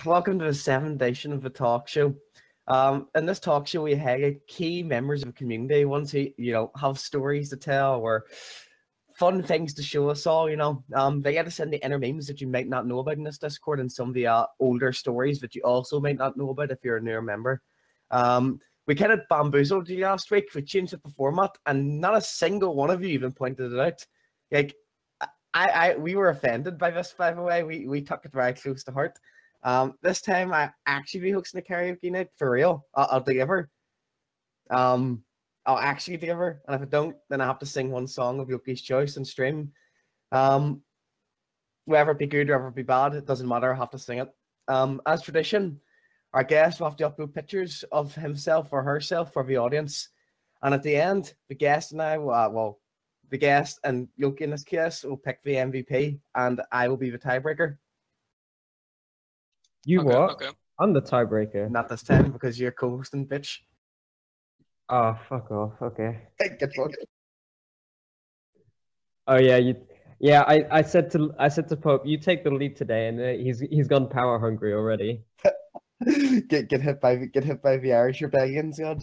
Welcome to the 7th edition of the talk show. In this talk show, we highlight key members of the community, ones who, have stories to tell or fun things to show us all, They get to send the inner memes that you might not know about in this Discord and some of the older stories that you also might not know about if you're a newer member. We kind of bamboozled you last week. We changed up the format and not a single one of you even pointed it out. Like, we were offended by this, by the way. We took it very close to heart. This time I actually be hosting a karaoke night for real. I'll deliver. I'll actually deliver, and if I don't, then I have to sing one song of Yoki's choice and stream. Whether it be good or whether it be bad, it doesn't matter. I have to sing it. As tradition, our guest will have to upload pictures of himself or herself for the audience, and at the end, the guest and I, the guest and Yoki in this case will pick the MVP, and I will be the tiebreaker. Okay. I'm the tiebreaker. Not this time because you're co-hosting, bitch. Oh, fuck off. Okay. Get fucked. Oh yeah, I said to Pope, you take the lead today, and he's gone power hungry already. get hit by the Irish rebellions, God,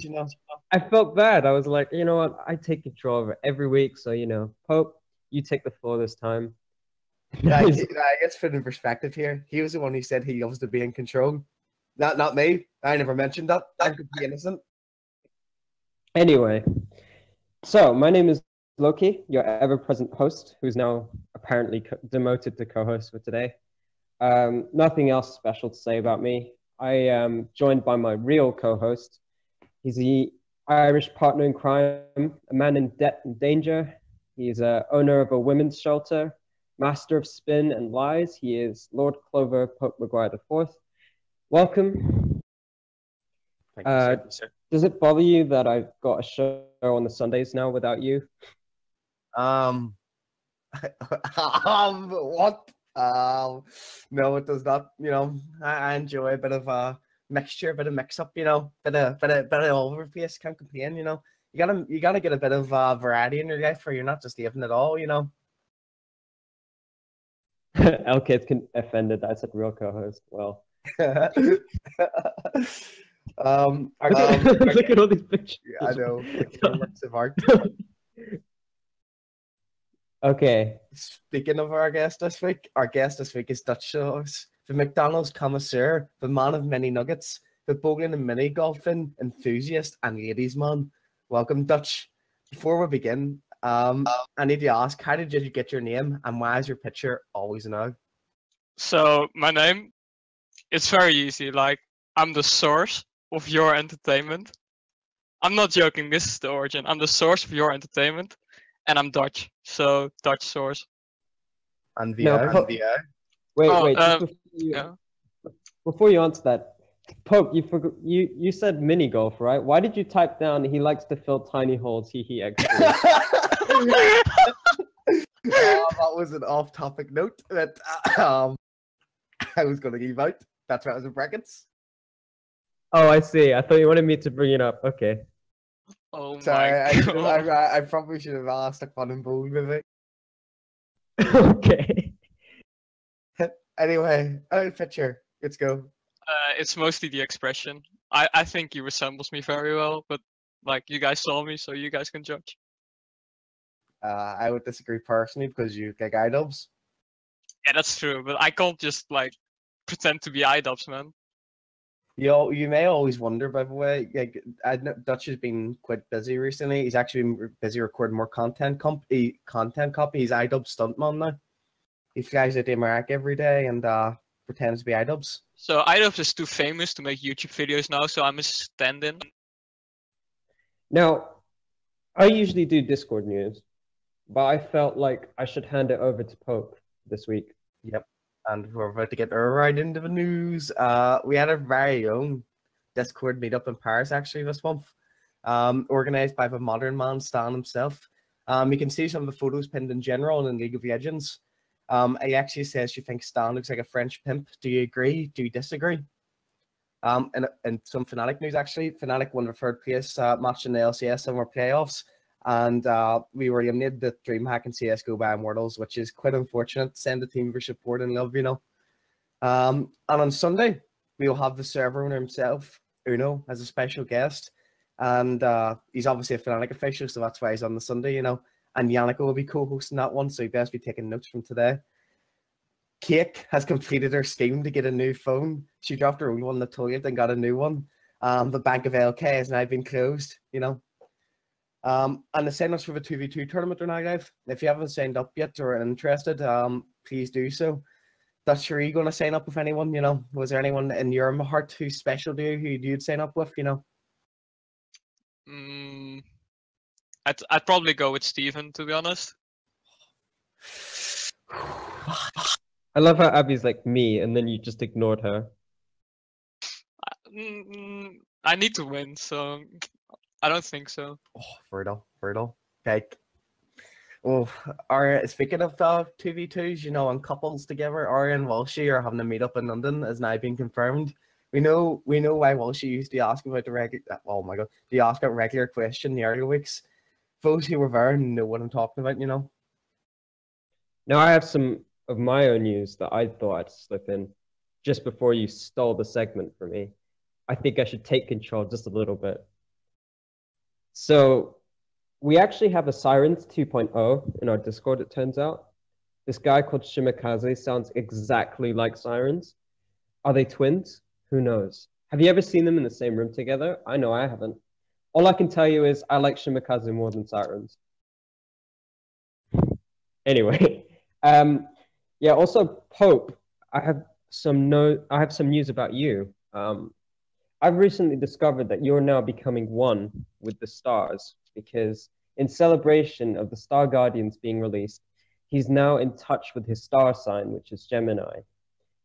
I felt bad. I was like, you know what? I take control of it every week, so Pope, you take the floor this time. I guess put in perspective here, he was the one who said he loves to be in control. Not me. I never mentioned that. I'm completely innocent. Anyway, so my name is Loki, your ever-present host, who's now apparently demoted to co-host for today. Nothing else special to say about me. I am joined by my real co-host. He's the Irish partner in crime, a man in debt and danger. He's owner of a women's shelter, master of spin and lies. He is Lord Clover Pope Maguire IV. Welcome. Thank you, sir. Does it bother you that I've got a show on the Sundays now without you? What? No, it does not. I enjoy a bit of mixture, a bit of mix-up. Bit of all over the place. Can't complain. You gotta get a bit of variety in your life, or you're not just living at all. LK's offended. I said real co-host. Well. Look at all these pictures. Yeah, I know. Works of art. Okay. Speaking of our guest this week is DutchSource, the McDonald's connoisseur, the man of many nuggets, the bowling and mini golfing enthusiast and ladies man. Welcome, Dutch. Before we begin, I need to ask, how did you get your name, and why is your picture always now? So my name, it's very easy. Like, I'm the source of your entertainment. I'm not joking. This is the origin. I'm the source of your entertainment, and I'm Dutch. So DutchSource. And Wait. Before you answer that, Pope, you said mini golf, right? Why did you type down he likes to fill tiny holes? He extra. That was an off-topic note that I was going to give out. That's why I was in brackets. Oh, I see. I thought you wanted me to bring it up. Okay. Oh Sorry, my God. I probably should have asked a fun and bold with it. Okay. Anyway, picture. Let's go. It's mostly the expression. I think he resembles me very well, but like, you guys saw me, so you guys can judge. I would disagree personally because you like iDubbbz. Yeah, that's true, but I can't just like pretend to be iDubbbz, man. You may always wonder, by the way, like, I know Dutch has been quite busy recently. He's actually been busy recording more content copy. He's iDubbbz stuntman now. He flies out to America every day and pretends to be iDubbbz. So iDubbbz is too famous to make YouTube videos now, so I'm a stand-in. Now, I usually do Discord news, but I felt like I should hand it over to Pope this week. Yep. And we're about to get right into the news. We had a very own Discord meetup in Paris actually this month, organized by the modern man Stan himself. You can see some of the photos pinned in general in League of Legends. He actually says she thinks Stan looks like a French pimp. Do you agree? Do you disagree? And some Fnatic news actually. Fnatic won the third place match in the LCS Summer Playoffs. And we were eliminated the DreamHack and CSGO by Immortals, which is quite unfortunate. Send the team for support and love, And on Sunday, we'll have the server owner himself, Uno, as a special guest. And he's obviously a Fnatic official, so that's why he's on the Sunday, you know. And Yannick will be co-hosting that one, so you best be taking notes from today. Cake has completed her scheme to get a new phone. She dropped her old one in the toilet and got a new one. The Bank of LK has now been closed, you know. And the sign-ups for the 2v2 tournament are now live. If you haven't signed up yet or are interested, please do so. Dutch, are you going to sign up with anyone, you know? Was there anyone in your heart who's special to you, who you'd sign up with, you know? I'd probably go with Steven, to be honest. I love how Abby's like me, and then you just ignored her. I need to win, so I don't think so. Oh, Virdo. Okay. Oh, speaking of 2v2s, you know, and couples together, Ari and Walshy are having a meet up in London, as now been confirmed. We know why Walshy used to ask about the regular question in the earlier weeks. Those who were there know what I'm talking about, you know. Now I have some of my own news that I thought I'd slip in just before you stole the segment from me. I think I should take control just a little bit. So we actually have a Sirens 2.0 in our Discord, it turns out. This guy called Shimakaze sounds exactly like Sirens. Are they twins? Who knows? Have you ever seen them in the same room together? I know I haven't. All I can tell you is I like Shimakaze more than Sirens. Anyway, yeah, also Pope, I have some news about you. I've recently discovered that you're now becoming one with the stars, because in celebration of the Star Guardians being released, he's now in touch with his star sign, which is Gemini.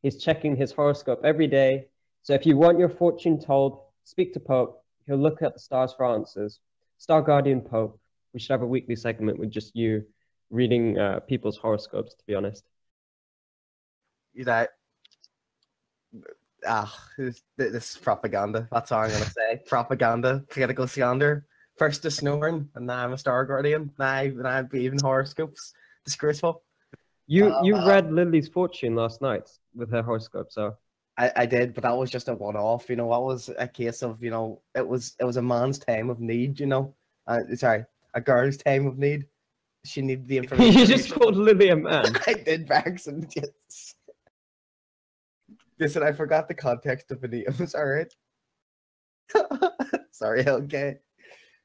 He's checking his horoscope every day. So if you want your fortune told, speak to Pope. He'll look at the stars for answers. Star Guardian Pope. We should have a weekly segment with just you reading people's horoscopes, to be honest. You know, this is propaganda. That's all I'm going to say. Propaganda, political slander. First the snoring, and now I'm a Star Guardian. Now I'm even horoscopes. Disgraceful. You read Lily's fortune last night with her horoscope, so. I did, but that was just a one-off. You know, that was a case of, you know, it was a man's time of need. You know, sorry, a girl's time of need. She needed the information. You just called Lily a man. I did, Max, and yes. Listen, I forgot the context of the name. All right. Sorry, okay.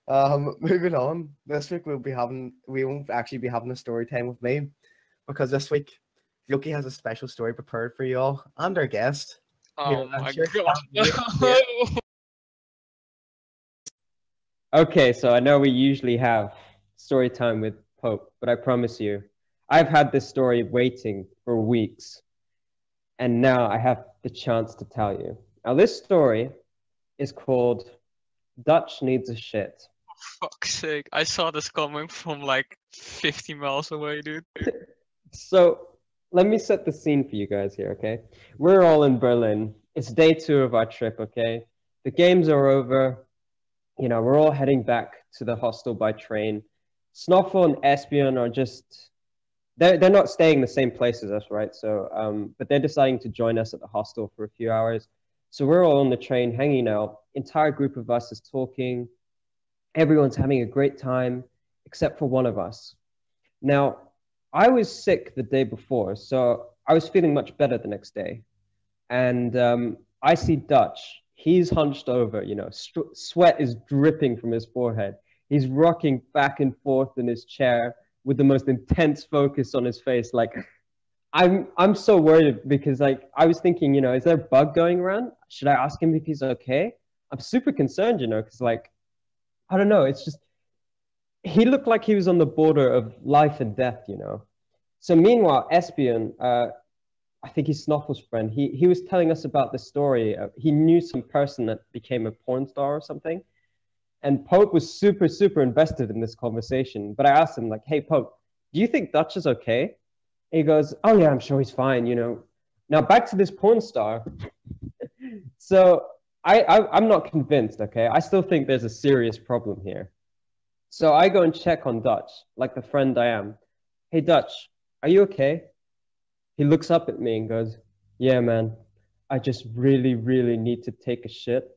Moving on. This week we won't actually be having a story time with me, because this week Loki has a special story prepared for you all and our guest. Oh my god. Okay, so I know we usually have story time with Pope, but I promise you, I've had this story waiting for weeks, and now I have the chance to tell you. Now, this story is called Dutch Needs a Shit. Fuck's sake, I saw this coming from like 50 miles away, dude. So let me set the scene for you guys here, okay? We're all in Berlin. It's day 2 of our trip, okay? The games are over. You know, we're all heading back to the hostel by train. Snoffel and Espion are just, they're not staying the same place as us, right? So, but they're deciding to join us at the hostel for a few hours. So we're all on the train hanging out. Entire group of us is talking. Everyone's having a great time, except for one of us. Now, I was sick the day before, so I was feeling much better the next day. And I see Dutch. He's hunched over, you know, sweat is dripping from his forehead. He's rocking back and forth in his chair with the most intense focus on his face. Like, I'm so worried because, like, I was thinking, you know, is there a bug going around? Should I ask him if he's okay? I'm super concerned, you know, because, like, I don't know. It's just, he looked like he was on the border of life and death, you know. So meanwhile, Espion, I think he's Snoffel's friend, he was telling us about the story. He knew some person that became a porn star or something. And Pope was super, super invested in this conversation. But I asked him, like, hey, Pope, do you think Dutch is okay? And he goes, oh, yeah, I'm sure he's fine, you know. Now, back to this porn star. So I'm not convinced, okay? I still think there's a serious problem here. So I go and check on Dutch, like the friend I am. Hey, Dutch, are you okay? He looks up at me and goes, yeah, man, I just really, really need to take a shit.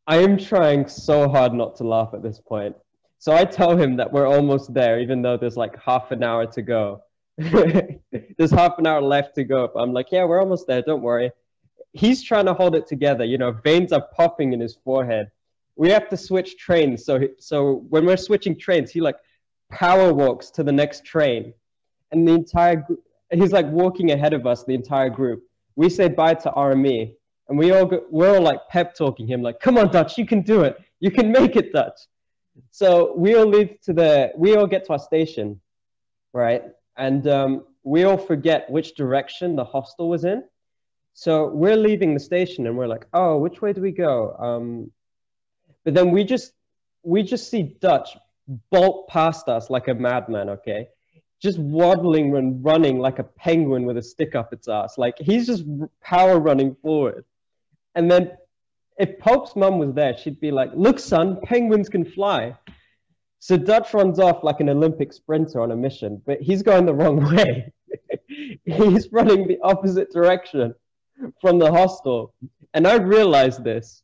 I am trying so hard not to laugh at this point. So I tell him that we're almost there, even though there's like half an hour to go. There's half an hour left to go. I'm like, yeah, we're almost there. Don't worry. He's trying to hold it together. You know, veins are popping in his forehead. We have to switch trains. So when we're switching trains, he like power walks to the next train. And the entire he's like walking ahead of us, the entire group. We say bye to RME. And we're all like pep talking him, like, come on, Dutch, you can do it. You can make it, Dutch. So we all get to our station, right? And we all forget which direction the hostel was in. So we're leaving the station and we're like, oh, which way do we go? But then we just see Dutch bolt past us like a madman, okay? Just waddling and running like a penguin with a stick up its ass. Like he's just power running forward. And then if Pope's mum was there, she'd be like, look, son, penguins can fly. So Dutch runs off like an Olympic sprinter on a mission, but he's going the wrong way. He's running the opposite direction from the hostel. And I realized this.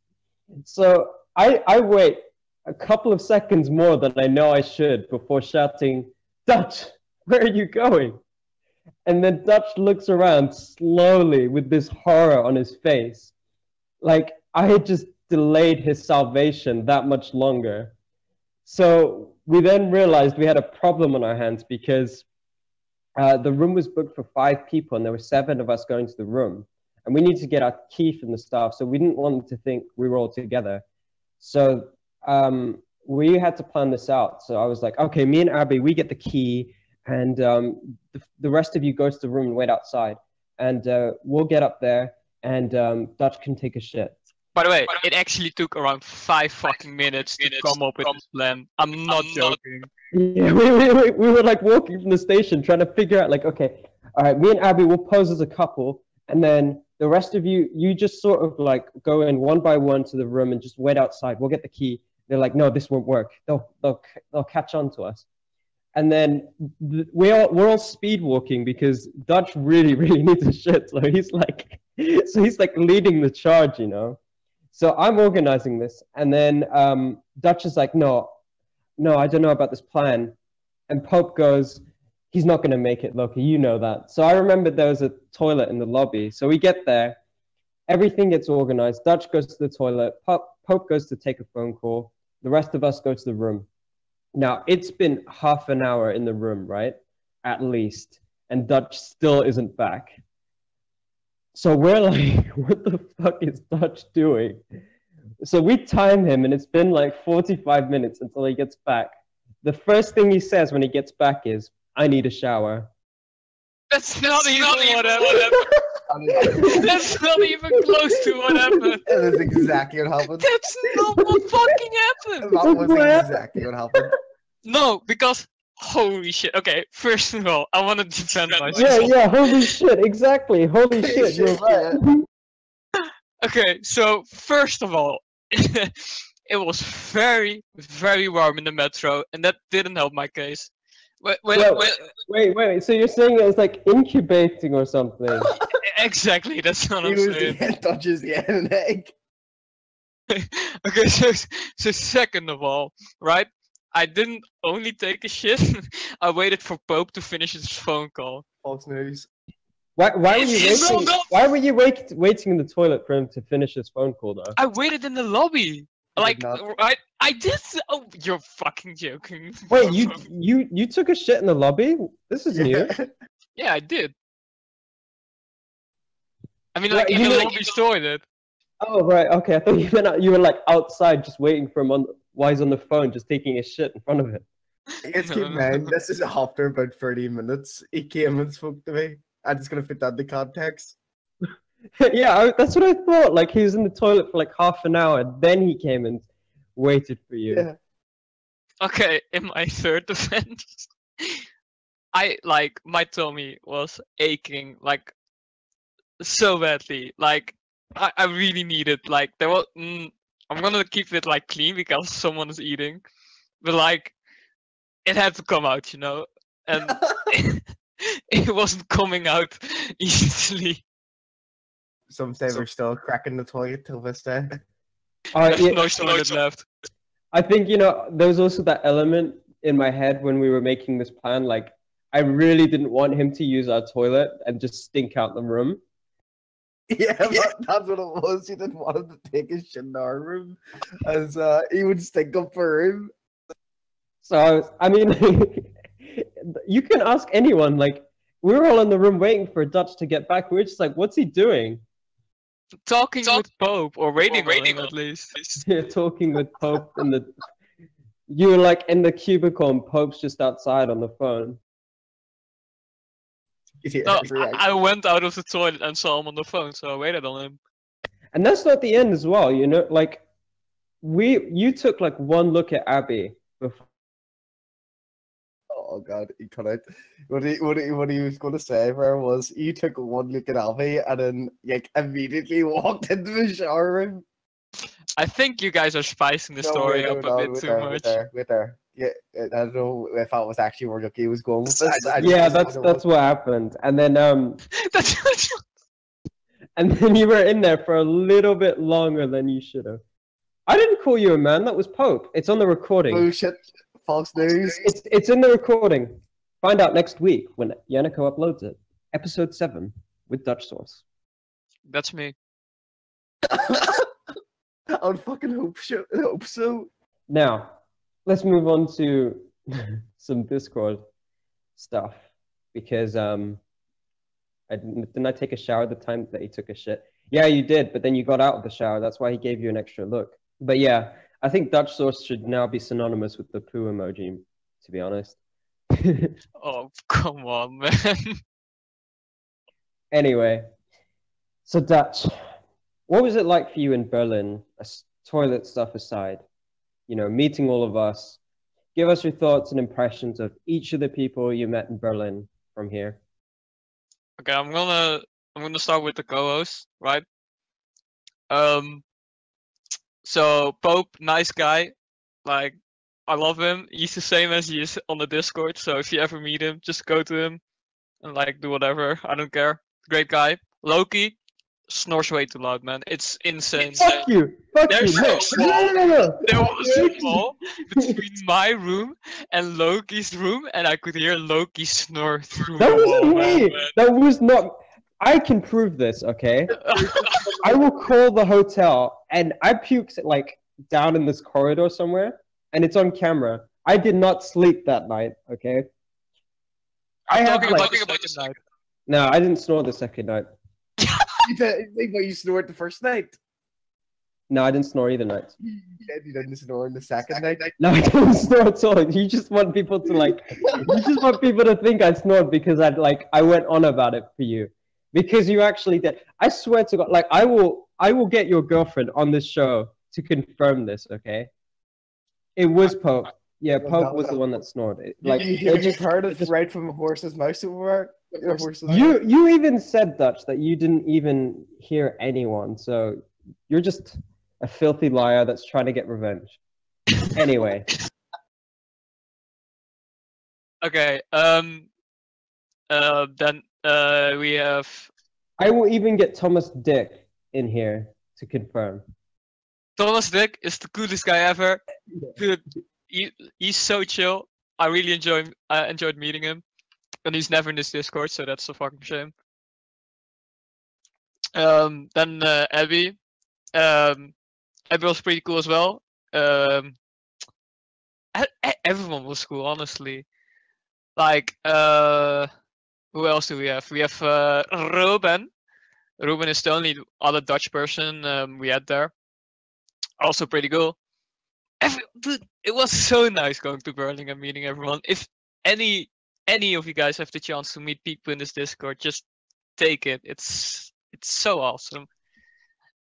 So I wait a couple of seconds more than I know I should before shouting, Dutch, where are you going? And then Dutch looks around slowly with this horror on his face. Like I had just delayed his salvation that much longer. So we then realized we had a problem on our hands because the room was booked for 5 people and there were 7 of us going to the room. And we needed to get our key from the staff, so we didn't want them to think we were all together. So we had to plan this out. So I was like, okay, me and Abby, we get the key, and the rest of you go to the room and wait outside. And we'll get up there, and Dutch can take a shit. By the way, it actually took around 5 fucking minutes to come up with this plan. I'm not joking. Yeah, we were like walking from the station trying to figure out like, okay, all right, me and Abby will pose as a couple, and then the rest of you just sort of like go in one by one to the room and just wait outside. We'll get the key. They're like, no, this won't work. They'll catch on to us. And then we're all speed walking because Dutch really needs a shit. So he's like leading the charge, you know. So I'm organizing this, and then Dutch is like, no, I don't know about this plan. And Pope goes, he's not going to make it, Loki, you know that. So I remember there was a toilet in the lobby. So we get there, everything gets organized. Dutch goes to the toilet, Pope goes to take a phone call. The rest of us go to the room. Now, it's been half an hour in the room, right? At least. And Dutch still isn't back. So we're like, what the fuck is Dutch doing? So we time him, and it's been like 45 minutes until he gets back. The first thing he says when he gets back is, I need a shower. That's not even what happened. That's not even close to what happened. That is exactly what happened. That's not what fucking happened. That was exactly what happened. No, because holy shit. Okay, first of all, I want to defend myself. Yeah, holy shit, exactly. Holy shit, you're right. Okay, so first of all, it was very warm in the metro, and that didn't help my case. Wait. So you're saying it was like incubating or something? Exactly, that's what I'm saying. Dutch's getting an egg. Okay, so second of all, right? I didn't only take a shit. I waited for Pope to finish his phone call. False news. Why were you waiting in the toilet for him to finish his phone call, though? I waited in the lobby. Like, I did. Oh, you're fucking joking. Wait, you took a shit in the lobby? This is new. Yeah, I did. I mean, like in the lobby's toilet. Oh right, okay. I thought you meant you were like outside, just waiting for him while he's on the phone, just taking a shit in front of him. Let's keep in mind, this is after about 30 minutes. He came and spoke to me. I'm just gonna fit that in the context. Yeah, that's what I thought. Like he was in the toilet for like half an hour, then he came and waited for you. Yeah. Okay, in my third defense, my tummy was aching like so badly. Like I really needed like there was. I'm gonna keep it like clean because someone is eating, but like it had to come out, you know, and it wasn't coming out easily. some say we're still cracking the toilet till this day. There's Yeah, no toilet left. I think, you know, there was also that element in my head when we were making this plan. Like, I really didn't want him to use our toilet and just stink out the room. Yeah, that's what it was. He didn't want him to take his shit in our room, as he would stink up for room. So, I mean, you can ask anyone. Like, we were all in the room waiting for Dutch to get back. We were just like, what's he doing? Talking with Pope, or waiting on him at least. You're talking with Pope in the... You were like in the cubicle and Pope's just outside on the phone. Yeah, No, right. I went out of the toilet and saw him on the phone, so I waited on him. And that's not the end as well, you know? Like, you took like one look at Abby before. Oh god, he cut out. What he was going to say there was he took one look at Alfie and then like immediately walked into the shower room. I think you guys are spicing the story up a bit too much. Wait there. Yeah, I don't know if that was actually where Lucky was going with this. Yeah, that's what happened. And then That's and then you were in there for a little bit longer than you should have. I didn't call you a man. That was Pope. It's on the recording. Bullshit. False news. It's in the recording. Find out next week when Yannico uploads it. Episode 7 with DutchSource. That's me. I would fucking hope so. Now, let's move on to some Discord stuff because didn't I take a shower the time that he took a shit? Yeah, you did, but then you got out of the shower. That's why he gave you an extra look. But yeah, I think DutchSource should now be synonymous with the poo emoji, to be honest. Oh, come on, man. Anyway, so Dutch, what was it like for you in Berlin, toilet stuff aside? You know, meeting all of us. Give us your thoughts and impressions of each of the people you met in Berlin from here. Okay, I'm gonna start with the co-host, right? So Pope, nice guy. Like, I love him. He's the same as he is on the Discord. So if you ever meet him, just go to him and like do whatever. I don't care. Great guy. Loki snores way too loud, man. It's insane. Fuck you! Fuck There's you! no No. There was a wall between my room and Loki's room, and I could hear Loki snore through That the wasn't wall. me! Man. That was not... I can prove this, okay? I will call the hotel, and I puked like down in this corridor somewhere, and it's on camera. I did not sleep that night, okay? I'm talking about the second night. No, I didn't snore the second night. You snored the first night. No, I didn't snore either night. You didn't snore in the second night. No, I didn't snore at all. You just want people to think I snored because I went on about it for you. Because you actually did. I swear to God, like I will get your girlfriend on this show to confirm this, okay? It was Pope. Yeah, Pope was the one that snored. You just heard it right from a horse's mouth over. You even said, Dutch, that you didn't even hear anyone, so you're just a filthy liar that's trying to get revenge. Anyway. Okay, then we have... I will even get Thomas Dick in here to confirm. Thomas Dick is the coolest guy ever. Dude, he's so chill. I really enjoyed meeting him. And he's never in this Discord, so that's a fucking shame. Then Abby. Abby was pretty cool as well. Everyone was cool, honestly. Like, who else do we have? We have Ruben. Ruben is the only other Dutch person we had there. Also pretty cool. Dude, it was so nice going to Berlin and meeting everyone. If any of you guys have the chance to meet people in this Discord, just take it. It's so awesome.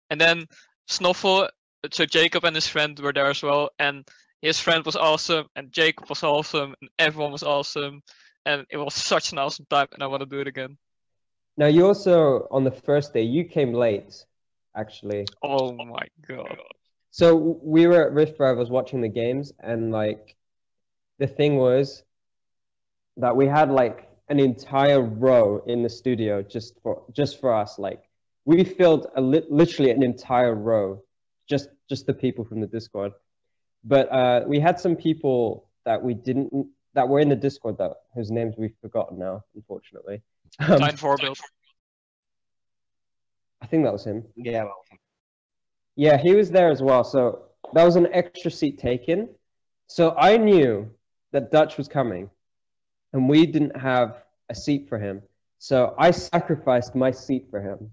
And then Snuffle, so Jacob and his friend were there as well, and his friend was awesome, and Jacob was awesome, and everyone was awesome, and it was such an awesome time, and I want to do it again. Now you also, on the first day, you came late, actually. Oh my god. So we were at Rift Rivals watching the games, and like the thing was that we had like an entire row in the studio just for us. Like We filled literally an entire row, just the people from the Discord. But we had some people that were in the Discord whose names we've forgotten now, unfortunately. Time for build. I think that was him. Yeah, well, Yeah, he was there as well. So that was an extra seat taken. So I knew that Dutch was coming, and we didn't have a seat for him. So I sacrificed my seat for him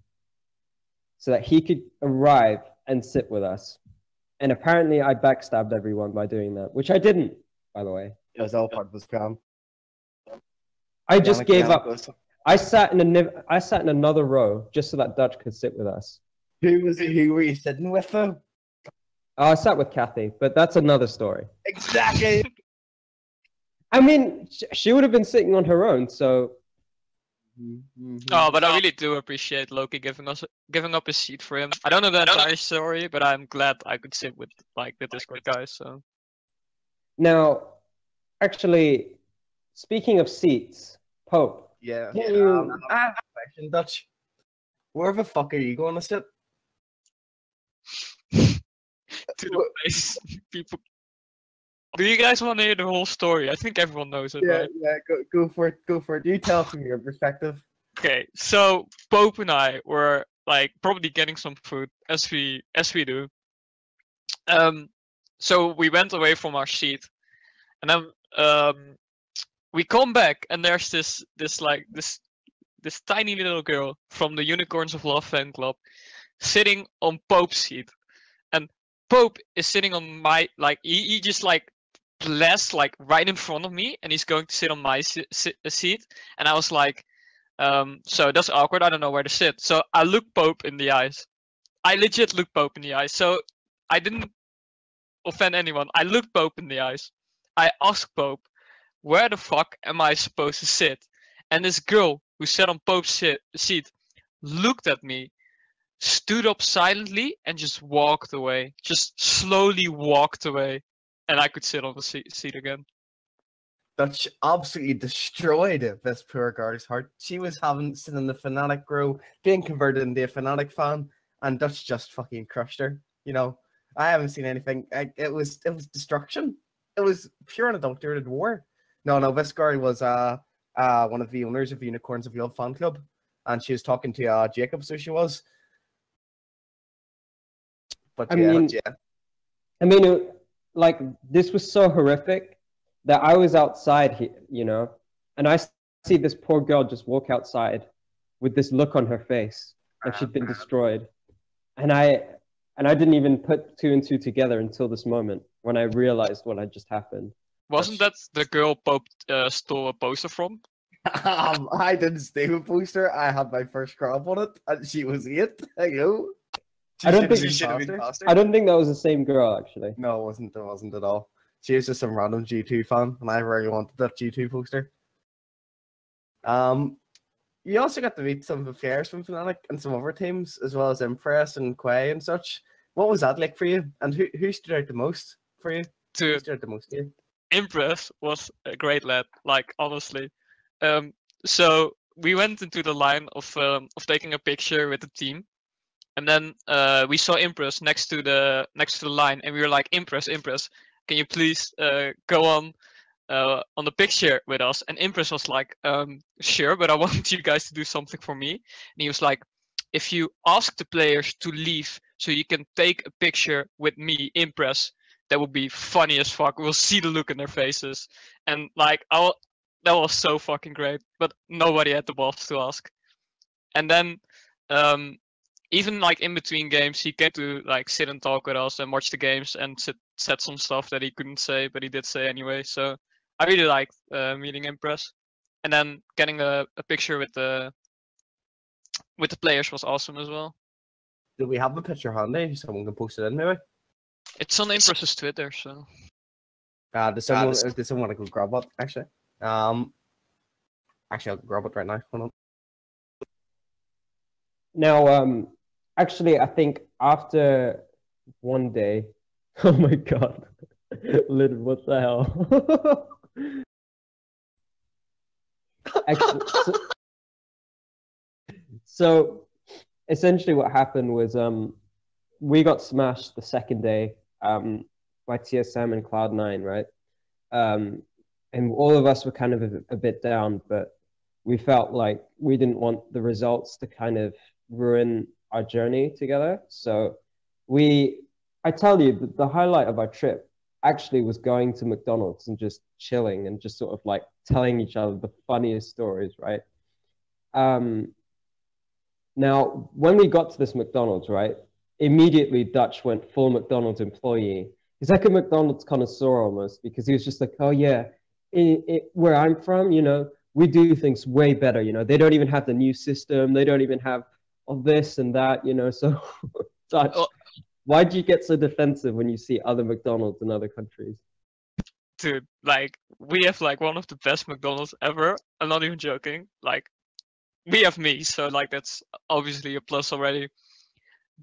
so that he could arrive and sit with us. And apparently I backstabbed everyone by doing that, which I didn't, by the way. it was all part of the scam. I just gave up. I sat in another row just so that Dutch could sit with us. Who were you sitting with though? I sat with Kathy, but that's another story. Exactly. I mean, she would have been sitting on her own, so... Oh, but I really do appreciate Loki giving up his seat for him. I don't know the entire story, but I'm glad I could sit with like the Discord guys. So now, actually, speaking of seats, Pope. Yeah. I have a question, Dutch. Where the fuck are you going to sit? to the place, people. Do you guys want to hear the whole story? I think everyone knows it, right? Yeah. Go for it. You tell from your perspective. Okay, so Pope and I were like probably getting some food as we do. So we went away from our seat, and then we come back, and there's this tiny little girl from the Unicorns of Love fan club sitting on Pope's seat, and Pope is sitting on my he just blessed right in front of me, and he's going to sit on my seat, and I was like, so that's awkward. I don't know where to sit. So I looked Pope in the eyes. I legit looked Pope in the eyes. So I didn't offend anyone. I looked Pope in the eyes. I asked Pope, where the fuck am I supposed to sit? And this girl who sat on Pope's seat looked at me, stood up silently, and just walked away. Just slowly walked away. And I could sit on the seat again. Dutch absolutely destroyed this poor girl's heart. She was sitting in the Fnatic row, being converted into a Fnatic fan, and Dutch just fucking crushed her. You know, I haven't seen anything. It was destruction. It was pure unadulterated war. No, this girl was one of the owners of Unicorns of Love fan club, and she was talking to Jacob, so she was. But I mean, like, this was so horrific that I was outside here, you know, and I see this poor girl just walk outside with this look on her face, like she'd been destroyed. And I didn't even put two and two together until this moment when I realized what had just happened. Wasn't that the girl Pope stole a poster from? I didn't steal a poster. I had my first grab on it, and she was it. Hello. I don't think that was the same girl, actually. No, it wasn't at all. She was just some random G2 fan, and I really wanted that G2 poster. You also got to meet some of the players from Fnatic and some other teams, as well as Impress and Quay and such. What was that like for you? And who stood out the most for you? Who stood out the most to you? Impress was a great lad, like, honestly. So we went into the line of taking a picture with the team. And then we saw Impress next to the line, and we were like, Impress, can you please go on the picture with us? And Impress was like, sure, but I want you guys to do something for me. And he was like, if you ask the players to leave so you can take a picture with me, Impress, that would be funny as fuck. We'll see the look in their faces. And like, that was so fucking great. But nobody had the balls to ask. And then even like in between games, he came to like sit and talk with us and watch the games and said some stuff that he couldn't say, but he did say anyway. So I really liked meeting Impress, and then getting a picture with the players was awesome as well. Do we have the picture handy? Someone can post it in, maybe. It's on Impress's Twitter, so. Does someone want to go grab it? Actually, I'll grab it right now. Hold on. Now, actually, I think after one day, oh my god, Lid, what the hell? Actually, so essentially what happened was we got smashed the second day by TSM and Cloud9, right? And all of us were kind of a bit down, but we felt like we didn't want the results to kind of ruin our journey together. So I tell you, the highlight of our trip actually was going to McDonald's and just chilling and just sort of like telling each other the funniest stories, right? Now, when we got to this McDonald's, right, immediately Dutch went full McDonald's employee. He's like a McDonald's connoisseur almost, because he was just like, oh yeah, where I'm from, you know, we do things way better. You know, they don't even have the new system. They don't even have all this and that, you know. So, Dutch, why'd you get so defensive when you see other McDonald's in other countries? Dude, like, we have like one of the best McDonald's ever. I'm not even joking. Like, we have me, so like that's obviously a plus already.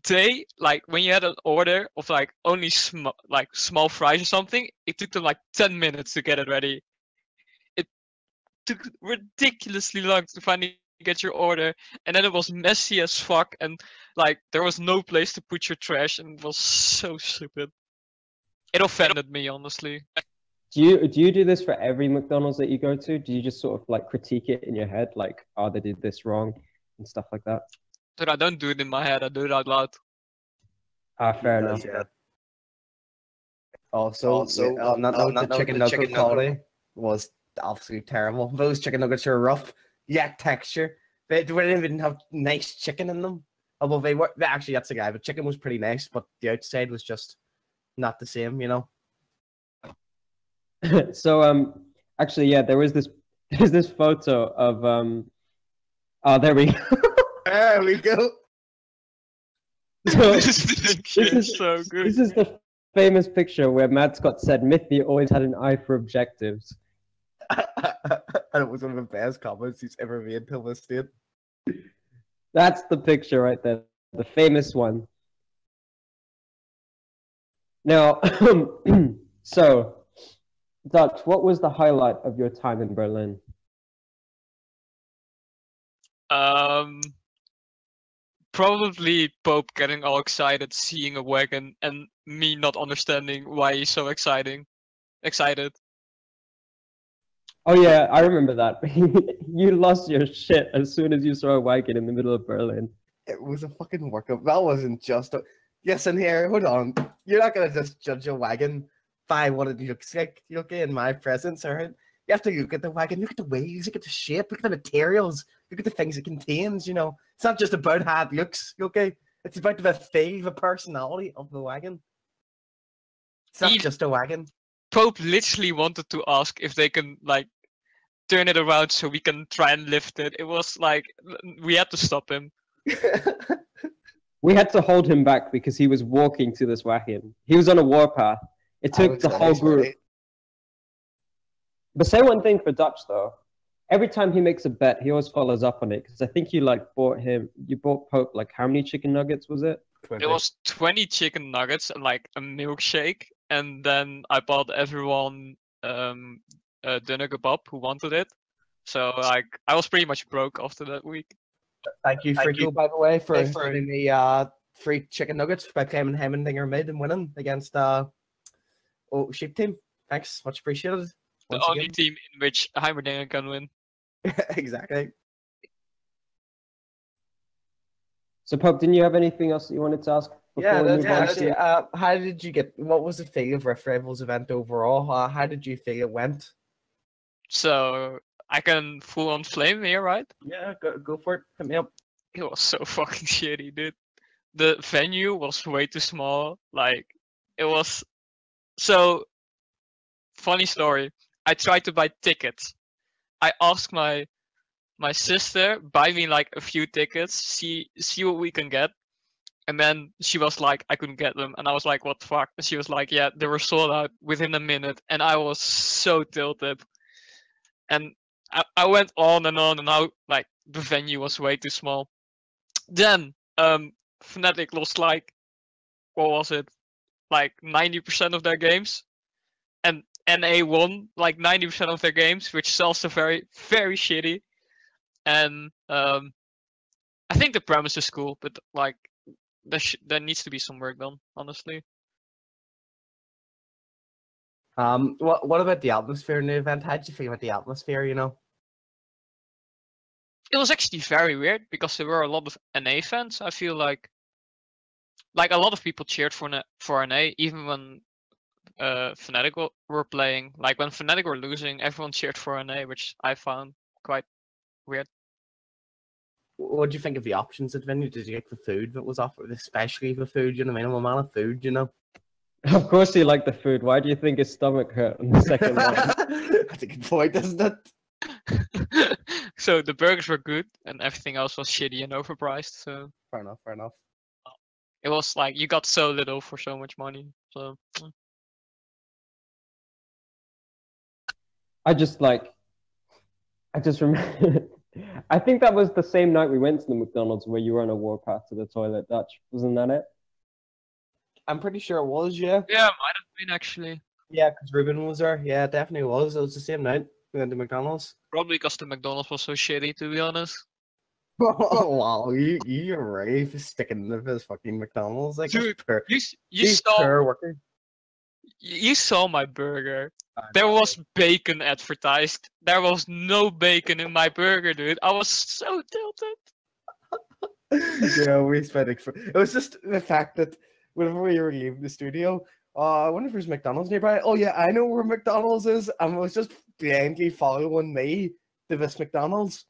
They, like, when you had an order of like only small fries or something, it took them like 10 minutes to get it ready. It took ridiculously long to finally get your order, and then it was messy as fuck, and like there was no place to put your trash, and it was so stupid. It offended me, honestly. Do you do this for every McDonald's that you go to? Do you just sort of like critique it in your head, like, oh, they did this wrong and stuff like that? But I don't do it in my head, I do it out loud. Fair enough. Yeah. Also, on that note, the chicken nugget quality was absolutely terrible. Those chicken nuggets are rough, yet texture. They didn't even have nice chicken in them. Although they were, actually, that's the guy. The chicken was pretty nice, but the outside was just not the same, you know. So actually, yeah, there's this photo of oh, there we go. There we go. So, this is so good. This is the famous picture where Matt Scott said Mithy always had an eye for objectives. And it was one of the best comments he's ever made till this date. That's the picture right there, the famous one. Now, so, Dutch, what was the highlight of your time in Berlin? Probably Pope getting all excited, seeing a wagon, and me not understanding why he's so excited. Oh yeah, I remember that. You lost your shit as soon as you saw a wagon in the middle of Berlin. It was a fucking workout. That wasn't just a... Yes, and here, hold on. You're not going to just judge a wagon by what it looks like, okay, in my presence, alright? You have to look at the wagon, look at the waves, look at the shape, look at the materials, look at the things it contains, you know. It's not just about how it looks, okay? It's about the feel, the personality of the wagon. It's not just a wagon. Pope literally wanted to ask if they can, like, turn it around so we can try and lift it. It was like, we had to stop him. We had to hold him back because he was walking to this wagon. He was on a warpath. It took the whole group. But say one thing for Dutch though. Every time he makes a bet, he always follows up on it. Because I think you bought Pope like how many chicken nuggets was it? 20. It was 20 chicken nuggets and like a milkshake. And then I bought everyone doner kebab who wanted it. So like I was pretty much broke after that week. Thank you, Frigo, by the way, for giving me free chicken nuggets by claiming Heimendinger mid and winning against Sheep Team. Thanks, much appreciated. The only team in which Heimerdinger can win. Exactly. So, Pope, didn't you have anything else that you wanted to ask? How did you get? What was the feel of Rift Rivals event overall? How did you feel it went? So I can full on flame here, right? Yeah, go for it. Hit me up. It was so fucking shitty, dude. The venue was way too small. Like it was. So funny story. I tried to buy tickets. I asked my sister buy me like a few tickets, see what we can get, and then she was like, I couldn't get them, and I was like, what the fuck? And she was like, yeah, they were sold out within a minute, and I was so tilted, and I went on, and now like the venue was way too small. Then Fnatic lost like, what was it, like 90% of their games, and NA won like 90% of their games, which is also very, very shitty. And I think the premise is cool, but like there needs to be some work done, honestly. What about the atmosphere in the event? How did you feel about the atmosphere? You know. It was actually very weird because there were a lot of NA fans. I feel like a lot of people cheered for NA, even when Fnatic were playing. Like when Fnatic were losing, everyone cheered for NA, which I found quite weird. What do you think of the options at venue? Did you get the food that was offered, especially the food? You know, what I mean, I'm a man of food. You know. Of course he liked the food. Why do you think his stomach hurt on the second one? That's a good point, isn't it? So the burgers were good, and everything else was shitty and overpriced. So Fair enough. Fair enough. it was like you got so little for so much money. So I just remember. I think that was the same night we went to the McDonald's where you were on a warpath to the toilet, Dutch. Wasn't that it? I'm pretty sure it was, yeah. yeah, might have been actually. Yeah, because Ruben was there. Yeah, it definitely was. It was the same night we went to McDonald's. Probably because the McDonald's was so shitty, to be honest. Oh, wow, you're right for sticking to this fucking McDonald's. Like, Dude, per, you saw per worker. you saw my burger. There was bacon advertised. There was no bacon in my burger, dude. I was so tilted. Yeah, we spent it. It was just the fact that whenever we were leaving the studio, I wonder if there's McDonald's nearby. Oh yeah, I know where McDonald's is, and it was just blindly following me to this McDonald's.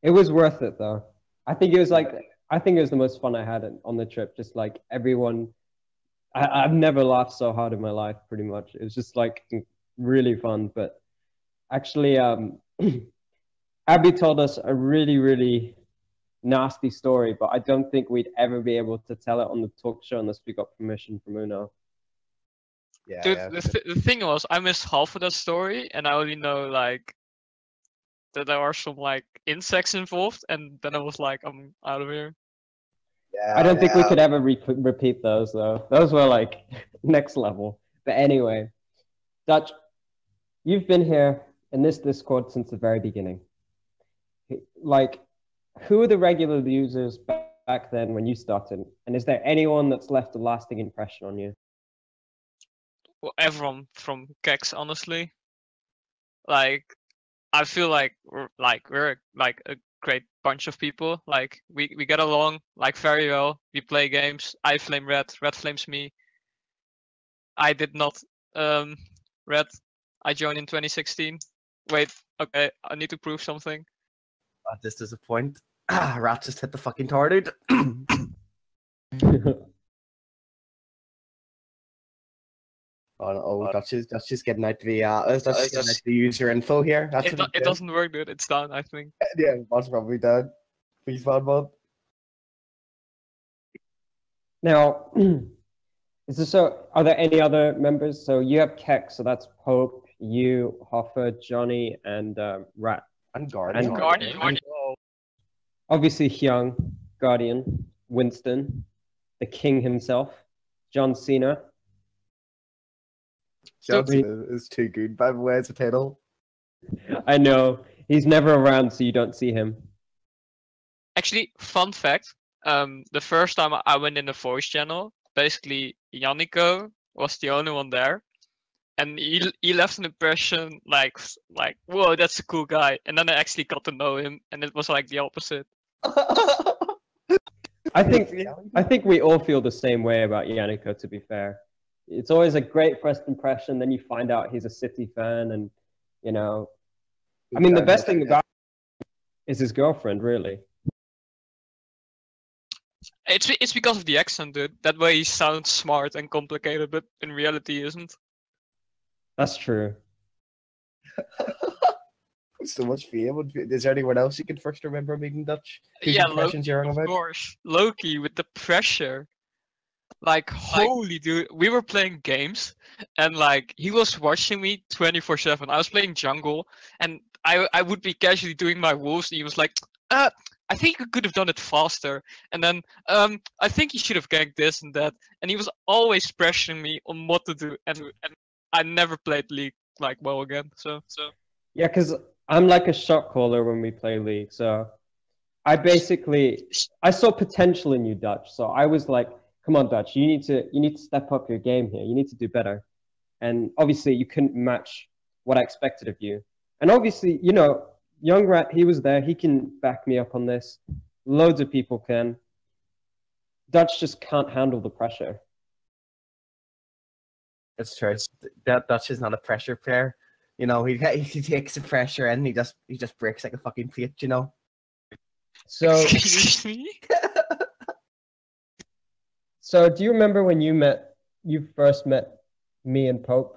It was worth it though. I think it was the most fun I had on the trip. Just like everyone, I've never laughed so hard in my life. Pretty much, it was just like really fun. But actually, Abby told us a really nasty story, but I don't think we'd ever be able to tell it on the talk show unless we got permission from Uno. Yeah, Dude, yeah. the thing was, I missed half of that story, and I only know like that there are some like insects involved, and then I was like, I'm out of here. Yeah, I don't think we could ever repeat those though. Those were like next level. But anyway, Dutch, you've been here in this Discord since the very beginning. Like, who are the regular users back then when you started? And is there anyone that's left a lasting impression on you? Well, everyone from Kex, honestly. Like, I feel like we're like a great bunch of people. Like we get along like very well. We play games. I flame Red. Red flames me. I did not Red. I joined in 2016. Wait, okay, I need to prove something. This disappoint. Rat just hit the fucking tower, dude. That's just getting out the user info here. That's It doesn't work, dude. It's done, I think. Yeah, that's probably done. Please, mod. Now, are there any other members? So you have Keck, so that's Pope, you, Hoffer, Johnny, and Rat. And Guardian. Obviously, Hyung, Guardian, Winston, the king himself, John Cena. John Cena is too good, by the way, it's a title. I know. He's never around, so you don't see him. Actually, fun fact. The first time I went in the voice channel, basically Yannico was the only one there. And he left an impression like, whoa, that's a cool guy. And then I actually got to know him, and it was like the opposite. I think we all feel the same way about Yannico, to be fair. It's always a great first impression, then you find out he's a City fan, and, you know... I mean, the best thing about him is his girlfriend, really. It's because of the accent, dude. That way he sounds smart and complicated, but in reality he isn't. That's true. So much fame. Is there anyone else you can first remember meeting Dutch? Yeah, Loki, of course. Loki with the pressure. Like, holy dude, we were playing games, and like he was watching me 24/7. I was playing jungle, and I would be casually doing my wolves, and he was like, I think you could have done it faster. And then I think you should have ganked this and that. And he was always pressuring me on what to do, and I never played League like well again. So yeah, because I'm like a shot caller when we play League, so I saw potential in you, Dutch. So I was like, come on, Dutch, you need to step up your game here. You need to do better. And obviously you couldn't match what I expected of you. And obviously, you know, Young Rat, he was there. He can back me up on this. Loads of people can. Dutch just can't handle the pressure. It's true. Dutch is not a pressure player. You know, he takes the pressure and he just breaks like a fucking plate, you know. So, Excuse me? so do you remember when you first met me and Pope?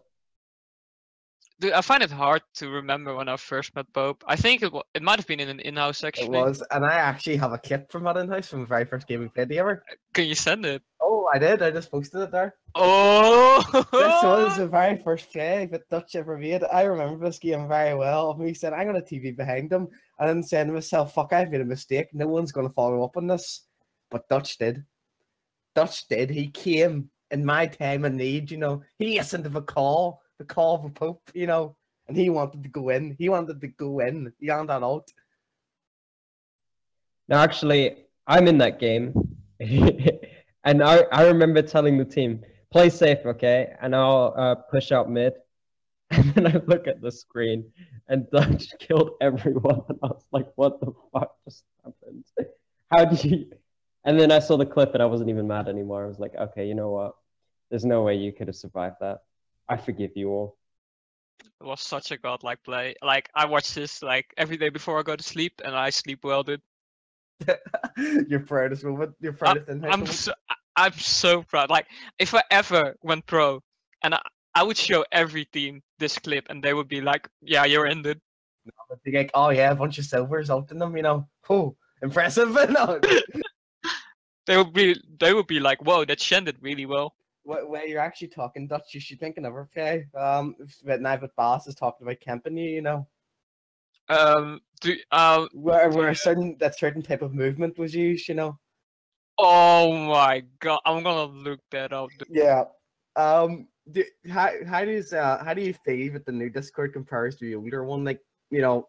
Dude, I find it hard to remember when I first met Pope. I think it might have been in an in-house actually. It was, and I actually have a clip from that in-house from the very first game we played together. Can you send it? Oh, I did. I just posted it there. Oh! This was the very first play that Dutch ever made. I remember this game very well. He said, I'm going to TV behind him. And then saying to myself, fuck, I've made a mistake. No one's going to follow up on this. But Dutch did. Dutch did. He came in my time of need, you know. He listened to the call of a Pope, you know. And he wanted to go in. He wanted to go in. He wanted that out. Now, actually, I'm in that game. And I remember telling the team, play safe, okay? And I'll push out mid. And then I look at the screen and Dutch killed everyone. And I was like, what the fuck just happened? How do you... And then I saw the clip and I wasn't even mad anymore. I was like, okay, you know what? There's no way you could have survived that. I forgive you all. It was such a godlike play. Like, I watch this like every day before I go to sleep, and I sleep well, dude. Your proudest moment. Your proudest in-house moment. I'm so proud. Like, if I ever went pro, and I would show every team this clip, and they would be like, yeah, you're in, dude. They'd be like, oh yeah, a bunch of silvers out in them, you know. Oh, impressive. No. They would be like, whoa, that Shen did really well. Where you're actually talking Dutch, you should think another play. Now that Boss is talking about camping you know. Where a certain type of movement was used, you know. Oh my god, I'm gonna look that up. Yeah. How do you feel that the new Discord compares to the older one? Like, you know,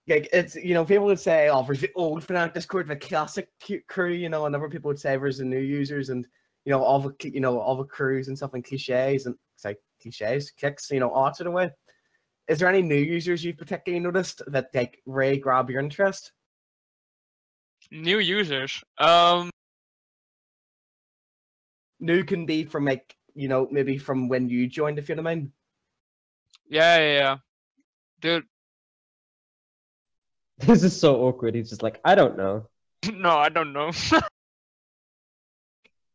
like it's, you know, people would say, oh, there's the old Fnatic Discord, the classic crew, you know, and other people would say there's the new users and, you know, all the crews and stuff and cliches and kicks, you know, all that sort of way. Is there any new users you've particularly noticed that like really grab your interest? New users. New can be from like, you know, maybe from when you joined, if you know what I mean. Yeah. Dude. This is so awkward. He's just like, I don't know. No, I don't know.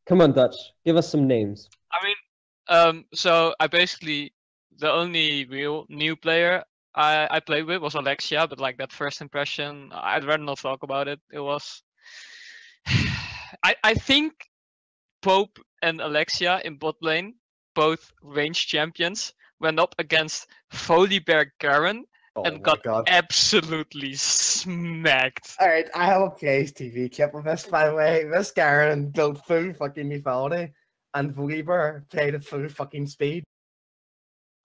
Come on, Dutch. Give us some names. I mean, so I basically, the only real new player I played with was Alexia, but like that first impression, I'd rather not talk about it. It was, I think Pope and Alexia in bot lane, both range champions, went up against Volibear Garen and got absolutely smacked. Alright, I have a Plays TV clip of this, by the way. This Garen built full fucking lethality, and Volibear played at full fucking speed.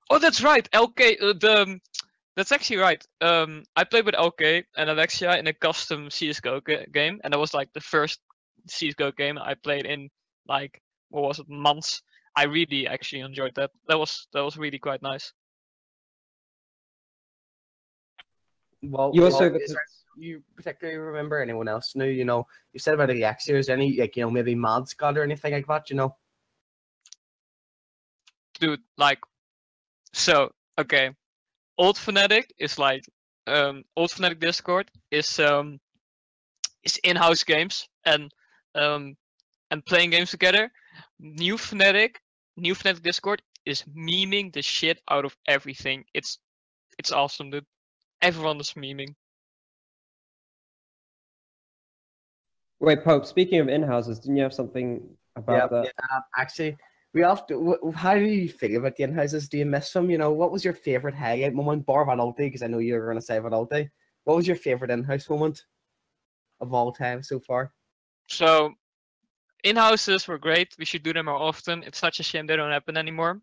Oh, that's right. LK, that's actually right. I played with LK and Alexia in a custom CS:GO game, and that was like the first CS:GO game I played in like, what was it, months. I really actually enjoyed that. That was really quite nice. Well, you particularly remember anyone else new? You know, you said about Alexia. Is there any, like, you know, maybe mod squad or anything like that? You know, dude, like, so okay, old Fnatic is like, old Fnatic Discord is in-house games and playing games together. New Fnatic Discord is memeing the shit out of everything. It's awesome, dude. Everyone is memeing. Wait, Pope, speaking of in-houses, didn't you have something about that? Yeah, actually, we often. How do you feel about the in-houses? Do you miss them? You know, what was your favorite highlight moment? Bar Valulti, because I know you were going to say Valulti. What was your favorite in-house moment of all time so far? So, in-houses were great. We should do them more often. It's such a shame they don't happen anymore.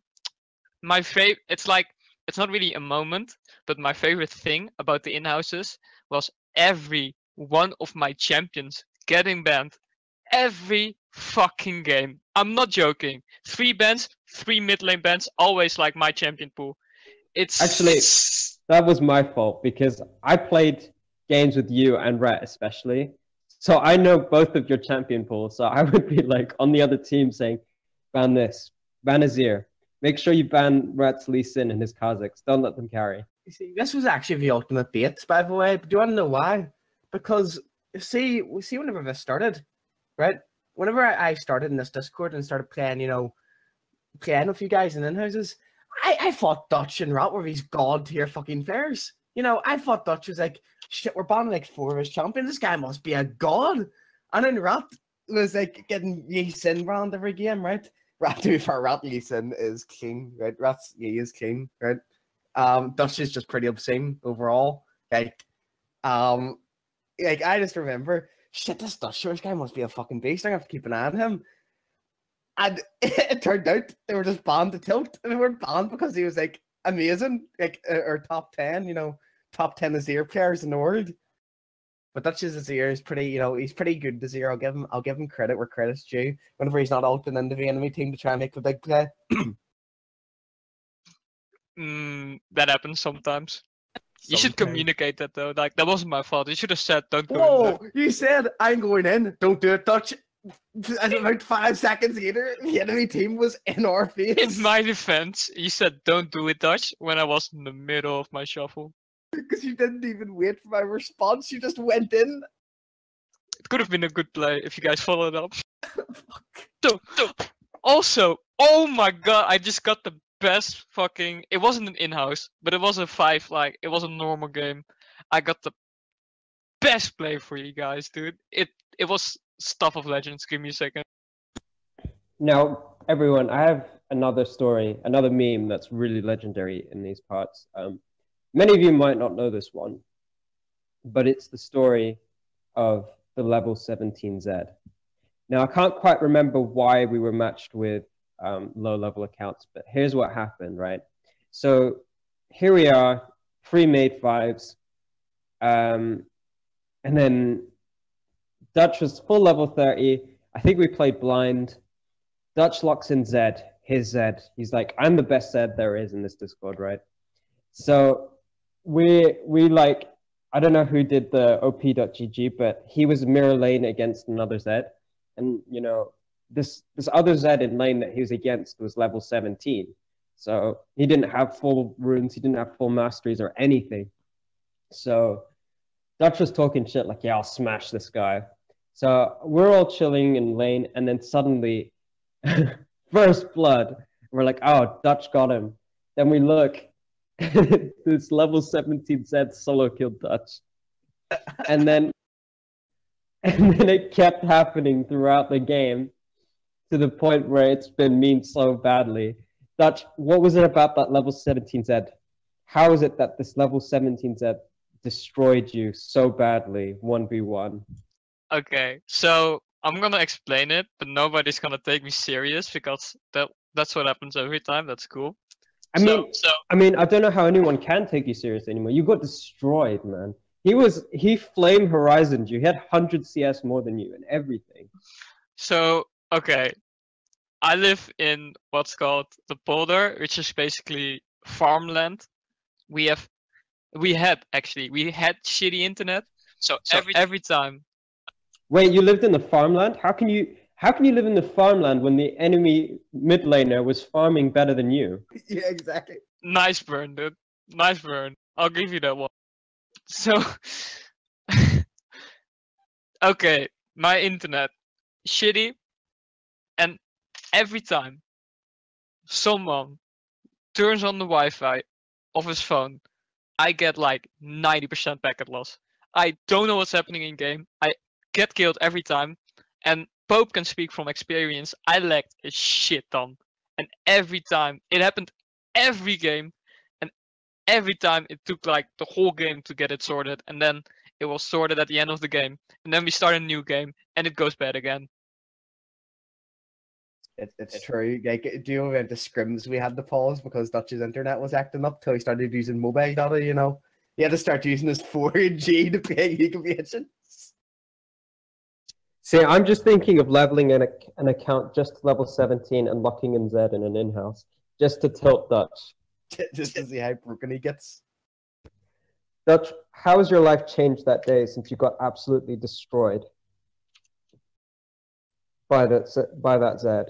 My favorite, it's like, it's not really a moment, but my favorite thing about the in-houses was every one of my champions getting banned every fucking game. I'm not joking. 3 bans, 3 mid lane bans, always like my champion pool. It's Actually, that was my fault because I played games with you and Rhett especially. So I know both of your champion pools. So I would be like on the other team saying, ban this, ban Azir. Make sure you ban Rhett's Lee Sin and his Kazakhs. Don't let them carry. You see, this was actually the ultimate bait, by the way. But do you want to know why? Because see, whenever this started, right? Whenever I started in this Discord and started playing, playing with you guys in in-houses, I thought Dutch and Rat were these god tier fucking players. I thought Dutch was like, shit, we're banning like 4 of his champions. This guy must be a god. And then Rat was like getting Lee Sin banned every game, right? Rat, to be fair, Rat Lee Sin is king, right? Rat's Yi is king, right? Dutch is just pretty obscene overall. I just remember, shit, this DutchSource guy must be a fucking beast. I have to keep an eye on him. And it turned out they were just banned to tilt. And they weren't banned because he was like amazing, like or top 10, top 10 Azir players in the world. But Dutch's Azir is pretty, he's pretty good. Azir, I'll give him credit where credit's due. Whenever he's not ulting into the enemy team to try and make a big play. That happens sometimes. You should communicate that though. Like that wasn't my fault. You should have said, "Don't go." Whoa! You said I'm going in. Don't do it, Dutch. And about 5 seconds later, the enemy team was in our face. In my defense, you said, "Don't do it, Dutch," when I was in the middle of my shuffle. Because you didn't even wait for my response. You just went in. It could have been a good play if you guys followed up. So, also, oh my god, I just got the best fucking. It wasn't an in-house, but it was a 5. Like it was a normal game. I got the best play for you guys, dude. It was stuff of legends. Give me a second. Now, everyone, I have another story, another meme that's really legendary in these parts. Many of you might not know this one, but it's the story of the level 17Z. Now, I can't quite remember why we were matched with low-level accounts, but here's what happened, right? So here we are, 3 made 5s, and then Dutch was full level 30. I think we played blind. Dutch locks in Zed, his Zed. He's like, I'm the best Zed there is in this Discord, right? So we like, I don't know who did the op.gg, but he was mirror lane against another Zed. And, this other Zed in lane that he was against was level 17. So he didn't have full runes, he didn't have full masteries or anything. So Dutch was talking shit like, yeah, I'll smash this guy. So we're all chilling in lane, and then suddenly, first blood, we're like, oh, Dutch got him. Then we look, this level 17 Zed solo killed Dutch. And then it kept happening throughout the game to the point where it's been memed so badly. Dutch, what was it about that level 17 Zed? How is it that this level 17 Zed destroyed you so badly 1v1? Okay, so I'm gonna explain it, but nobody's gonna take me serious because that's what happens every time. That's cool. I mean, I don't know how anyone can take you serious anymore. You got destroyed, man. He flame horizoned you. He had 100 CS more than you and everything. So, okay. I live in what's called the polder, which is basically farmland. We had shitty internet. So every time. Wait, you lived in the farmland? How can you live in the farmland when the enemy mid laner was farming better than you? Yeah, exactly. Nice burn, dude. Nice burn. I'll give you that one. So, okay, my internet, shitty, and every time someone turns on the Wi-Fi of his phone, I get like 90% packet loss. I don't know what's happening in game. I get killed every time, and Pope can speak from experience. I lagged a shit ton, and every time it happened, every game, and every time it took like the whole game to get it sorted, and then it was sorted at the end of the game, and then we start a new game, and it goes bad again. It's true. Like, do you remember the scrims we had to pause because Dutch's internet was acting up till he started using mobile data? He had to start using his 4G to play League of Legends. See, I'm just thinking of leveling an account just to level 17 and locking in Zed in an in-house, just to tilt Dutch. Just to see how broken he gets. Dutch, how has your life changed that day since you got absolutely destroyed by that Zed,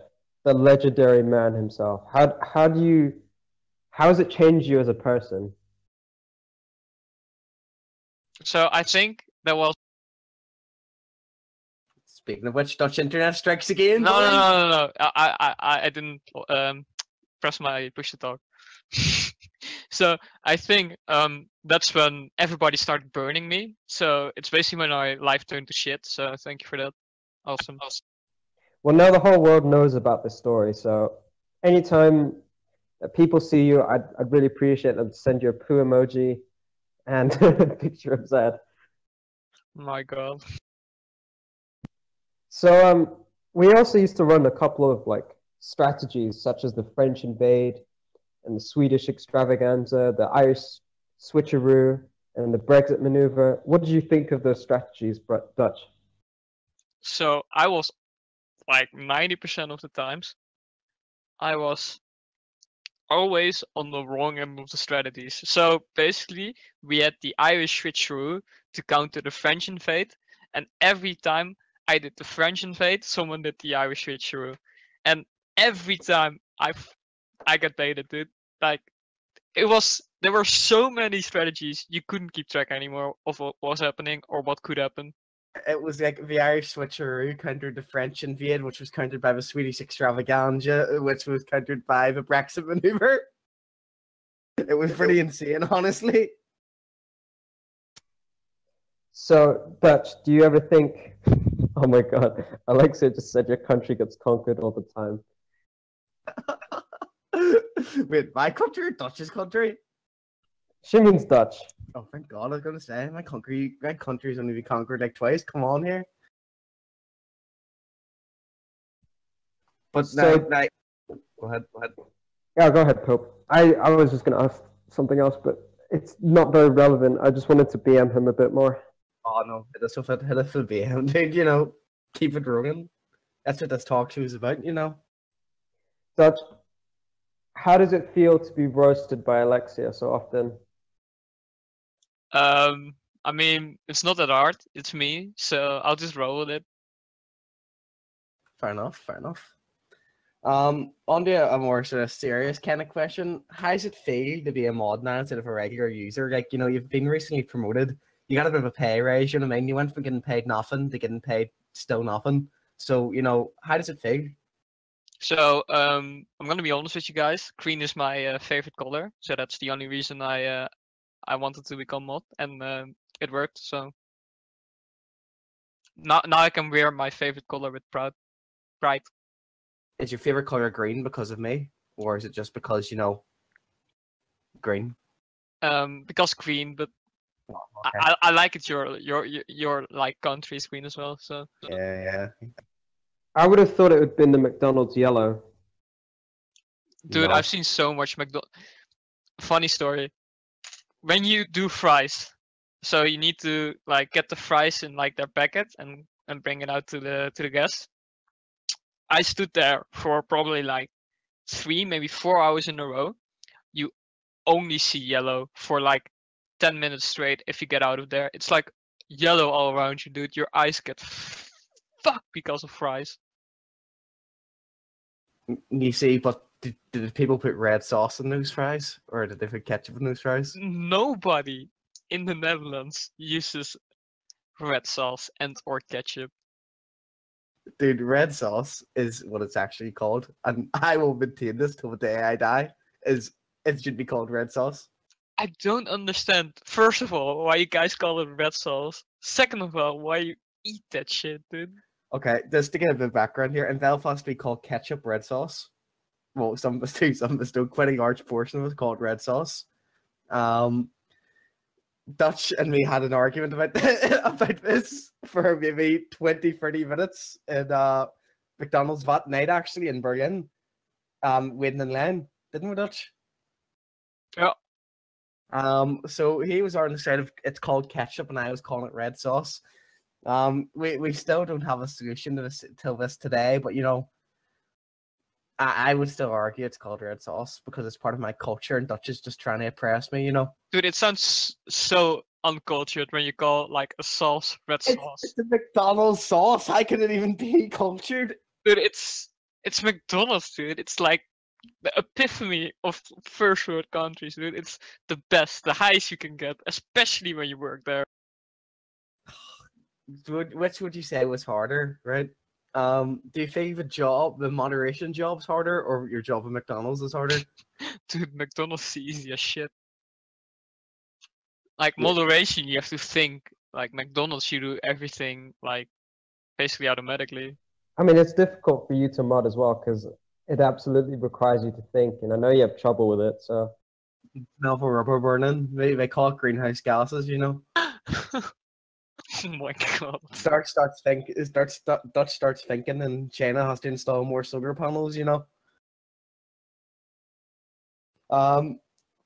the legendary man himself? How has it changed you as a person? So I think that was Speaking of which, Dutch internet strikes again. no. I didn't press my push to talk. So I think that's when everybody started burning me. So it's basically when my life turned to shit. So thank you for that. Awesome. Well, now the whole world knows about this story, so anytime that people see you, I'd really appreciate them to send you a poo emoji and a picture of Zed. My God. So we also used to run a couple of like strategies, such as the French invade and the Swedish extravaganza, the Irish switcheroo, and the Brexit maneuver. What did you think of those strategies, Dutch? So I was like 90% of the times, I was always on the wrong end of the strategies. So basically, we had the Irish switcheroo to counter the French invade, and every time I did the French invade, someone did the Irish switcheroo, and every time I got baited, dude. Like there were so many strategies you couldn't keep track anymore of what was happening or what could happen. It was like the Irish switcheroo countered the French invade, which was countered by the Swedish extravaganza, which was countered by the Brexit maneuver. It was pretty insane, honestly. So, Dutch, do you ever think, oh my God, Alexia just said your country gets conquered all the time. Wait, my country or Dutch's country? She means Dutch. Oh, thank God! I was gonna say my country's only been conquered like twice. Come on here. But So, now, go ahead. yeah, go ahead, Pope. I was just going to ask something else, but it's not very relevant. I just wanted to BM him a bit more. Oh no, hit us with BM, dude. You know, keep it rolling. That's what this talk show is about. You know. Dutch, how does it feel to be roasted by Alexia so often? I mean, it's not that hard. It's me, so I'll just roll with it. Fair enough. On to a more sort of serious kind of question. How does it feel to be a mod now instead of a regular user? Like, you know, you've been recently promoted. You got a bit of a pay raise, you know what I mean? You went from getting paid nothing to getting paid still nothing. So, you know, how does it feel? So I'm gonna be honest with you guys. Green is my favorite color, so that's the only reason I wanted to become mod, and it worked. So now I can wear my favorite color with pride. Is your favorite color green because of me, or is it just because, you know, green? Because green, but Oh, okay. I like it. Your like country's green as well. So Yeah. I would have thought it would have been the McDonald's yellow. dude, No. I've seen so much McDonald's. Funny story. When you do fries, so you need to like get the fries in like their packet and bring it out to the guests. I stood there for probably like 3, maybe 4 hours in a row. You only see yellow for like 10 minutes straight if you get out of there. It's like yellow all around you, dude. Your eyes get fucked because of fries. You see, but did people put red sauce in those fries, or did they put ketchup in those fries? Nobody in the Netherlands uses red sauce and or ketchup. Dude, red sauce is what it's actually called, and I will maintain this till the day I die. Is it should be called red sauce. I don't understand, first of all, why you guys call it red sauce. Second of all, why you eat that shit, dude. Okay, just to get a bit of background here, in Belfast we call ketchup red sauce. Well, some of us do, some of us don't. Quite a large portion of us call it red sauce. Dutch and me had an argument about about this for maybe 20-30 minutes in McDonald's that night, actually, in Berlin. Waiting in line, didn't we, Dutch? Yeah. So he was on the side of it's called ketchup, and I was calling it red sauce. We still don't have a solution to this till this today, but you know, I would still argue it's called red sauce because it's part of my culture, and Dutch is just trying to oppress me, you know. Dude, it sounds so uncultured when you call like a sauce red sauce. It's the McDonald's sauce. How can it even be cultured? Dude, it's McDonald's, dude. It's like the epiphany of first world countries, dude. It's the best, the highest you can get, especially when you work there. Which would you say was harder, right? Do you think the moderation job's harder, or your job at McDonald's is harder? Dude, McDonald's is easy as shit. Like moderation, you have to think. Like McDonald's, you do everything like basically automatically. I mean, it's difficult for you to mod as well because it absolutely requires you to think, and I know you have trouble with it. So, Smell for rubber burning. They call it greenhouse gases, you know. Oh my god. Dutch starts thinking, and China has to install more solar panels, you know.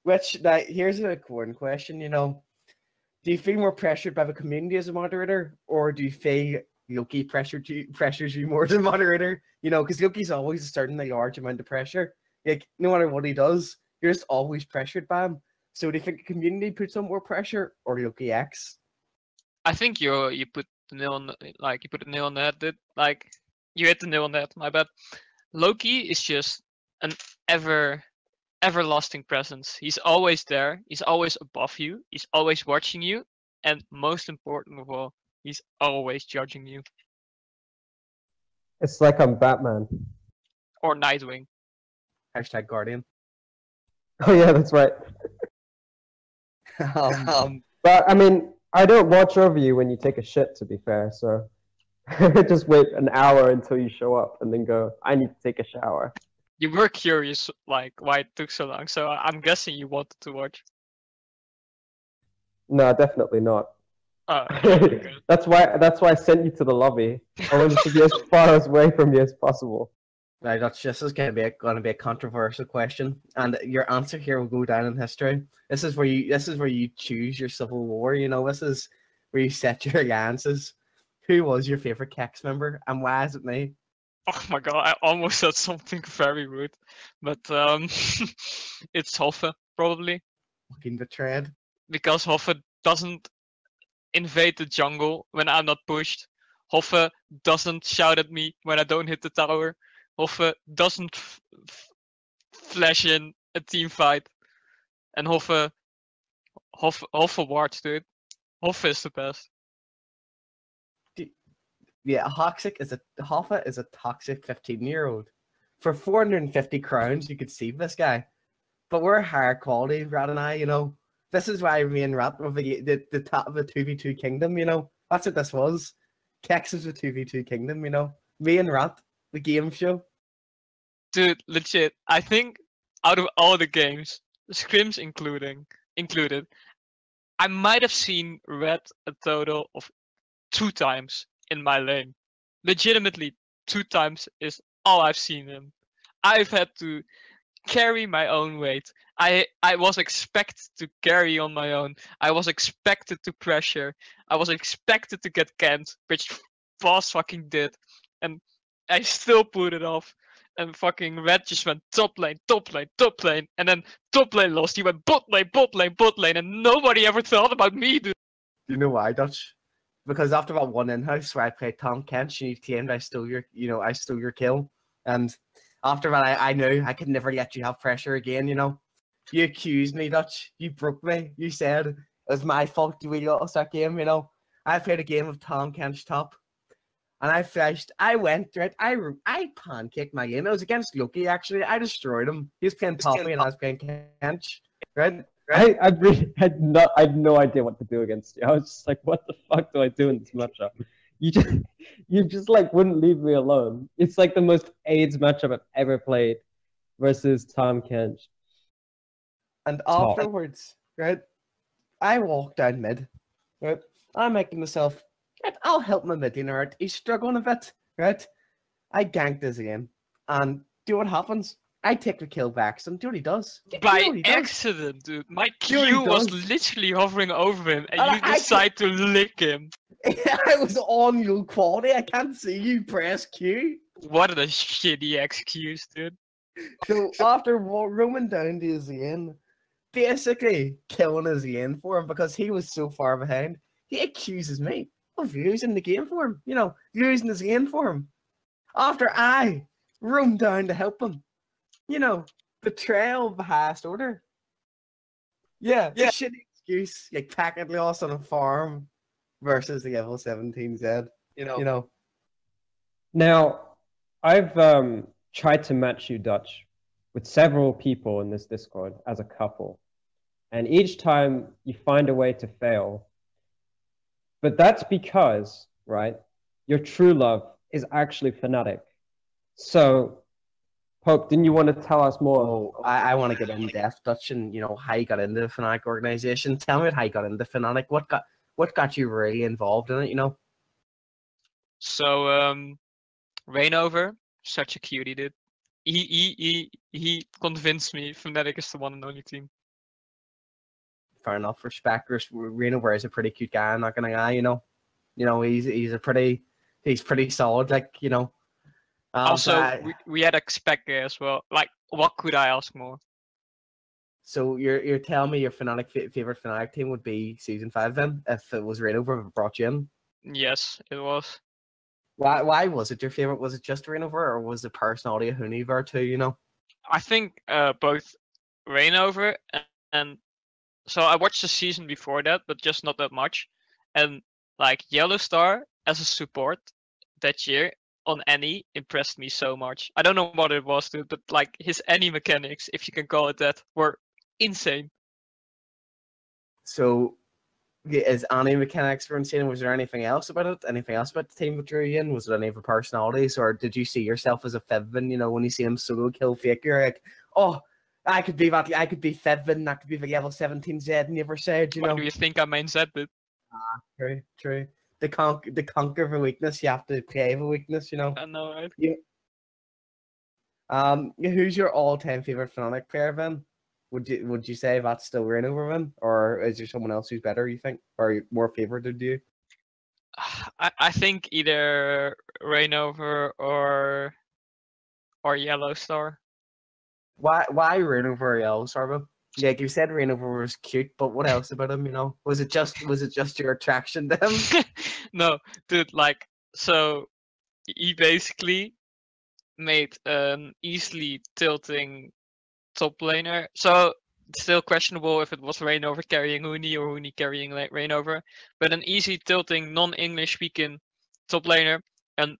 Which now here's a important question, you know. Do you feel more pressured by the community as a moderator, or do you feel Loki pressures you more as a moderator? You know, because Loki's always exerting a large amount of pressure. Like, no matter what he does, you're just always pressured by him. So do you think the community puts on more pressure, or Loki X? I think you put the nail on you put the nail on the head, dude. Like you hit the nail on the head, my bad. Loki is just an everlasting presence. He's always there, he's always above you, he's always watching you, and most important of all, he's always judging you. it's like I'm Batman. Or Nightwing. Hashtag Guardian. Oh yeah, that's right. But I mean, I don't watch over you when you take a shit, to be fair, so just wait an hour until you show up and then go, I need to take a shower. You were curious, like, why it took so long, so I'm guessing you wanted to watch. No, definitely not. Okay. That's why I sent you to the lobby. I wanted to be as far away from you as possible. Right, this is going to be a controversial question, and your answer here will go down in history. This is where you choose your civil war. You know, this is where you set your alliances. Who was your favorite Kex member, and why is it me? Oh my god, I almost said something very rude, but it's Hoffe, probably. Fucking betrayed. Because Hoffe doesn't invade the jungle when I'm not pushed. Hoffe doesn't shout at me when I don't hit the tower. Hoffe doesn't flash in a team fight. And Hoffe wards, dude. Hoffe is the best. Yeah, Hoffe is a toxic 15-year-old. For 450 crowns, you could see this guy. But we're higher quality, Rat and I, you know. This is why me and Rat were the top of the 2v2 kingdom, you know. That's what this was. Kex is the 2v2 kingdom, you know. Me and Rat, the game show. Dude, legit. I think out of all the games, scrims included, I might have seen Red a total of 2 times in my lane. Legitimately, 2 times is all I've seen him. I've had to carry my own weight. I was expected to carry on my own. I was expected to pressure. I was expected to get camped, which Boss fucking did. And I still put it off. And fucking Red just went top lane, top lane, top lane. And then top lane lost. He went bot lane, bot lane, bot lane. And nobody ever thought about me, dude. You know why, Dutch? Because after that one in-house where I played Tom Kent, you claimed I stole your kill. And after that, I knew I could never let you have pressure again, you know. You accused me, Dutch. You broke me. You said it was my fault we lost that game, you know. I played a game of Tom Kent's top. And I flashed. I went, right? I pancaked my game. It was against Loki, actually. I destroyed him. He was playing Poppy and I was playing Kent, right? I really had no idea what to do against you. I was just like, what the fuck do I do in this matchup? You just like wouldn't leave me alone. It's like the most AIDS matchup I've ever played versus Tom Kench. And afterwards, right, I walked down mid, right? I'm making myself, right, I'll help my mid laner out. He's struggling a bit, right? I ganked his game. And do you know what happens? I take the kill by accident. Do you know what he does? Do you know By what he does? accident, dude. My You know what he Q was does? literally hovering over him, and And you decide to lick him. I was on your quality. I can't see you press Q. What a shitty excuse, dude. So after roaming down to his end, basically killing his end for him because he was so far behind, he accuses me of using the game for him. You know, using his end for him. After I roamed down to help him. You know, betrayal of the highest order. Yeah. Shitty excuse. You packet loss on a farm versus the level 17Z. You know. Now, I've tried to match you, Dutch, with several people in this Discord as a couple. And each time you find a way to fail. But that's because, right, your true love is actually Fnatic. So, Pope, didn't you want to tell us more? Oh, I want to get in depth, Dutch, and you know how you got into the Fnatic organization. Tell me how you got into Fnatic. What got you really involved in it? You know. So, Rainover, such a cutie, dude. He convinced me Fnatic is the one and only team. Fair enough. Respect. Rainover is a pretty cute guy. I'm not gonna lie. You know, he's pretty solid. Like you know. Also, we had a spec there as well. Like, what could I ask more? So you're telling me your Fnatic favorite Fnatic team would be Season 5 then, if it was Rainover brought you in? Yes, it was. Why was it your favorite? Was it just Rainover, or was the personality of Huni there too? You know. I think both Rainover and so I watched the season before that, but just not that much. And like Yellow Star as a support that year on Annie impressed me so much. I don't know what it was, dude, but like his Annie mechanics, if you can call it that, were insane. So, is Annie mechanics were insane? Was there anything else about it? Anything else about the team that drew you in? Was it any of the personalities, or did you see yourself as a Fedvin? You know, when you see him solo kill Fake, you're like, oh, I could be that. I could be Fedvin. That could be the level 17Z. Never said, you know. Why do you think I main Zed, dude? True. To conquer the weakness, you have to play the weakness. You know. I know, right? Yeah. Who's your all-time favorite Fnatic player, then? Would you say that's still Rainover, then, or is there someone else who's better? You think, or more favorited to you? I think either Rainover or Yellow Star. Why Rainover or Yellow Star? Yeah, you said Rainover was cute, but what else about him? You know, was it just your attraction to him? No, dude. Like, so he basically made an easily tilting top laner. So it's still questionable if it was Rainover carrying Huni or Huni carrying Rainover, but an easy tilting non-English speaking top laner and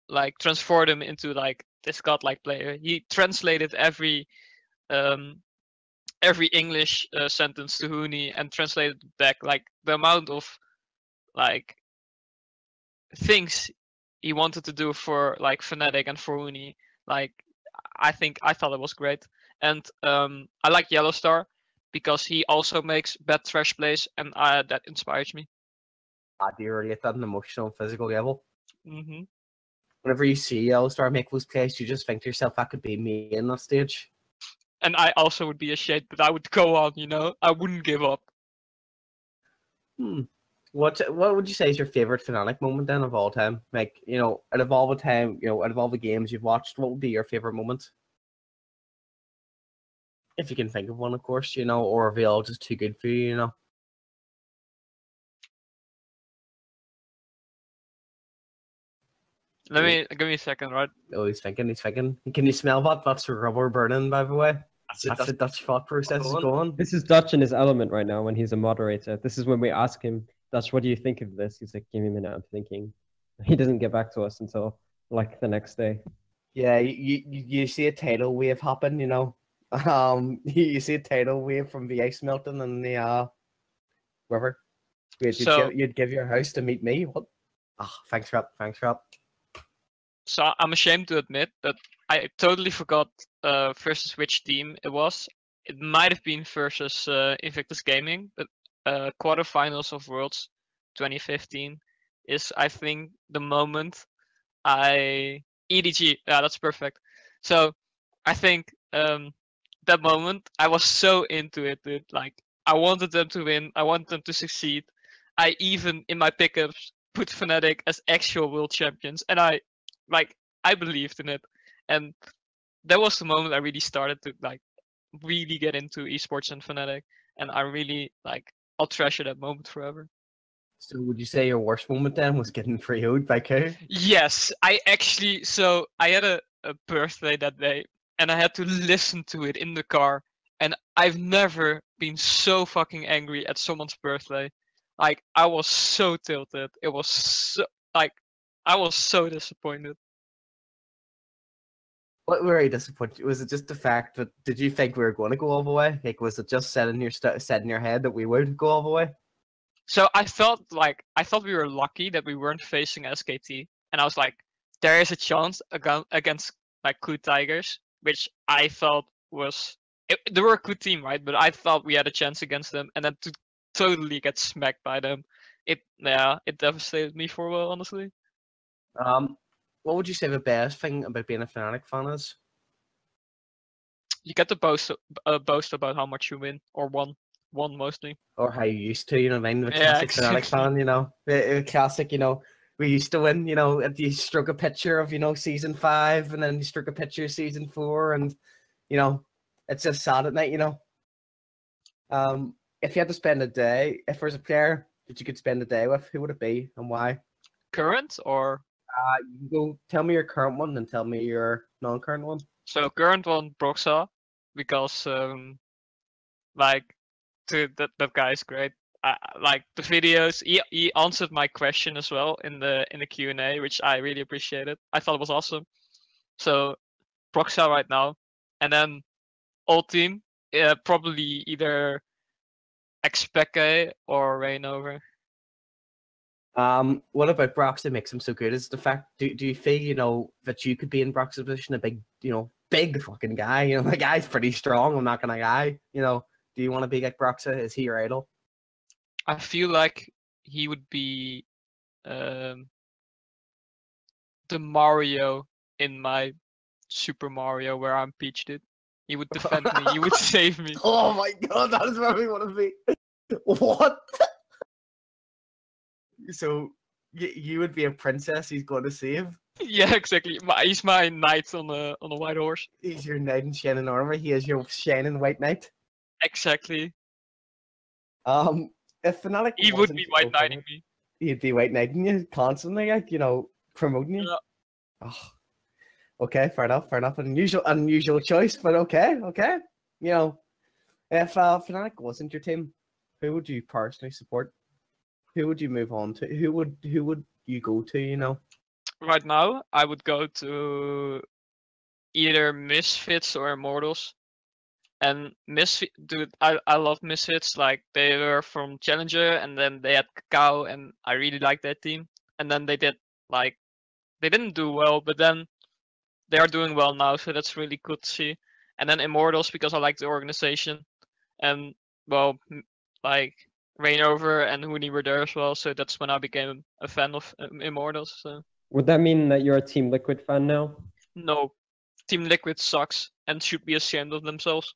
like transformed him into like this godlike player. He translated every English sentence to Huni and translated it back. Like the amount of like things he wanted to do for like Fnatic and for Huni, like I thought it was great. And I like Yellow Star because he also makes bad trash plays, and that inspires me. Do you relate that on an emotional and physical level? Mm-hmm. Whenever you see Yellow Star make those plays, you just think to yourself, that could be me in that stage. And I also would be a shade, but I would go on, you know? I wouldn't give up. What would you say is your favorite Fnatic moment then of all time? Like, you know, out of all the time, you know, out of all the games you've watched, what would be your favorite moment? If you can think of one, of course, you know, or are they all just too good for you, you know? Give me a second, right? Oh, he's thinking. Can you smell that? That's rubber burning, by the way. That's the Dutch thought process is going. This is Dutch in his element right now when he's a moderator. This is when we ask him, Dutch, what do you think of this? He's like, give me a minute, I'm thinking. He doesn't get back to us until like the next day. Yeah, you see a tidal wave happen, you know. You see a tidal wave from the ice melting and the river. Wait, you'd give your house to meet me? What? Ah, thanks, Rob. So I'm ashamed to admit that I totally forgot versus which team it was. It might have been versus Invictus Gaming, but quarterfinals of Worlds 2015 is, I think, the moment EDG. Yeah, that's perfect. So I think that moment I was so into it, dude. Like I wanted them to win. I wanted them to succeed. I even in my pickups put Fnatic as actual world champions, and I believed in it. And that was the moment I really started to like really get into esports and Fnatic, and I really like I'll treasure that moment forever. So would you say your worst moment then was getting 3-0'd by Ku? Yes, I actually I had a birthday that day and I had to listen to it in the car, and I've never been so fucking angry at someone's birthday. Like I was so tilted. It was so like I was so disappointed. What were you disappointed? Was it just the fact that did you think we were going to go all the way? Like, was it just set in your head that we would go all the way? So I thought we were lucky that we weren't facing SKT, and I was like, there is a chance against like Ku Tigers, which I felt they were a good team, right? But I thought we had a chance against them, and then to totally get smacked by them, it devastated me for a while, honestly. What would you say the best thing about being a Fnatic fan is? You get to boast about how much you win or won mostly. Or how you used to, you know what I mean? The Yeah, classic Fnatic exactly. fan, you know? The classic, you know, we used to win, you know, you struck a picture of, you know, season 5, and then you struck a picture of season 4, and, you know, it's just sad at night, you know? If you had to spend a day, if there's a player that you could spend a day with, who would it be and why? Current or You can go tell me your current one and tell me your non-current one. so current one Broxa, because like that guy is great. Like the videos, he answered my question as well in the Q&A, which I really appreciated. I thought it was awesome. So Broxa right now, and then old team, probably either Xpeke or Rainover. What about Brox that makes him so good? Is the fact do you feel, you know, that you could be in Brox's position, a big, you know, big fucking guy? You know, the guy's pretty strong, I'm not gonna lie. You know, do you want to be like Broxa? Is he your idol? I feel like he would be the Mario in my Super Mario where I'm Peach did. He would defend me. He would save me. Oh my god, that is where we want to be. What? So you would be a princess he's going to save? Yeah, exactly. He's my knight on a white horse. He's your knight in shining armor. He is your shining white knight. Exactly. If Fnatic He would be white knighting me. he'd be white knighting you constantly, like, you know, promoting you. Yeah. Oh, okay, fair enough. Unusual choice, but okay. You know, if Fnatic wasn't your team, who would you personally support? Who would you move on to? Who would you go to? You know, Right now, I would go to either Misfits or Immortals. And dude, I love Misfits. Like they were from Challenger, and then they had Kakao, and I really liked that team. And then they didn't do well, but then they are doing well now, so that's really good to see. And then Immortals because I like the organization, and well, like Rainover and Hooney were there as well, so that's when I became a fan of Immortals. So. Would that mean that you're a Team Liquid fan now? No, Team Liquid sucks and should be ashamed of themselves.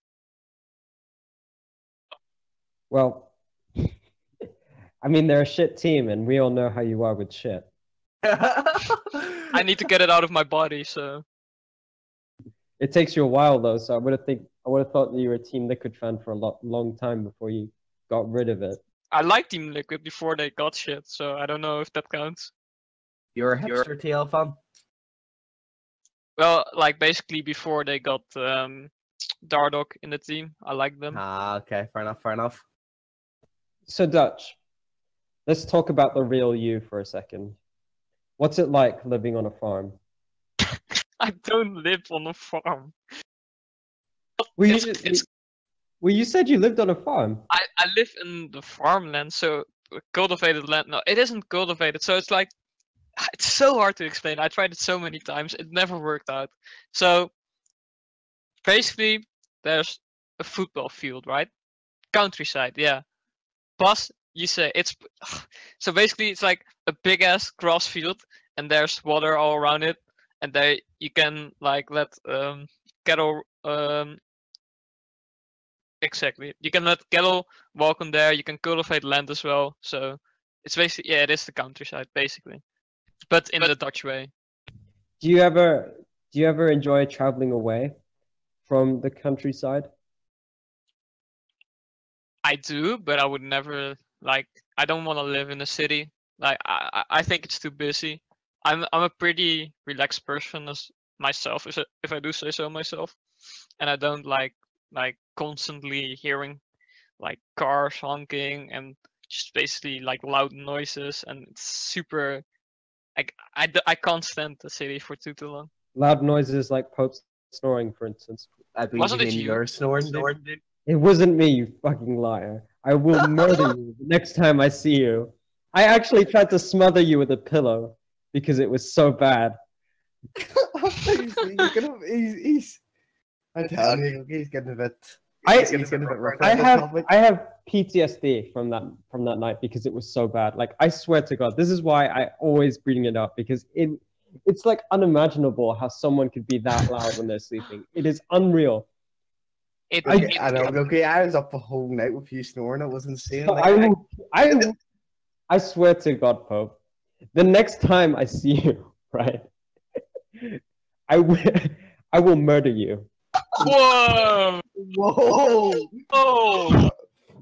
Well, I mean, they're a shit team, and we all know how you are with shit. I need to get it out of my body, so. It takes you a while though, so I would have thought that you were a Team Liquid fan for a long time before you got rid of it. I liked Team Liquid before they got shit, so I don't know if that counts. you're a hipster TL fan. Well, like basically before they got Dardock in the team, I liked them. Ah, okay, fair enough. So Dutch, let's talk about the real you for a second. What's it like living on a farm? I don't live on a farm. Well, you said you lived on a farm. I live in the farmland, so cultivated land. No, it isn't cultivated, so it's like it's so hard to explain. I tried it so many times, it never worked out. So basically, there's a football field, right? Countryside, yeah. But you say it's so basically it's like a big ass grass field, and there's water all around it, and there you can like let cattle exactly. You can let cattle walk on there. You can cultivate land as well. So it's basically it is the countryside basically, but in the Dutch way. Do you ever enjoy traveling away from the countryside? I do, but I would never like. I don't want to live in a city. Like I think it's too busy. I'm a pretty relaxed person as myself, if I do say so myself, and I don't like constantly hearing like cars honking and just basically like loud noises, and it's super. Like I can't stand the city for too long. Loud noises like Pope snoring, for instance. I believe Wasn't you it mean you? you're snoring, dude. It wasn't me, you fucking liar. I will murder you the next time I see you. I actually tried to smother you with a pillow because it was so bad. he's I'm telling you, he's getting a bit. I He's getting a bit rough. I have PTSD from that night because it was so bad. Like I swear to God, this is why I always bring it up, because it's like unimaginable how someone could be that loud when they're sleeping. It is unreal. I know. Okay, I was up the whole night with you snoring. It was insane. I swear to God, Pope, the next time I see you, right, I will murder you. Whoa! Whoa! Oh!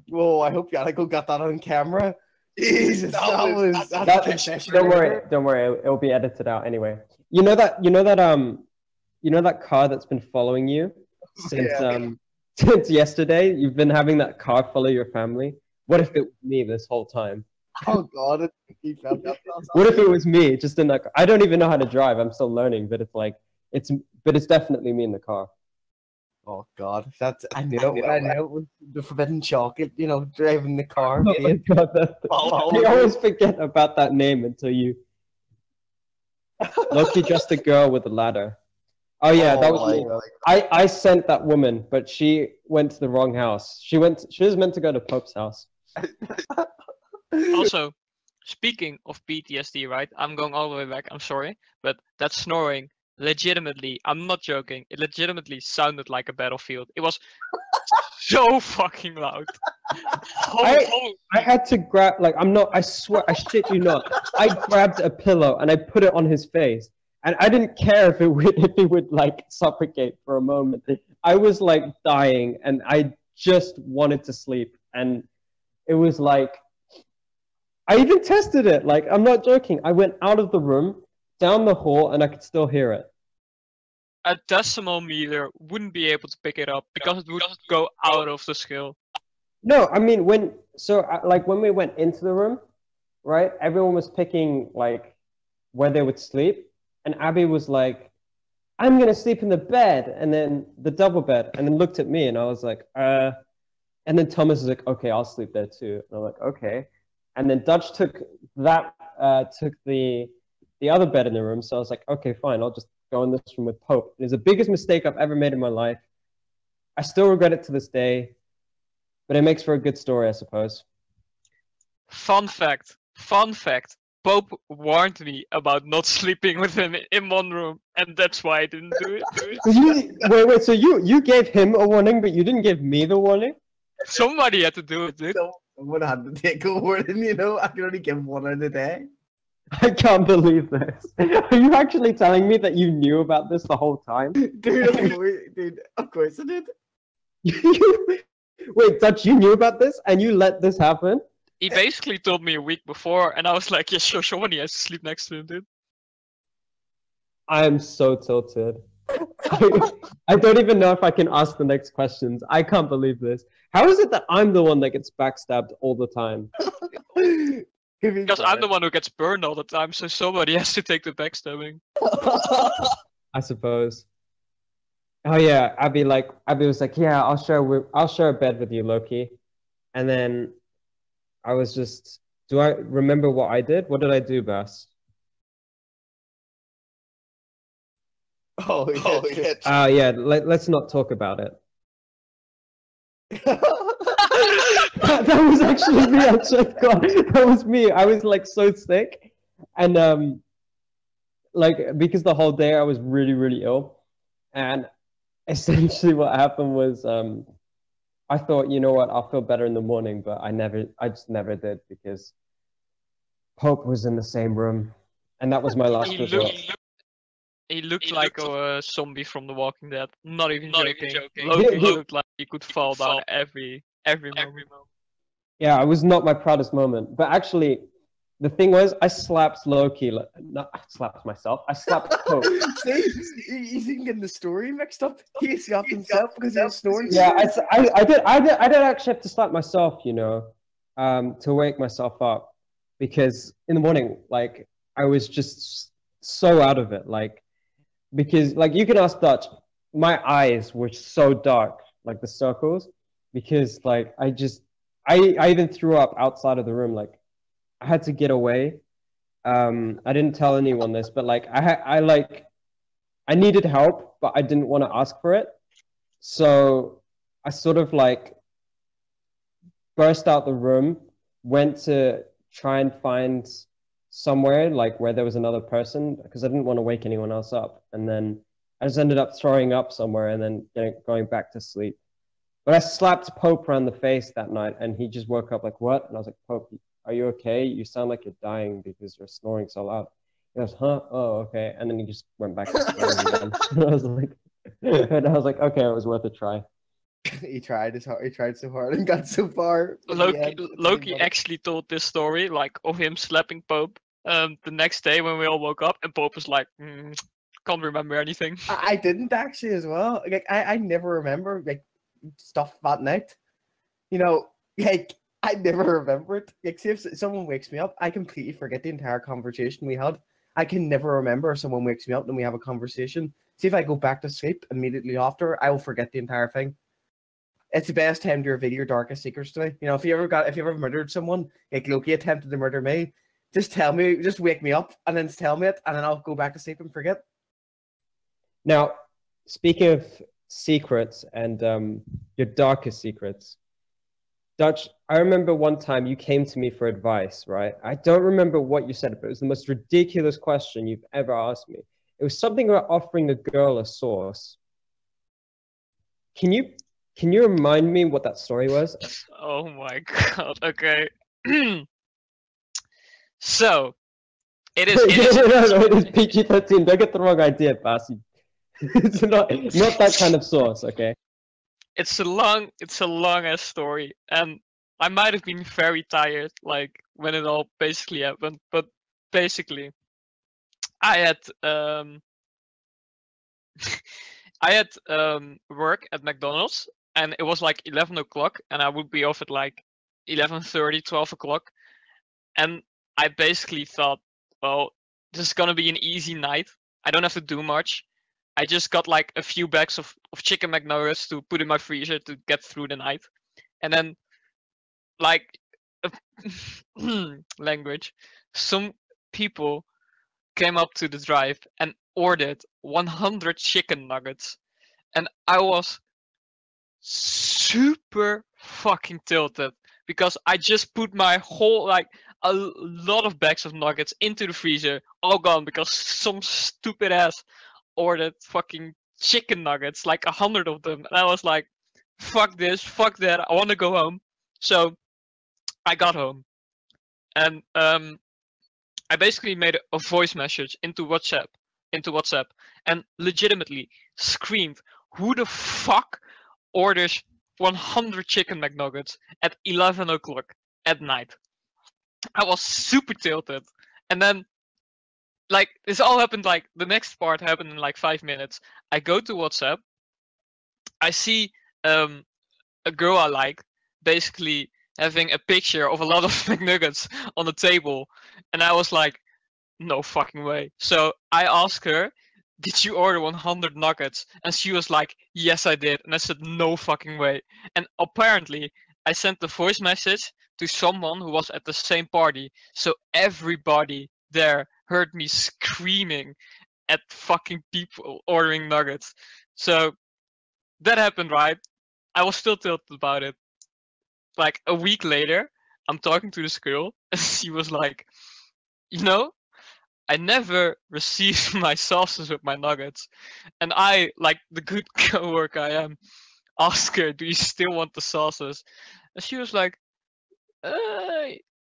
Whoa! I hope Yannick got that on camera. Jesus, that's a confession. Don't worry, it'll be edited out anyway. You know that car that's been following you since yesterday? You've been having that car follow your family. What if it was me this whole time? Oh God! What if it was me just in that car? I don't even know how to drive. I'm still learning, but it's definitely me in the car. Oh God! I knew it was the forbidden chocolate. You know, driving the car. Oh my God, I always forget about that name until you. Loki just a girl with a ladder. Oh yeah, that was me. I sent that woman, but she went to the wrong house. She was meant to go to Pope's house. Also, speaking of PTSD, right? I'm going all the way back. I'm sorry, but that snoring, legitimately, I'm not joking. It legitimately sounded like a battlefield. It was so fucking loud. I had to grab, like, I swear, I shit you not. I grabbed a pillow and I put it on his face. And I didn't care if it would like suffocate for a moment. I was like dying and I just wanted to sleep. And it was like, I even tested it. Like, I'm not joking. I went out of the room, down the hall, and I could still hear it. A decimal meter wouldn't be able to pick it up because it would go out of the scale. No, I mean, when we went into the room, right, everyone was picking like where they would sleep. And Abby was like, I'm going to sleep in the bed, and then the double bed, and then looked at me, and I was like, And then Thomas was like, okay, I'll sleep there too. And I'm like, okay. And then Dutch took the other bed in the room, so I was like, okay, fine, I'll just go in this room with Pope. It was the biggest mistake I've ever made in my life. I still regret it to this day, but it makes for a good story, I suppose. Fun fact. Pope warned me about not sleeping with him in one room, and that's why I didn't do it. Wait, so you gave him a warning, but you didn't give me the warning? Somebody had to do it, dude. Someone had to take a warning, you know? I can only give one in a day. I can't believe this. Are you actually telling me that you knew about this the whole time? Dude, of course I did. Wait, Dutch, you knew about this and you let this happen? He basically told me a week before, and I was like, yeah, sure, somebody has to sleep next to him, dude. I am so tilted. I don't even know if I can ask the next questions. I can't believe this. How is it that I'm the one that gets backstabbed all the time? Because I'm the one who gets burned all the time, so somebody has to take the backstabbing. I suppose. Oh yeah, Abby was like, yeah, I'll share a bed with you, Loki. And then I was just, do I remember what I did? What did I do, Bass? Oh yeah. Let's not talk about it. that was actually me. I swear to God, that was me. I was like so sick, and like because the whole day I was really, really ill, and essentially what happened was I thought, you know what, I'll feel better in the morning, but I just never did because Pope was in the same room, and that was my last resort. He looked like a zombie from The Walking Dead. Not even joking. Loki looked like he could fall down every moment. Yeah, it was not my proudest moment, but actually, the thing was, I slapped Loki. Not I slapped myself. I slapped Pope. See, he's even getting the story mixed up. He slapped himself because he was snoring. Yeah, I did actually have to slap myself, you know, to wake myself up, because in the morning, like I was just so out of it, like because like you can ask Dutch, my eyes were so dark, like the circles, because like I even threw up outside of the room, like I had to get away. I didn't tell anyone this, but like I needed help, but I didn't want to ask for it. So I sort of like burst out the room, went to try and find somewhere like where there was another person because I didn't want to wake anyone else up. And then I just ended up throwing up somewhere and then going back to sleep. But I slapped Pope around the face that night and he just woke up like, what? And I was like, Pope, are you okay? You sound like you're dying because you're snoring so loud. He goes, huh? Oh, okay. And then he just went back to snoring again. And I was like, okay, it was worth a try. He tried so hard and got so far. Loki actually told this story, like of him slapping Pope, the next day when we all woke up, and Pope was like, can't remember anything. I didn't actually as well. Like I never remember like stuff that night. You know, like I never remember it. Like see if someone wakes me up, I completely forget the entire conversation we had. I can never remember if someone wakes me up and we have a conversation. See if I go back to sleep immediately after, I will forget the entire thing. It's the best time to reveal your darkest secrets to me. You know, if you ever murdered someone, like Loki attempted to murder me, just tell me, just wake me up and then tell me it, and then I'll go back to sleep and forget. Now, speaking of secrets and your darkest secrets, Dutch, I remember one time you came to me for advice, right? I don't remember what you said, but it was the most ridiculous question you've ever asked me. It was something about offering a girl a sauce. Can you remind me what that story was? Oh my god, okay. So, it is PG-13. Don't get the wrong idea, Basi. It's not that kind of sauce, okay? It's a long ass story, and I might have been very tired, like when it all basically happened. But basically, I had work at McDonald's, and it was like 11 o'clock, and I would be off at like 11:30, 12 o'clock, and I basically thought, well, this is gonna be an easy night. I don't have to do much. I just got like a few bags of chicken McNuggets to put in my freezer to get through the night. And then, like, language, some people came up to the drive and ordered 100 chicken nuggets. And I was super fucking tilted because I just put my whole, like, a lot of bags of nuggets into the freezer, all gone because some stupid ass ordered fucking chicken nuggets, like 100 of them, and I was like, fuck this, fuck that, I want to go home. So I got home, and I basically made a voice message into WhatsApp, and legitimately screamed, who the fuck orders 100 chicken McNuggets at 11 o'clock at night? I was super tilted, and then like this all happened, like the next part happened in like 5 minutes. I go to WhatsApp, I see a girl I like basically having a picture of a lot of McNuggets on the table, and I was like, no fucking way. So I asked her, did you order 100 nuggets? And she was like, yes I did. And I said, no fucking way. And apparently I sent the voice message to someone who was at the same party, so everybody there heard me screaming at fucking people ordering nuggets. So that happened, right? I was still tilted about it. Like a week later, I'm talking to this girl, and she was like, you know, I never received my sauces with my nuggets. And I, like the good coworker I am, asked her, do you still want the sauces? And she was like,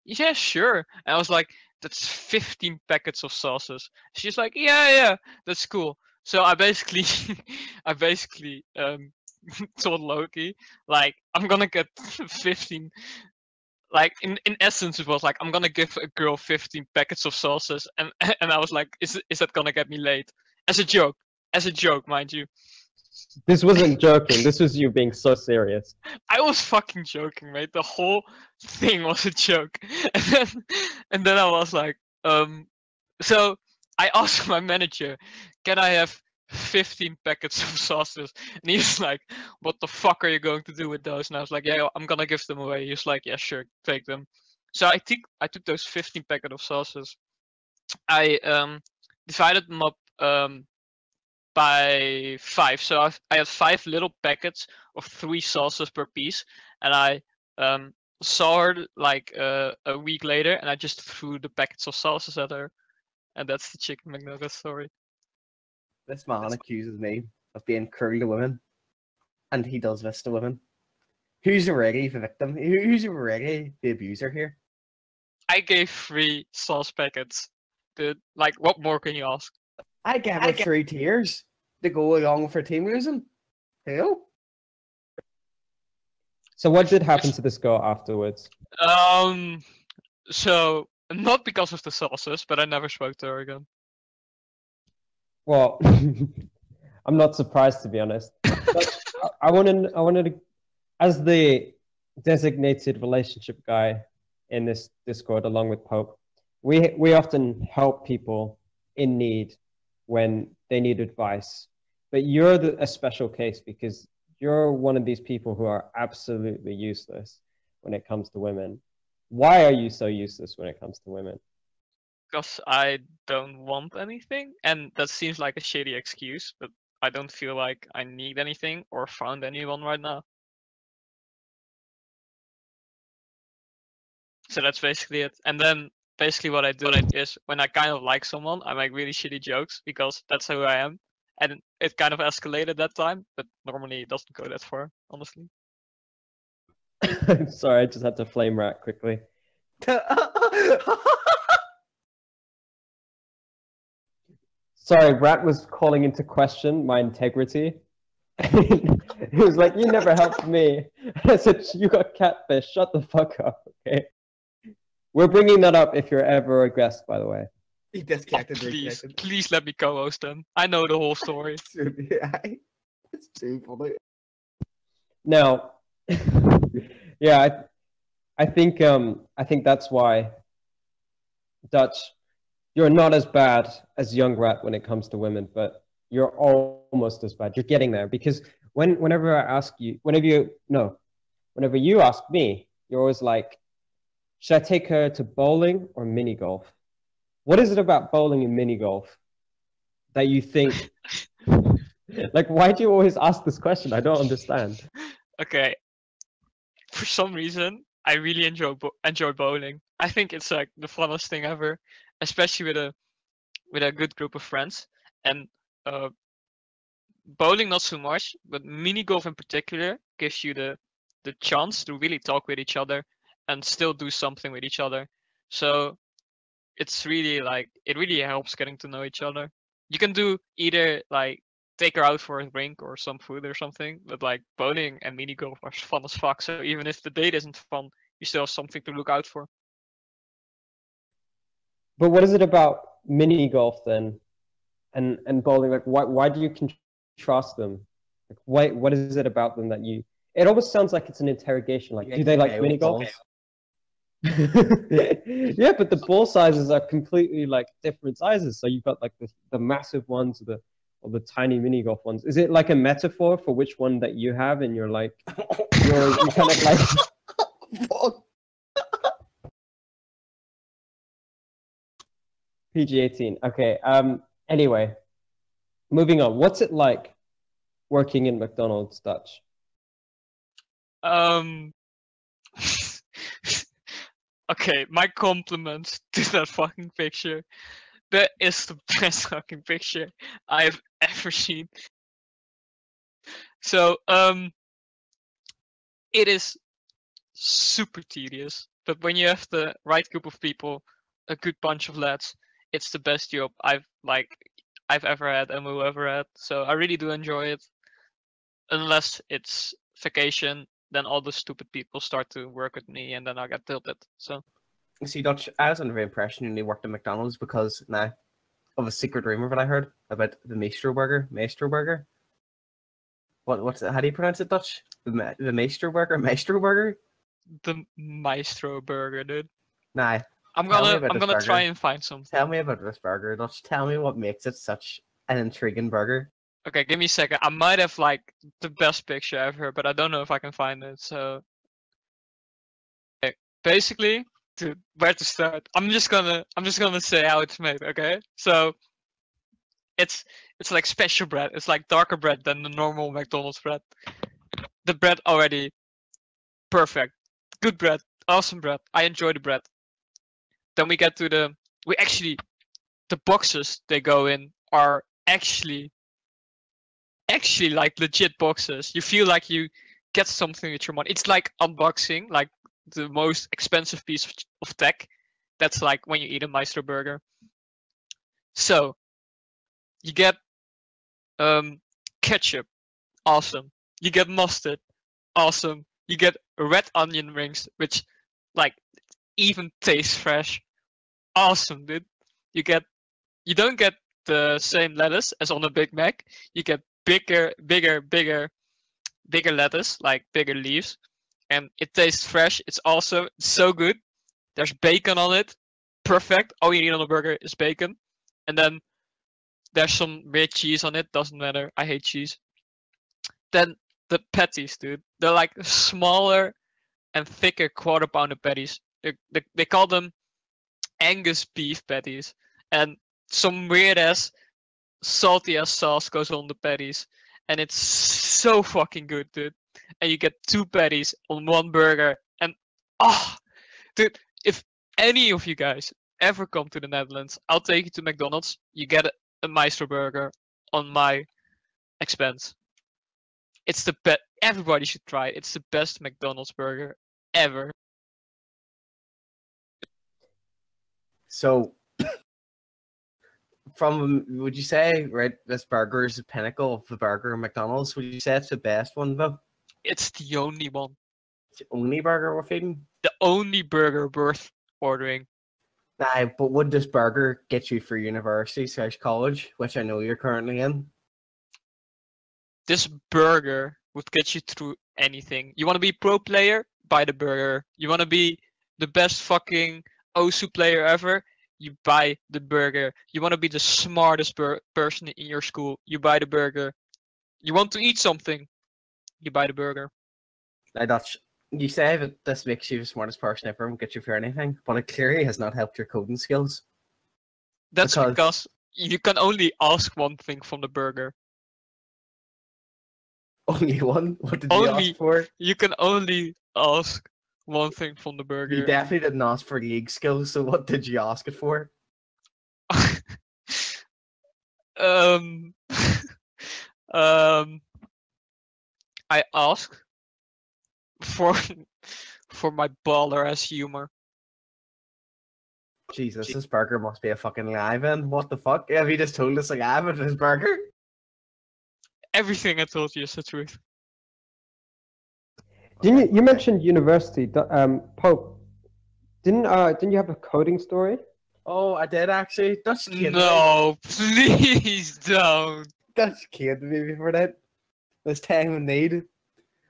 yeah, sure. And I was like, that's 15 packets of sauces. She's like, yeah, that's cool. So I basically, I basically told Loki, like, I'm gonna get 15. Like in essence, it was like, I'm gonna give a girl 15 packets of sauces, and and I was like, is that gonna get me laid? As a joke, mind you. This wasn't joking. This was you being so serious. I was fucking joking, mate. The whole thing was a joke. And then I was like, so I asked my manager, can I have 15 packets of sauces? And he was like, what the fuck are you going to do with those? And I was like, yeah, I'm gonna give them away. He was like, yeah, sure, take them. So I took those 15 packets of sauces. I divided them up by 5. So I had 5 little packets of 3 sauces per piece, and I saw her like a week later, and I just threw the packets of sauces at her, and that's the chicken McNugget story. This man accuses me of being cruel to women, and he does this to women. Who's already the victim? Who's already the abuser here? I gave 3 sauce packets. Dude, like, what more can you ask? I gave her 3 tears to go along with her team losing. Who? So what did happen to this girl afterwards? So not because of the sauces, but I never spoke to her again. Well, I'm not surprised, to be honest. But I wanted to, as the designated relationship guy in this Discord, along with Pope, we often help people in need when they need advice. But you're a special case because you're one of these people who are absolutely useless when it comes to women. Why are you so useless when it comes to women? Because I don't want anything, and that seems like a shitty excuse, but I don't feel like I need anything or found anyone right now. So that's basically it. And then basically what I do is when I kind of like someone, I make really shitty jokes because that's who I am. And it kind of escalated that time, but normally it doesn't go that far, honestly. Sorry, I just had to flame rat quickly. Sorry, Rat was calling into question my integrity. He was like, you never helped me. I said, you got catfish, shut the fuck up, okay? We're bringing that up if you're ever a guest, by the way. He disconnected. Please let me co-host them. I know the whole story. It's too funny. Now, yeah, I think that's why Dutch, you're not as bad as young Rat when it comes to women, but you're almost as bad. You're getting there because whenever you ask me, you're always like, should I take her to bowling or mini golf? What is it about bowling and mini golf that you think? Like, why do you always ask this question? I don't understand. Okay. For some reason, I really enjoy bowling. I think it's like the funnest thing ever, especially with a good group of friends. And bowling not so much, but mini golf in particular gives you the chance to really talk with each other and still do something with each other. So it's really like, it really helps getting to know each other. You can do either like take her out for a drink or some food or something, but like bowling and mini golf are fun as fuck. So even if the date isn't fun, you still have something to look out for. But what is it about mini golf then, and bowling? Like, why do you contrast them? Like, what is it about them that you? It almost sounds like it's an interrogation. Like, do they like mini golf? Yeah, but the ball sizes are completely like different sizes. So you've got like the massive ones, or the tiny mini golf ones. Is it like a metaphor for which one that you have, and you're like, you're kind of like PG-18. Okay. Anyway, moving on. What's it like working in McDonald's, Dutch? Okay, my compliments to that fucking picture. That is the best fucking picture I've ever seen. So, it is super tedious, but when you have the right group of people, a good bunch of lads, it's the best job I've ever had and will ever had. So I really do enjoy it. Unless it's vacation, then all the stupid people start to work with me, and then I get tilted. So See, Dutch, I was under the impression you only worked at McDonald's because now of a secret rumor that I heard about the Maestro Burger. Maestro Burger. What's it? How do you pronounce it, Dutch? The Maestro Burger. Maestro Burger. the Maestro burger, dude. Nah. I'm Tell me gonna about I'm this gonna try burger. and find some. Tell me about this burger, Dutch. Tell me what makes it such an intriguing burger. Okay, give me a second. I might have like the best picture ever, but I don't know if I can find it. So, okay. Basically, dude, where to start? I'm just gonna say how it's made. Okay, so it's like special bread. It's like darker bread than the normal McDonald's bread. The bread already perfect, good bread, awesome bread. I enjoy the bread. Then we get to the boxes they go in are actually like legit boxes. You feel like you get something with your money. It's like unboxing, like the most expensive piece of tech. That's like when you eat a Maestro burger. So you get ketchup, awesome. You get mustard, awesome. You get red onion rings, which like even taste fresh, awesome, dude. You don't get the same lettuce as on a Big Mac. You get bigger lettuce, like bigger leaves, and it tastes fresh. It's also so good. There's bacon on it, perfect. All you need on a burger is bacon, and then there's some weird cheese on it. Doesn't matter. I hate cheese. Then the patties, dude. They're like smaller and thicker quarter pounder patties. They call them Angus beef patties, and some weird ass salty ass sauce goes on the patties, and it's so fucking good, dude. And you get 2 patties on 1 burger, and dude, if any of you guys ever come to the Netherlands, I'll take you to McDonald's. You get a Maestro burger on my expense. It's the best. Everybody should try it. It's the best McDonald's burger ever. So, would you say, right, this burger is the pinnacle of the burger at McDonald's? Would you say it's the best one, though? It's the only one. It's the only burger we're feeding? The only burger worth ordering. Nah, but would this burger get you for university/college, which I know you're currently in? This burger would get you through anything. You want to be pro player? Buy the burger. You want to be the best fucking OSU player ever? You buy the burger. You want to be the smartest person in your school? You buy the burger. You want to eat something? You buy the burger. Now, Dutch, you say that this makes you the smartest person ever and get you for anything, but it clearly has not helped your coding skills. That's because you can only ask one thing from the burger. Only one? What did you ask for? You can only ask one thing from the burger. You definitely didn't ask for league skills, so what did you ask it for? I asked for my baller ass humor. Jesus, this burger must be a fucking lie, then. What the fuck? Have you just told us a lie about this burger? Everything I told you is the truth. You mentioned university, Pope? Didn't you have a coding story? Oh, I did actually. Dutch kid. No, please don't. Dutch kid me before that. This time of need.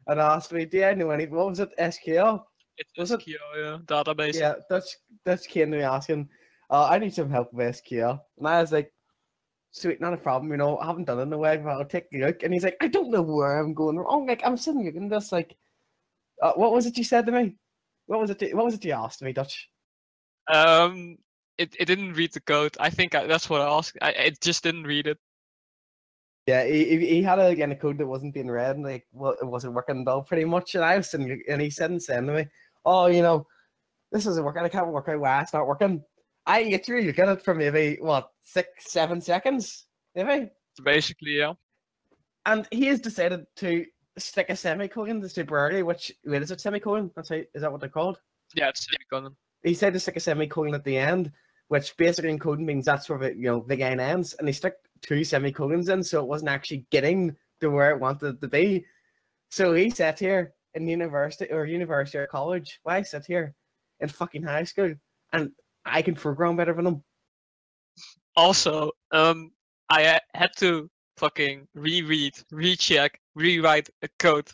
And asked me, do I know any? What was it? SQL? It's SQL, yeah, database. Yeah, Dutch came to me asking, I need some help with SQL. And I was like, sweet, not a problem, you know, I haven't done it in a while, but I'll take a look. And he's like, I don't know where I'm going wrong. Like, I'm sitting looking this, like, what was it you said to me? What was it you asked me, Dutch? It didn't read the code. I think that's what I asked. It just didn't read it. Yeah, he had a code that wasn't being read, and like, well, it wasn't working at all, pretty much. And I was sitting, and he said and saying to me, "Oh, you know, this isn't working. I can't work out why it's not working." I literally look at it for maybe what 6-7 seconds, maybe. Basically, yeah. And he has decided to stick a semicolon to super early, which wait, is it semicolon? Is that what they're called? Yeah, it's semicolon. He said to stick a semicolon at the end, which basically in coding means that's where the game ends. And he stuck 2 semicolons in, so it wasn't actually getting to where it wanted to be. So he sat here in university or college. Why sit here in fucking high school and I can program better than him? Also, I had to fucking reread, recheck, rewrite a code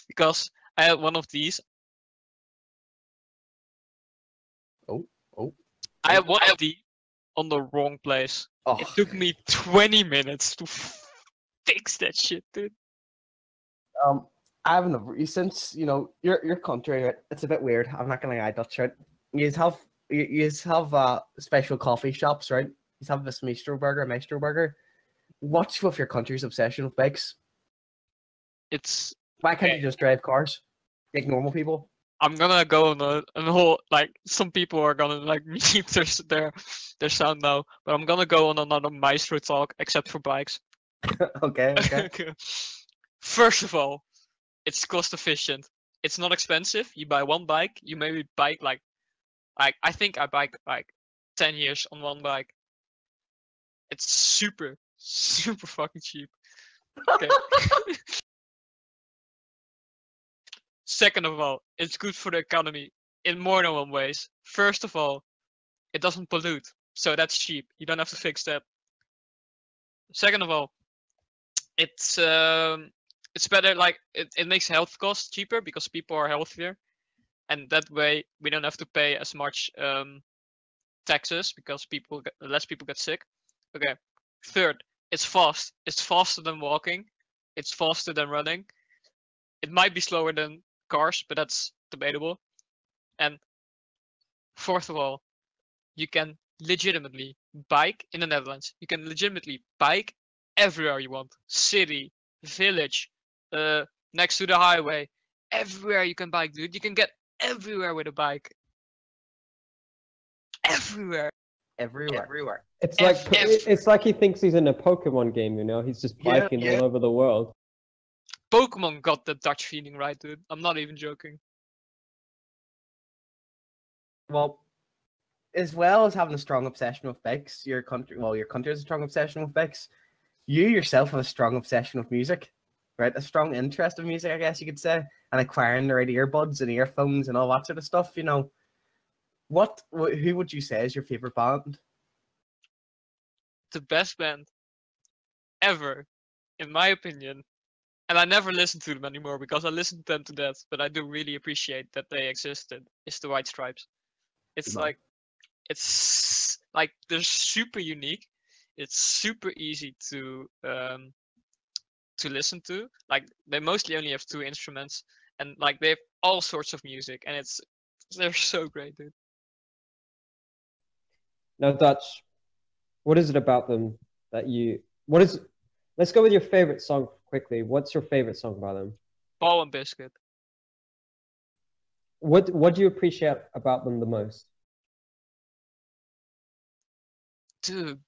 because I had one of these. Oh. I had one of these on the wrong place. Oh. It took me 20 minutes to fix that shit, dude. I have another. Since your country, right, it's a bit weird. I'm not gonna lie, Dutch, right? You have special coffee shops, right? You have this Maestro Burger. What's with your country's obsession with bikes? Why can't you just drive cars like normal people? I'm gonna go on a whole, like, some people are gonna like mute their sound now, but I'm gonna go on another Maestro talk except for bikes. Okay. First of all, it's cost efficient. It's not expensive. You buy one bike, you maybe bike like I think I bike like 10 years on one bike. It's super fucking cheap. Okay. Second of all, it's good for the economy in more than one ways. First of all, it doesn't pollute, so that's cheap. You don't have to fix that. Second of all, it's better. Like it makes health costs cheaper because people are healthier, and that way we don't have to pay as much taxes because less people get sick. Okay. Third, it's fast. It's faster than walking. It's faster than running. It might be slower than cars, but that's debatable. And fourth of all, you can legitimately bike in the Netherlands. You can legitimately bike everywhere you want. City, village, next to the highway. Everywhere you can bike, dude. You can get everywhere with a bike. Everywhere. It's like he thinks he's in a Pokemon game, He's just biking all over the world. Pokemon got the Dutch feeling right, dude. I'm not even joking. Well, as well as having a strong obsession with bikes, your country has a strong obsession with bikes. You yourself have a strong obsession with music, right? A strong interest in music, I guess you could say, and acquiring the right earbuds and earphones and all that sort of stuff. Who would you say is your favorite band? The best band ever, in my opinion. And I never listen to them anymore because I listened to them to death, but I do really appreciate that they existed. It's the White Stripes. It's like they're super unique. It's super easy to listen to. Like they mostly only have 2 instruments, and like they have all sorts of music, and they're so great, dude. Now, Dutch, what is it about them that let's go with your favorite song quickly. What's your favorite song by them? Ball and Biscuit. What do you appreciate about them the most? Dude.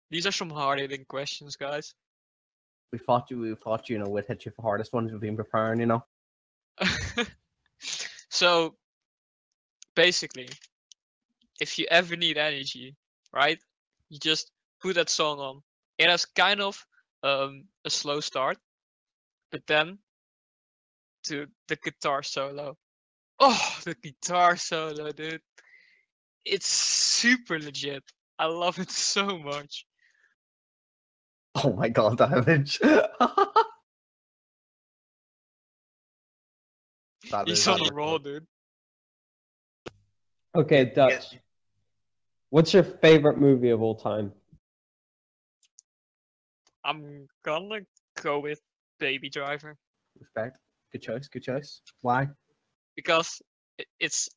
These are some hard-hitting questions, guys. We thought we'd hit you for hardest ones we've been preparing, So, basically, if you ever need energy, right, you just put that song on. It has kind of a slow start, but then to the guitar solo. Oh, the guitar solo, dude. It's super legit. I love it so much. Oh my god, that image. He's on a roll, dude. Okay, Dutch. What's your favorite movie of all time? I'm gonna go with Baby Driver. Respect. Good choice. Why? Because it's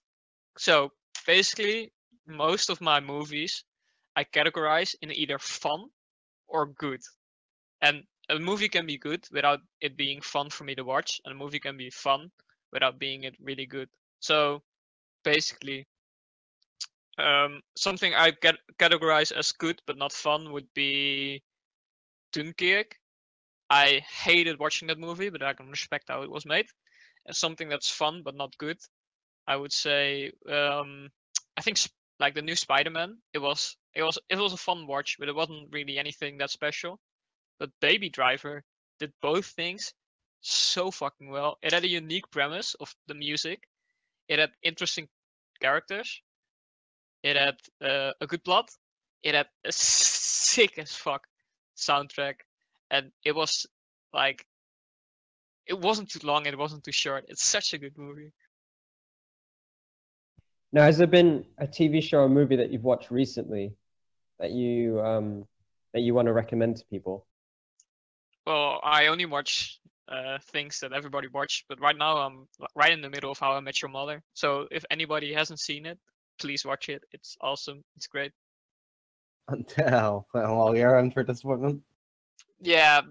so basically most of my movies I categorize in either fun or good. And a movie can be good without it being fun for me to watch, and a movie can be fun without being it really good. So basically, something I categorize as good but not fun would be Dunkirk. I hated watching that movie, but I can respect how it was made. And something that's fun but not good, I would say, I think like the new Spider-Man. It was a fun watch, but it wasn't really anything that special. But Baby Driver did both things so fucking well. It had a unique premise of the music. It had interesting characters. It had a good plot. It had a sick as fuck soundtrack, and it was like it wasn't too long and it wasn't too short. It's such a good movie. Now, has there been a TV show or movie that you've watched recently that you want to recommend to people? Well, I only watch things that everybody watched, but right now I'm right in the middle of How I Met Your Mother. So if anybody hasn't seen it, please watch it. It's awesome. It's great. Until well, you're in for disappointment. Yeah,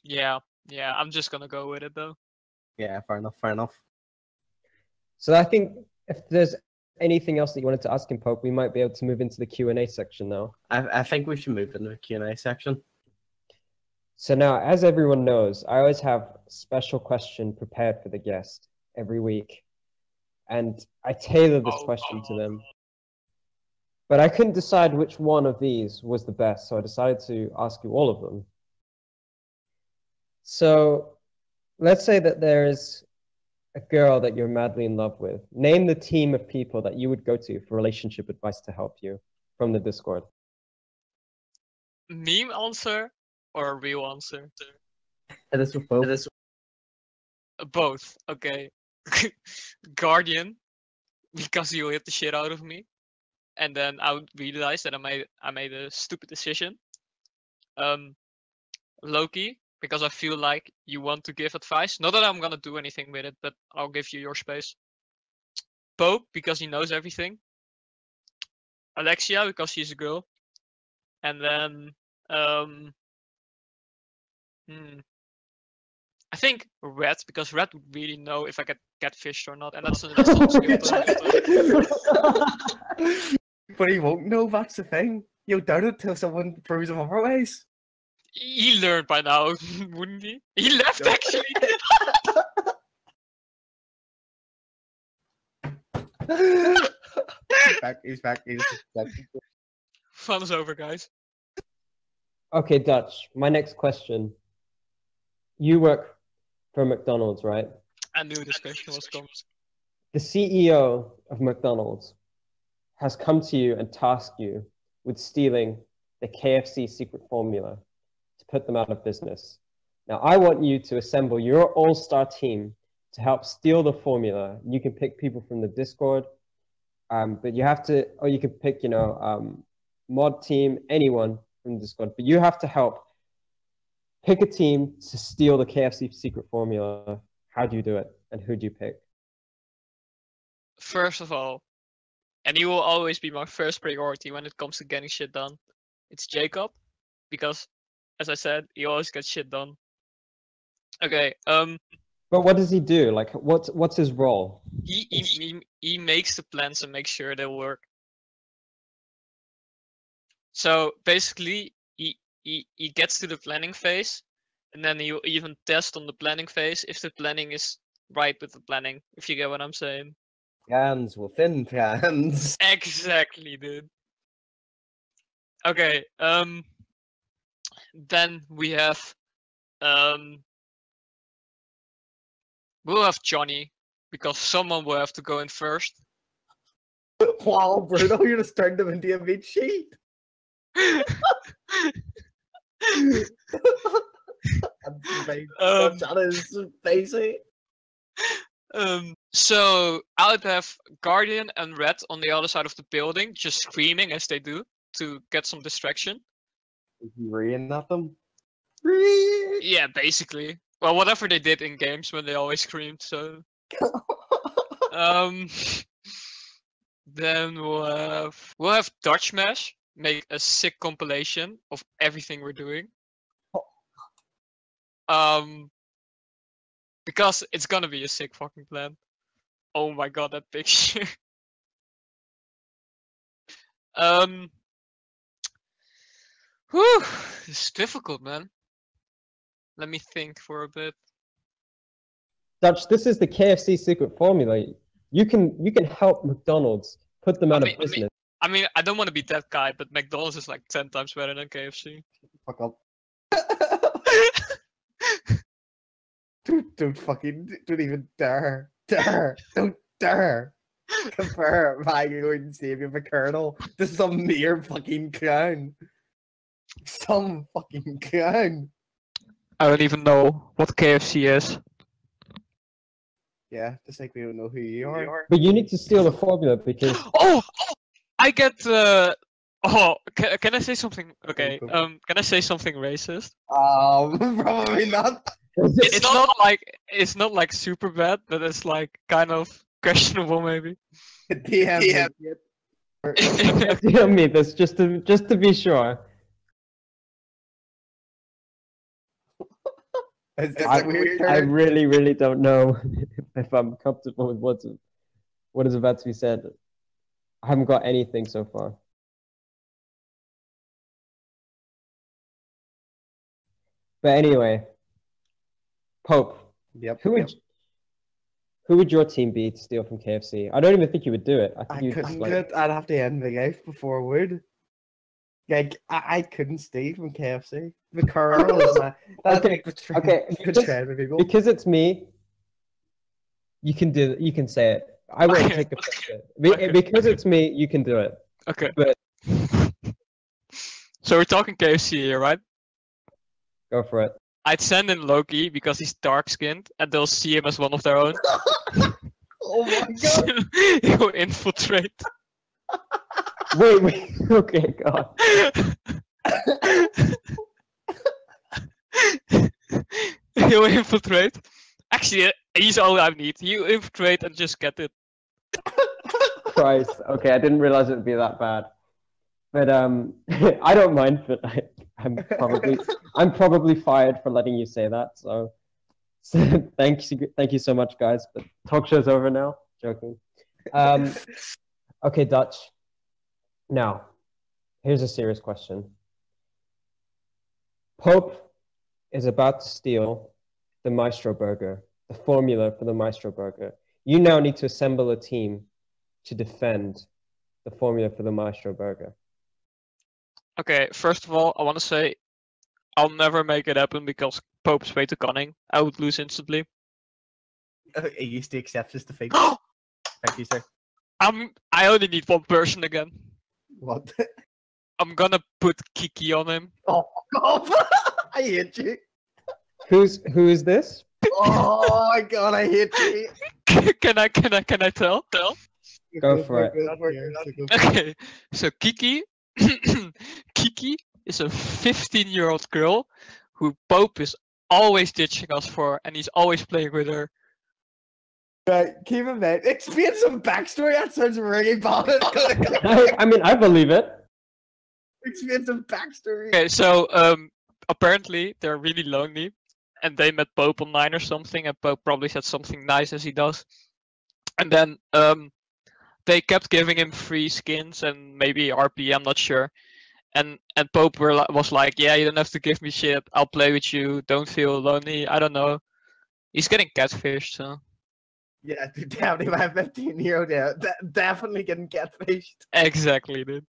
yeah. I'm just gonna go with it though. Yeah, fair enough. Fair enough. So I think if there's anything else that you wanted to ask him, Pope, we might be able to move into the Q&A section now. I think we should move into the Q&A section. So now, as everyone knows, I always have a special question prepared for the guest every week. And I tailor this question to them. But I couldn't decide which one of these was the best, so I decided to ask you all of them. So let's say that there's a girl that you're madly in love with. Name the team of people that you would go to for relationship advice to help you from the Discord. Meme answer or a real answer? It is for both. Both. Okay. Guardian, because he'll hit the shit out of me, and then I would realize that I made a stupid decision. Loki, because I feel like you want to give advice. Not that I'm gonna do anything with it, but I'll give you your space. Pope, because he knows everything. Alexia, because she's a girl. And then I think Red, because Red would really know if I get catfished or not, and that's not skill. But he won't know, that's the thing. You'll doubt it till someone proves him otherwise. He learned by now, wouldn't he? He left actually. He's back. Fun's over, guys. Okay, Dutch, my next question. You work for McDonald's, right? I knew this question was coming. The CEO of McDonald's has come to you and tasked you with stealing the KFC secret formula to put them out of business. Now, I want you to assemble your all-star team to help steal the formula. You can pick people from the Discord, but you have to, or you can pick, mod team, anyone from the Discord, but you have to help pick a team to steal the KFC secret formula. How do you do it? And who do you pick? First of all, and he will always be my first priority when it comes to getting shit done, it's Jacob, because, as I said, he always gets shit done. Okay, But what does he do? Like, what's his role? He makes the plans and makes sure they'll work. So basically, he gets to the planning phase, and then he'll even test on the planning phase if the planning is right with the planning, if you get what I'm saying. Plans within plans. Exactly, dude. Okay, then we have we'll have Johnny, because someone will have to go in first. Wow, Bruno, you just turned him into a meat sheet. That is basic. So I would have Guardian and Red on the other side of the building, just screaming as they do to get some distraction. Reading at them? Yeah, basically. Well, whatever they did in games when they always screamed. So, then we'll have Dutch Mesh make a sick compilation of everything we're doing. Because it's gonna be a sick fucking plan. Oh my god, that picture. Whew, it's difficult, man. Let me think for a bit. Dutch, this is the KFC secret formula. You can help McDonald's put them out of business. I mean, I don't want to be that guy, but McDonald's is like 10 times better than KFC. Fuck up. Don't even dare. Don't dare compare my Lord and Savior McConnell to some mere fucking clown. Some fucking clown. I don't even know what KFC is. Yeah, just like we don't know who you are. But you need to steal the formula because Oh, I get. Can I say something? Okay. Can I say something racist? Probably not. It's not like super bad, but it's like kind of questionable maybe. DM. tell me this just to be sure. I really don't know if I'm comfortable with what is about to be said. I haven't got anything so far. But anyway, Pope. Yep. Who would your team be to steal from KFC? I don't even think you would do it. I couldn't do it. I'd have to end my life before I would. Like I couldn't steal from KFC. The Colonel is that's okay. Betrayed people. Because it's me. You can do. You can say it. I won't take offense. Because it's me. You can do it. Okay. But so we're talking KFC here, right? Go for it. I'd send in Loki because he's dark-skinned, and they'll see him as one of their own. Oh my god! He'll infiltrate. Wait. Okay, God. He'll infiltrate. Actually, he's all I need. You infiltrate and just get it. Christ. Okay, I didn't realize it would be that bad. But I don't mind. But I'm probably fired for letting you say that. So thank you so much, guys. But talk show's over now. Joking. Okay, Dutch. Now, here's a serious question. Pope is about to steal the Maestro Burger, the formula for the Maestro Burger. You now need to assemble a team to defend the formula for the Maestro Burger. Okay, first of all, I want to say I'll never make it happen because Pope's way too cunning. I would lose instantly. He used to accept his defeat. Thank you, sir. I only need one person again. What? I'm gonna put Kiki on him. Oh god! I hate you. Who is this? Oh my god! I hate you. Can I tell? Go for it. Okay, so Kiki is a 15-year-old girl who Pope is always ditching us for, and he's always playing with her. Right, keep in mind. Explain some backstory. That sounds really bad. I mean, I believe it. Explain some backstory. Okay, so apparently they're really lonely, and they met Pope online or something, and Pope probably said something nice as he does, and then they kept giving him free skins and maybe RP, I'm not sure, and Pope was like, yeah, you don't have to give me shit, I'll play with you, don't feel lonely. I don't know, he's getting catfished, so. Yeah, dude, definitely my 15-year-old, yeah, definitely getting catfished. Exactly, dude.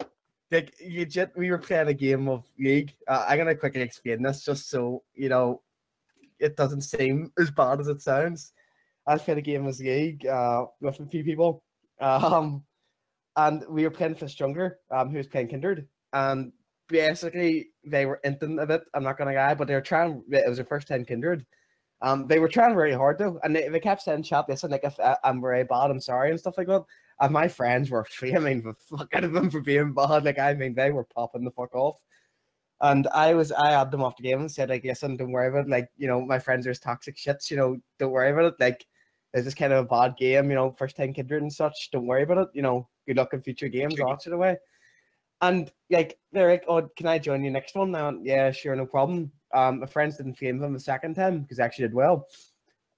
Like, we were playing a game of League. I'm gonna quickly explain this just so you know it doesn't seem as bad as it sounds. I was playing a game of League with a few people, and we were playing Fist Younger, who was playing Kindred, and basically they were inting a bit. I'm not gonna lie, but they were trying. It was their first time Kindred. They were trying very hard though, and they kept saying chat. They said like, "If I'm very bad, I'm sorry," and stuff like that. And my friends were flaming the fuck out of them for being bad. Like, I mean, they were popping the fuck off. And I had them off the game and said, like, listen, don't worry about it. Like, you know, my friends are toxic shits, you know, don't worry about it. Like, it's just kind of a bad game, you know, first time Kindred and such. Don't worry about it. You know, good luck in future games, all that sort of way. And like, they're like, oh, can I join you next one? And yeah, sure, no problem. My friends didn't flame them the second time because they actually did well.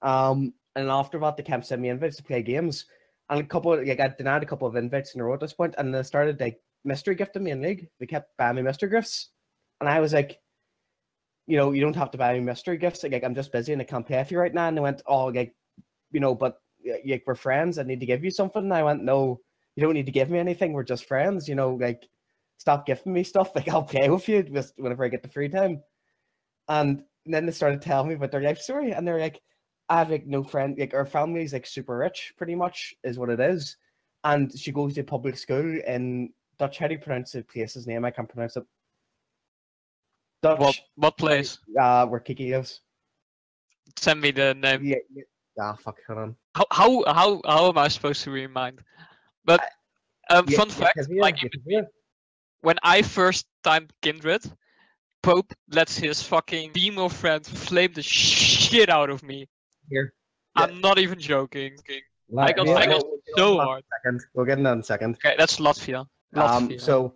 And after that, they kept sending me invites to play games. And I denied a couple of invites in a row at this point, and they started like mystery gifting me in league. They kept buying me mystery gifts, and I was like, you know, you don't have to buy me mystery gifts. Like I'm just busy and I can't pay for you right now. And they went, oh, like, you know, but like we're friends. I need to give you something. And I went, no, you don't need to give me anything. We're just friends. You know, like stop giving me stuff. Like I'll play with you just whenever I get the free time. And then they started telling me about their life story, and they're like, I have like no friend. Like our family's like super rich, pretty much is what it is. And she goes to public school in Dutch. How do you pronounce the place's name? I can't pronounce it. Dutch. What place? Where Kiki lives. Send me the name. Yeah. Ah, fuck. Hold on. How am I supposed to remind? But fun fact, like when I first timed Kindred, Pope lets his fucking demo friend flame the shit out of me. Here. I'm not even joking. I got so hard. We'll get in that in a second. Okay, that's Latvia. So,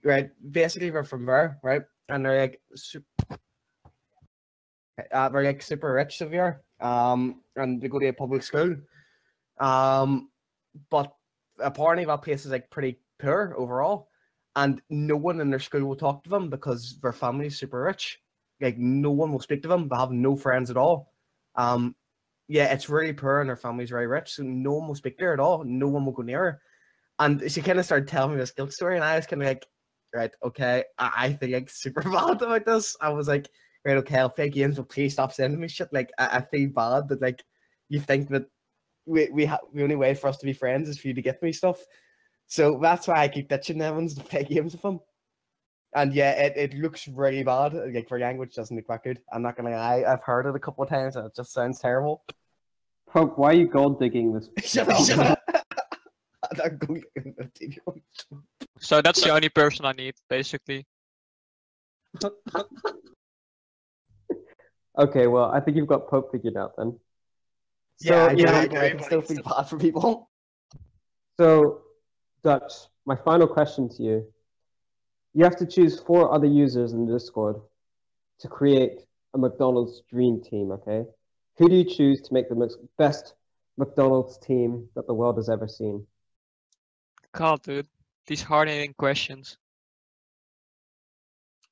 right, basically we're from there, right? And they're like, we're like super rich severe. And they go to a public school. But apparently that place is like pretty poor overall. And no one in their school will talk to them because their family's super rich. Like no one will speak to them. They have no friends at all. Yeah, it's really poor and their family's very rich, so no one will speak to her at all. No one will go near her. And she kind of started telling me this guilt story, and I was kind of like, right, okay, I think like super bad about this. I was like, right, okay, I'll play games, but please stop sending me shit. Like I feel bad that like you think that the only way for us to be friends is for you to give me stuff. So that's why I keep ditching them ones to play games with them. And yeah, it looks really bad. Like their language doesn't look that good. I'm not gonna lie. I've heard it a couple of times and it just sounds terrible. Pope, why are you gold digging this? Shut up. So that's the only person I need, basically. Okay, well, I think you've got Pope figured out then. So, I can still feel bad for people. So, Dutch, my final question to you. You have to choose 4 other users in Discord to create a McDonald's dream team, okay? Who do you choose to make the best McDonald's team that the world has ever seen? God, dude. These hard-hitting questions.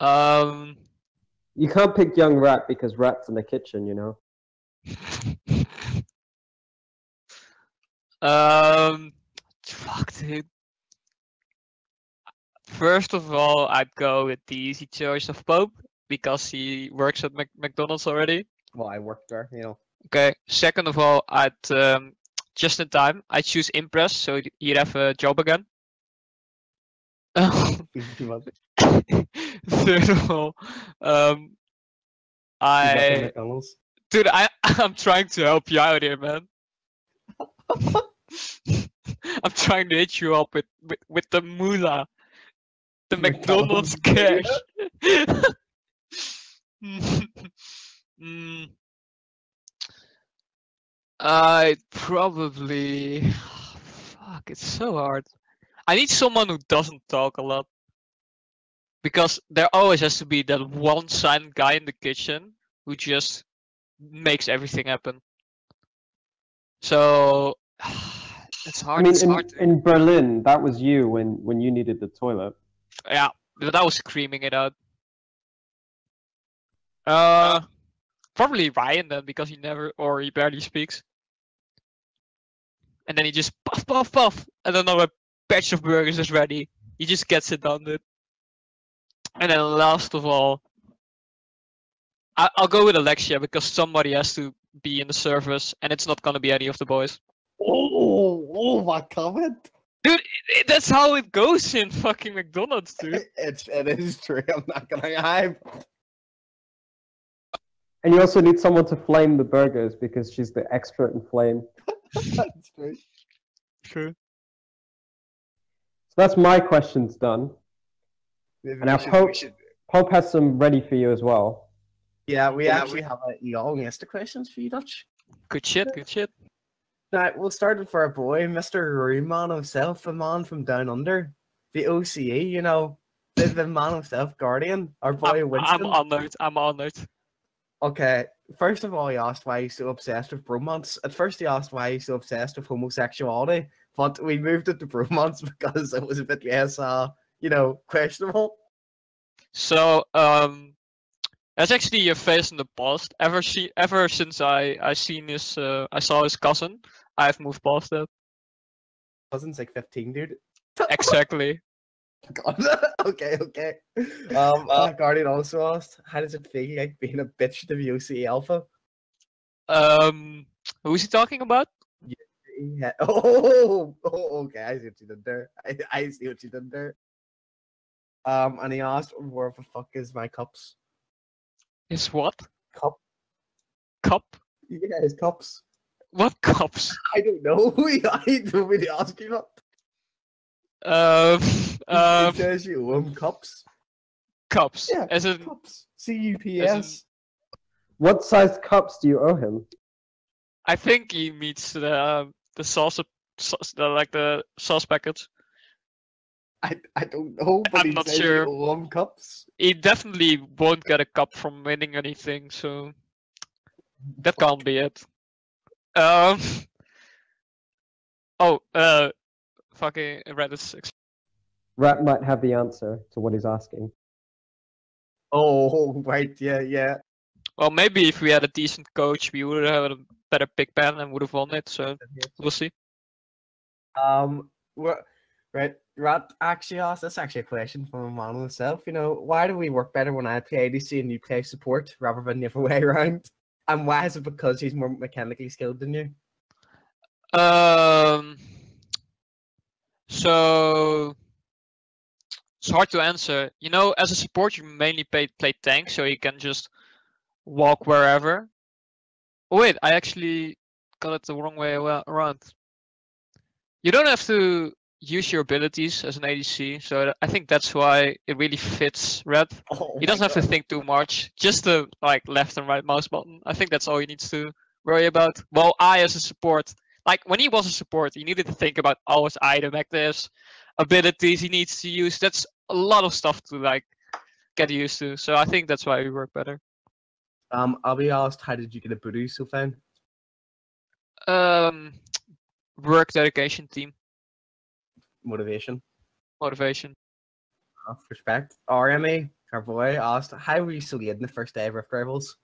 You can't pick young Rat because Rat's in the kitchen, you know? Fuck, dude. First of all, I'd go with the easy choice of Pope because he works at McDonald's already. Well, I worked there, you know. Okay. Second of all, I'd just in time, I choose Impress so he'd have a job again. Third of all, dude, I'm trying to help you out here, man. I'm trying to hit you up with the moolah. The McDonald's cash. I probably... Fuck, it's so hard. I need someone who doesn't talk a lot. Because there always has to be that one silent guy in the kitchen who just makes everything happen. So... It's hard. I mean, in Berlin, that was you when you needed the toilet. Yeah, but I was screaming it out. Probably Ryan then, because he barely speaks. And then he just puff, puff, puff, and another batch of burgers is ready. He just gets it done, dude. And then last of all, I'll go with Alexia because somebody has to be in the service, and it's not gonna be any of the boys. Oh my comment. Dude, that's how it goes in fucking McDonald's, dude. It is true, I'm not gonna lie. And you also need someone to flame the burgers because she's the expert in flame. That's true. True. So that's my questions done. And now Pope has some ready for you as well. Yeah, we actually have a long list of questions for you, Dutch. Good shit, good shit. Right, we'll start with our boy, Mr. Roomman himself, a man from down under. The OCE, you know, the man himself, Guardian, our boy Winston. I'm honored. Okay, first of all, he asked why he's so obsessed with bromance. At first, he asked why he's so obsessed with homosexuality, but we moved it to bromance because it was a bit less questionable. So that's actually a phase in the past. Ever since I saw his cousin, I've moved past that. Cousin's like 15, dude. Exactly. God. Okay. Guardian also asked, how does it feel like being a bitch to the OC Alpha? Who's he talking about? Yeah. Oh, okay. I see what you did there. I see what you did there. And he asked, where the fuck is my cups? His what? Cup? Cup? Yeah, his cups. What cups? I don't know. I don't really ask you that. He says you owe him cups. Cups. Yeah, As in cups. CUPS. What size cups do you owe him? I think he meets the sauce, like the sauce packets. I don't know, but I'm he not says sure. you owe him cups. He definitely won't get a cup from winning anything, so that can't be it. Oh, fucking Reddit's. Rat might have the answer to what he's asking. Oh, right, yeah. Well, maybe if we had a decent coach, we would have a better pick ban and would have won it. So we'll see. Right, Rat actually asked, that's actually a question from a man himself, why do we work better when I play ADC and you play support rather than the other way around? And why is it because he's more mechanically skilled than you? So it's hard to answer. As a support, you mainly play tank, so you can just walk wherever. Oh, wait, I actually got it the wrong way around. You don't have to use your abilities as an ADC, so I think that's why it really fits Red. He doesn't have to think too much, just the left and right mouse button. I think that's all he needs to worry about. Well, I as a support, when he was a support, he needed to think about all his item actives, abilities he needs to use. That's a lot of stuff to get used to. So I think that's why we work better. I'll be asked, how did you get a Budu so far? Work, dedication, team. Motivation. Respect. RMA, our boy, asked, how were you so late in the first day of Rift Rivals?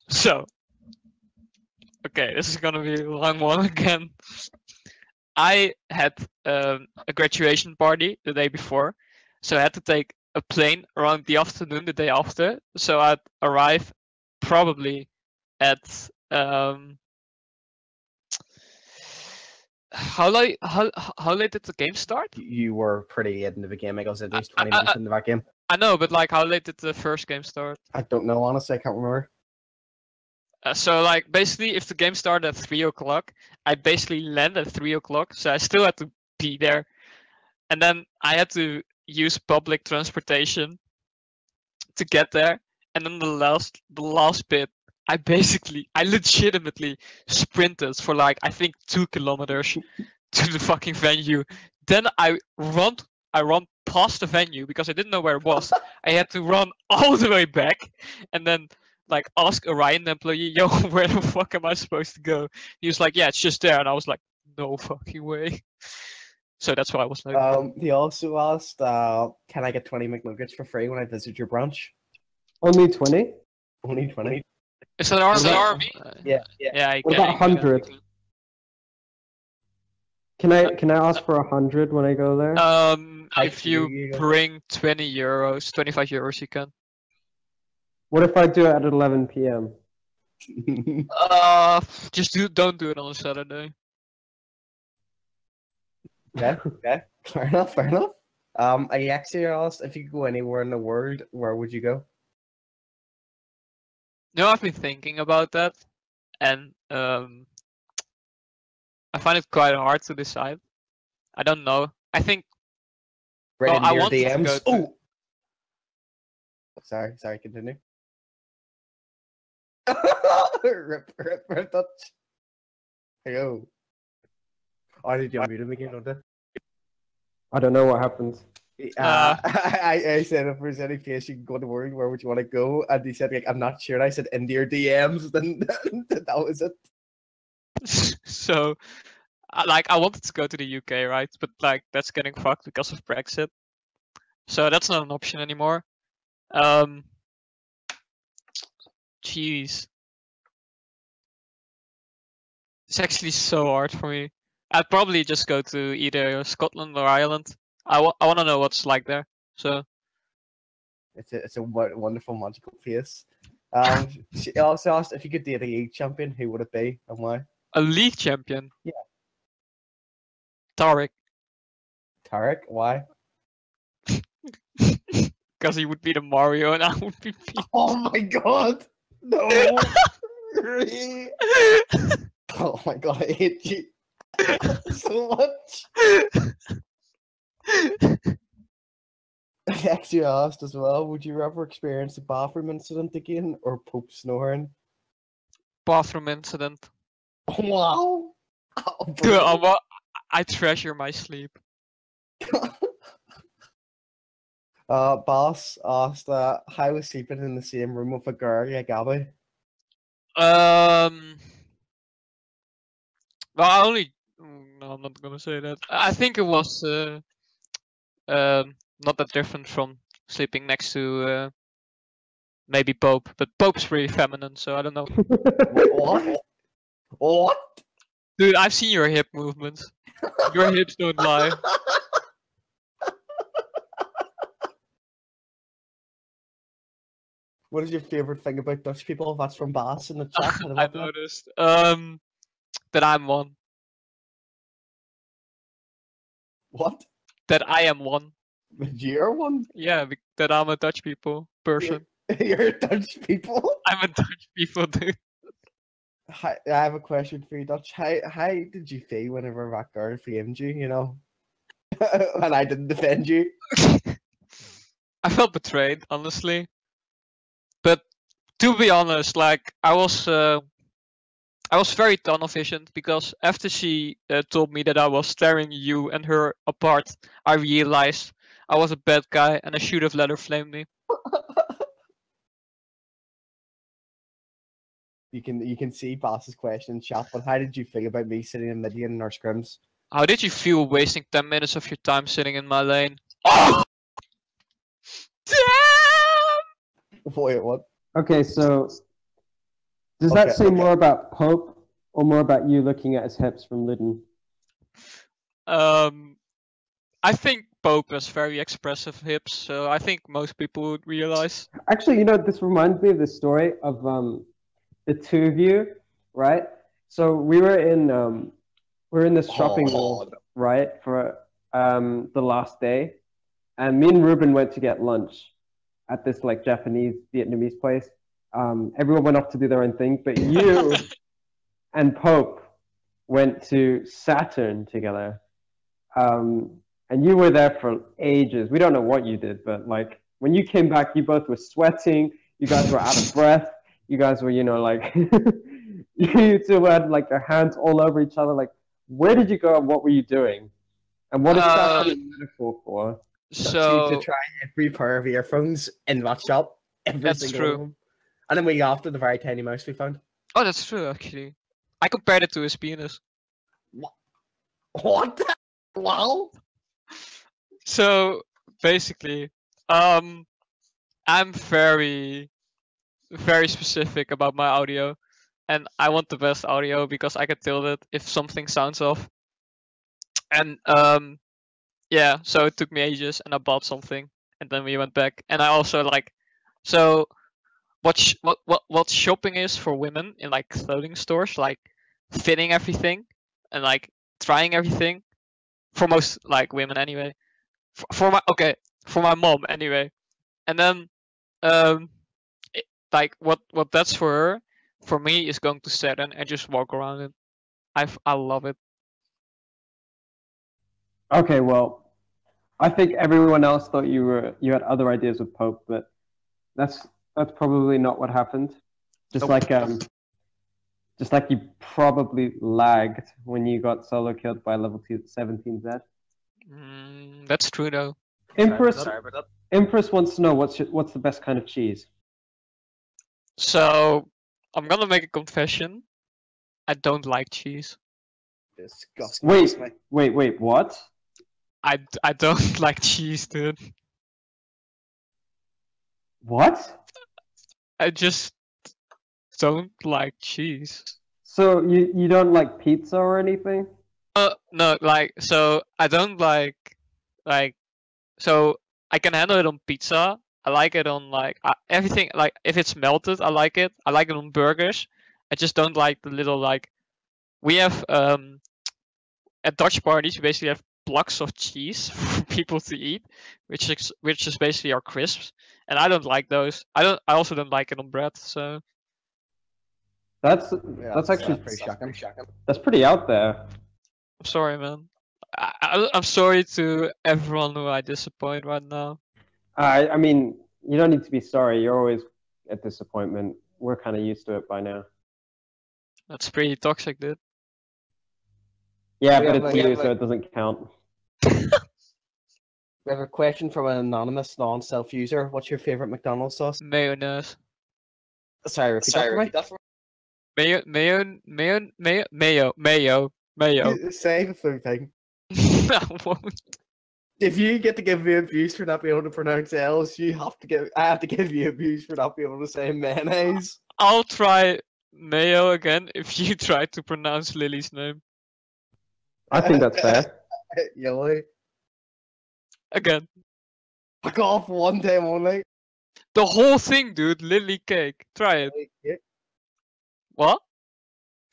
So, okay, this is gonna be a long one again. I had a graduation party the day before, so I had to take a plane around the afternoon the day after. So I'd arrive probably at how late did the game start? You were pretty late into the game. I was at least 20 minutes into that game. I know, but how late did the first game start? I don't know, honestly. I can't remember. So basically, if the game started at 3 o'clock, I basically landed at 3 o'clock, so I still had to be there, and then I had to use public transportation to get there, and then the last bit, I legitimately sprinted for I think 2 kilometers to the fucking venue. Then I run past the venue because I didn't know where it was. I had to run all the way back, and then ask a Ryan employee, yo, where the fuck am I supposed to go? He was like, yeah, it's just there, and I was like, no fucking way. So that's why I was like. He also asked, can I get 20 McNuggets for free when I visit your branch? Only 20? Only 20. Is that RV? Yeah. What about 100? Can I ask for 100 when I go there? If you bring 20 euros, 25 euros, you can. What if I do it at 11 p.m.? Just don't do it on a Saturday. Okay. Fair enough. I actually asked, if you could go anywhere in the world, where would you go? I've been thinking about that, and I find it quite hard to decide. I don't know. I think. Right I in your want DMs. to go to... Sorry. Continue. rip Dutch. Hello. Oh, did you unmute him again, don't you? I don't know what happened. I said, if there's any place you can go to work, where would you want to go? And he said, I'm not sure. And I said, into your DMs. Then that was it. So, I wanted to go to the UK, right? But like that's getting fucked because of Brexit. So that's not an option anymore. Jeez. It's actually so hard for me. I'd probably just go to either Scotland or Ireland. I want to know what's like there. So It's a wonderful, magical place. She also asked if you could date a league champion, who would it be and why? a league champion. Yeah. Tarek. Tarek, why? Because he would be the Mario and I would be Peach. Oh my god! No! Really? Oh my god, I hate you so much. Actually asked as well, would you ever experience a bathroom incident again or Pope snoring? Bathroom incident. Wow! Oh, Dude, I treasure my sleep. Boss asked how was sleeping in the same room with a girl like Abby? Well, I only. No, I'm not gonna say that. I think it was not that different from sleeping next to maybe Pope, but Pope's really feminine, so I don't know. What? What? Dude, I've seen your hip movements. Your hips don't lie. What is your favorite thing about Dutch people? That's from Bass in the chat. I noticed. That I'm one. What? That I am one. You're one? Yeah, that I'm a Dutch people person. You're Dutch people? I'm a Dutch people, dude. I have a question for you, Dutch. How did you feel whenever that girl flamed you, you know? And I didn't defend you? I felt betrayed, honestly. But to be honest, like I was very tunnel visioned because after she told me that I was tearing you and her apart, I realized I was a bad guy and I should have let her flame me. You can see Bass's question in chat, but how did you feel about me sitting in Midian in our scrims? How did you feel wasting 10 minutes of your time sitting in my lane? Oh! Damn! Wait, what? Okay, so does that say more about Pope or more about you looking at his hips from Lydon? I think Pope has very expressive hips, so I think most people would realize. Actually, you know, this reminds me of the story of the two of you, right? So we were in this shopping mall, right, for the last day, and me and Ruben went to get lunch at this like Japanese Vietnamese place. Everyone went off to do their own thing, but you and Pope went to Saturn together. And you were there for ages. We don't know what you did, but like when you came back, you both were sweating. You guys were out of breath. You guys were, you know, like you two had like their hands all over each other. Like, where did you go and what were you doing? And what is Saturn a metaphor for? So to try every pair of earphones in that shop. That's true. And then we got after the very tiny mouse we found. Oh, that's true, actually. I compared it to his penis. What? Wow. So basically, I'm very, very specific about my audio, and I want the best audio because I can tell that if something sounds off. And yeah, so it took me ages, and I bought something, and then we went back, and I also like, so what shopping is for women in like clothing stores, like fitting everything and like trying everything for most like women anyway. For my mom anyway, and then like what that's for her, for me is going to Saturn and just walk around it. I love it. Okay, well, I think everyone else thought you had other ideas with Pope, but that's probably not what happened. Just like you probably lagged when you got solo killed by level 17Z. That's true though. Empress wants to know what's the best kind of cheese. So I'm gonna make a confession. I don't like cheese. Disgusting. Wait, what? I don't like cheese, dude. What? I just don't like cheese. So you don't like pizza or anything? No, like, so I don't like so I can handle it on pizza. I like it on like everything. Like if it's melted, I like it. I like it on burgers. I just don't like the little like we have at Dutch parties. We basically have blocks of cheese for people to eat, which is basically our crisps, and I don't like those. I also don't like it on bread. So That's actually pretty shocking. that's pretty out there. I'm sorry, man. I'm sorry to everyone who I disappoint right now. I mean, you don't need to be sorry. You're always a disappointment. We're kind of used to it by now. That's pretty toxic, dude. Yeah, We but have it's like- you, so it doesn't count. We have a question from an anonymous non-self user. What's your favorite McDonald's sauce? Mayonnaise. Sorry, repeat that for me. Mayo. Say the full thing. I won't. If you get to give me abuse for not being able to pronounce L's, I have to give you abuse for not being able to say mayonnaise. I'll try Mayo again if you try to pronounce Lily's name I think that's fair. Yellow. again. Fuck off one time only. The whole thing, dude. Lily cake. Try it. What?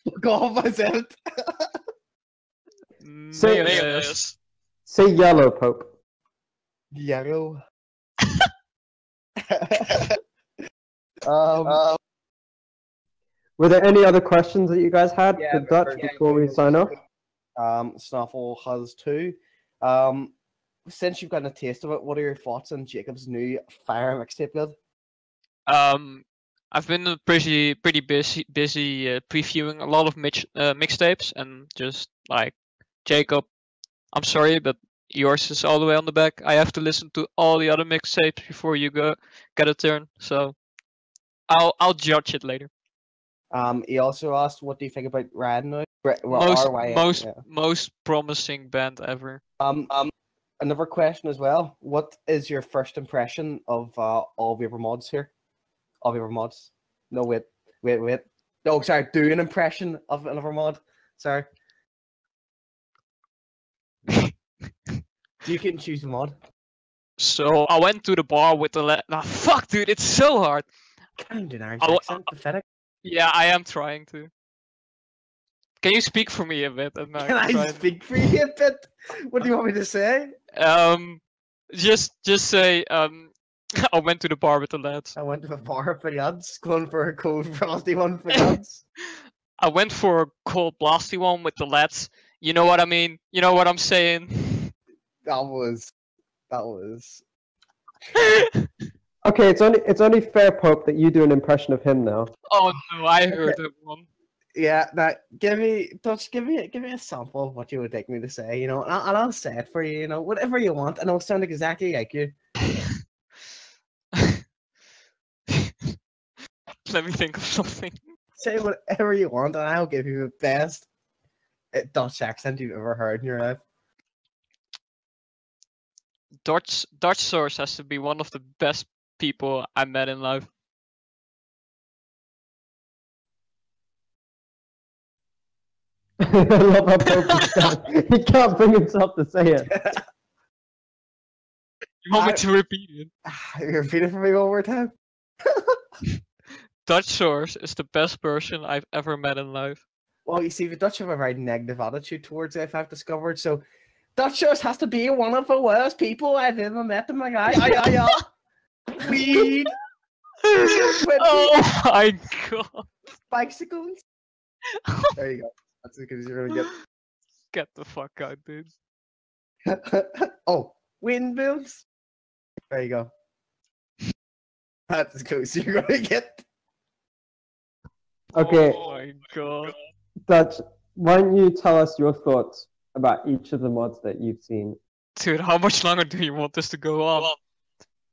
Fuck off, I said. Say- Mayonnaise. Say yellow, Pope. Yellow. Were there any other questions that you guys had Yeah, for Dutch before we sign off? Snaffle has two. Since you've gotten a taste of it, what are your thoughts on Jacob's new Fire mixtape build? I've been pretty busy previewing a lot of mixtapes, and just like Jacob, I'm sorry, but yours is all the way on the back. I have to listen to all the other mixtapes before you get a turn. So I'll judge it later. He also asked, what do you think about Ryan now? RYN, Most promising band ever. Another question as well. What is your first impression of all of your mods here? All of your mods? No, wait. No, sorry, do an impression of another mod. Sorry. You can choose a mod. So I went to the bar with the fuck, dude, it's so hard. Kind of an I- accent, pathetic. Yeah, I am trying to. Can you speak for me a bit? And Can I speak for you a bit? What do you want me to say? Just say I went to the bar with the lads. I went to a bar for lads, going for a cold frosty one for lads. I went for a cold blasty one with the lads. You know what I mean? You know what I'm saying? That was. Okay, it's only fair, Pope, that you do an impression of him now. Oh no, I heard that one. Yeah, now give me a sample of what you would like me to say, and I'll say it for you, whatever you want, and I'll sound exactly like you. Let me think of something. Say whatever you want, and I'll give you the best Dutch accent you've ever heard in your life. DutchSource has to be one of the best people I met in life. I love how Pope he can't bring himself to say it. You want me to repeat it? Repeat it for me one more time. DutchSource is the best person I've ever met in life. Well, you see, the Dutch have a very negative attitude towards it, I've discovered, so DutchSource has to be one of the worst people I've ever met in my life. Weed. Oh my god. Bicycles. There you go. That's as good as you're gonna Get the fuck out, dude. get. Oh, windmills. There you go. That's as close as you're gonna get. Okay, Oh my god. Dutch, why don't you tell us your thoughts about each of the mods that you've seen? Dude, how much longer do you want this to go on?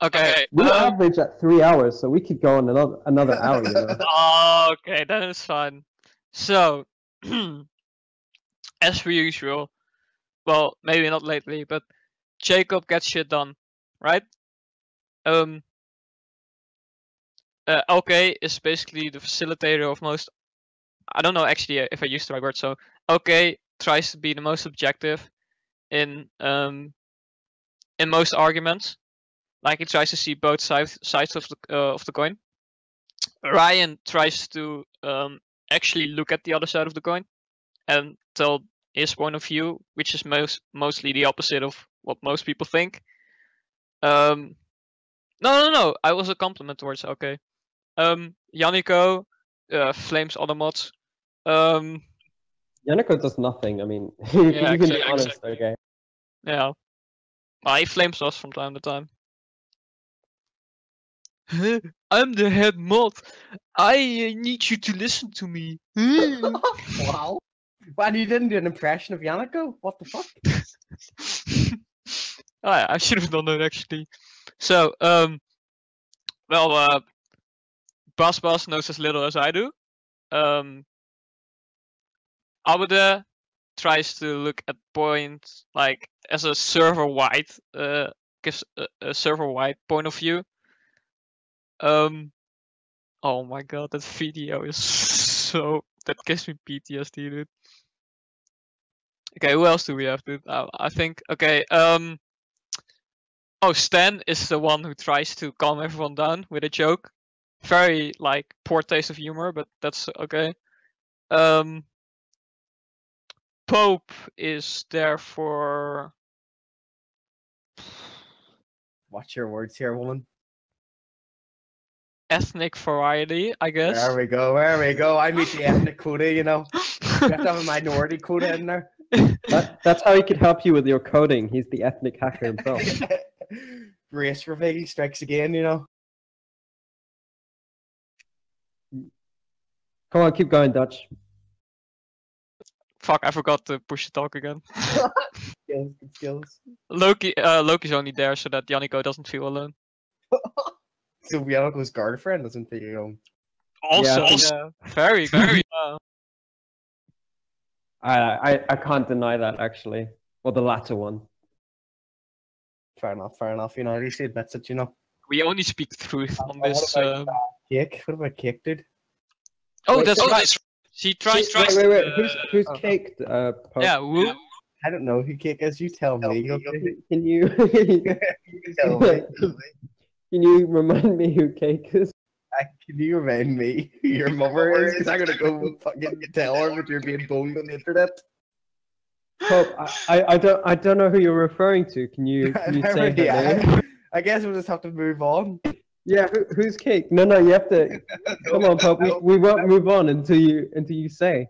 Okay. We average at 3 hours, so we could go on another hour. You know? Oh, okay, that is fine. So, as per usual. Well, maybe not lately, but Jacob gets shit done, right? LK is basically the facilitator of most. I don't know actually if I used the right word. So LK tries to be the most objective in most arguments. Like he tries to see both sides of the coin. Ryan tries to actually look at the other side of the coin and tell his point of view, which is mostly the opposite of what most people think. No. I was a compliment towards okay. Yannico flames other mods. Yannico does nothing. I mean, Yeah, you can be exactly. honest, okay? Yeah. Well, he flames us from time to time. I'm the head mod. I need you to listen to me. Wow. And you didn't do an impression of Yannico? What the fuck? I should have done that actually. So, well, Boss knows as little as I do. Abode tries to look at points like as a server-wide, gives a server-wide point of view. Oh my god, that video is so that gives me PTSD, dude. Okay, who else do we have, dude? I think okay. Oh, Stan is the one who tries to calm everyone down with a joke. Very like poor taste of humor, but that's okay. Pope is there for. Watch your words here, woman. Ethnic variety, I guess. There we go. I meet the ethnic quota, you know. You have to have a minority quota in there. That's how he could help you with your coding. He's the ethnic hacker himself. Race reveal strikes again, you know. Come on, keep going, Dutch. Fuck, I forgot to push the talk again. Skills. Loki's only there so that Yannico doesn't feel alone. So Yannico's girlfriend doesn't feel alone. Also, yeah. Very. I can't deny that actually. Well, the latter one. Fair enough. You know, at least he admits it, you know. We only speak truth on this. Cake? What about Cake, dude? Oh, Wait, that's right. She tries. Wait. Who's Cake? Pope? Yeah, who? I don't know who Cake is. You tell me. Okay? Can you? Tell me. Can you remind me who Cake is? Can you remind me who your mother is? Because I'm gonna go fucking tell her that you're being boned on the internet. Pope, I don't know who you're referring to. Can you say her name? I guess we'll just have to move on. Yeah, who's Cake? No, you have to. Come on, Pope. We won't move on until you say.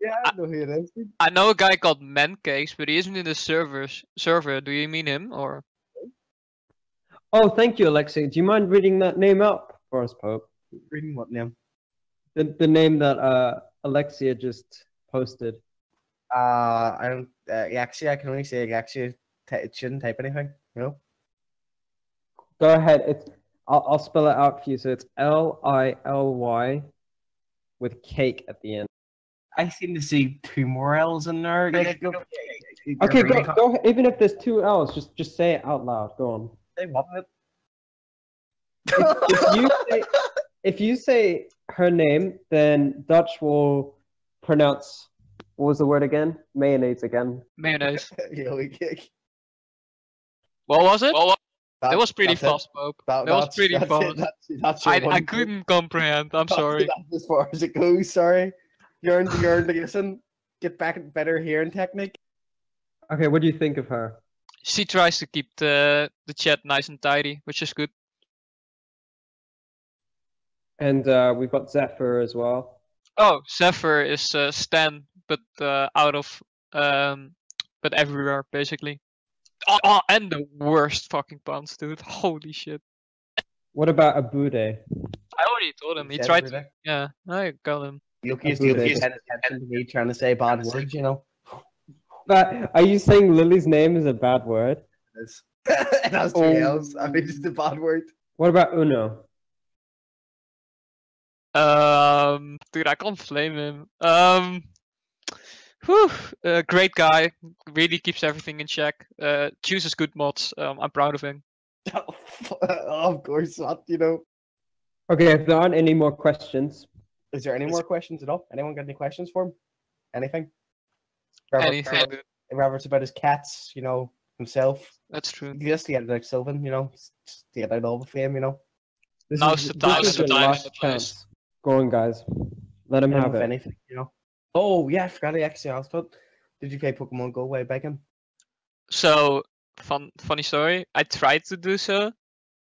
Yeah, I know who it is. I know a guy called Mancakes, but he isn't in the server. Do you mean him or? Oh, thank you, Alexei. Do you mind reading that name out for us, Pope? Reading what name? The name that Alexia just posted. I don't. Actually, I can only say actually. It shouldn't type anything. You know. Go ahead. I'll spell it out for you. So it's Lily with cake at the end. I seem to see 2 more L's in there. Okay, go. Even if there's 2 L's, just say it out loud. Go on. They want it. If you say her name, then Dutch will pronounce. What was the word again? Mayonnaise again. Mayonnaise. Yeah, we kick. What was it? That was pretty fast, Pope. That was pretty fast. I couldn't comprehend. I'm sorry. That's as far as it goes. Sorry. You're to listen. Get back better hearing technique. Okay, what do you think of her? She tries to keep the chat nice and tidy, which is good. And we've got Zephyr as well. Oh, Zephyr is Stan, but out of but everywhere basically. Oh, and the worst fucking puns, dude. Holy shit. What about Abude? I already told him. He tried to. Yeah, I got him. Loki's paying attention to me trying to say bad words, you know. But are you saying Lily's name is a bad word? It is. It has 3 L's. I mean, it's a bad word. What about Uno? Dude, I can't flame him. Whew, great guy. Really keeps everything in check. Chooses good mods. I'm proud of him. Of course not, you know. Okay, if there aren't any more questions, Is there any more questions at all? Anyone got any questions for him? Anything? Anything. Robert's about his cats, you know, himself. That's true. Just to get like Sylvan, you know, just to get out all the fame, you know. Now's the time. This is your last chance. Go on, guys. Let him Him have with it. anything, you know. Oh yeah, I forgot I actually asked about. Did you play Pokemon Go way back in? So funny story. I tried to do so,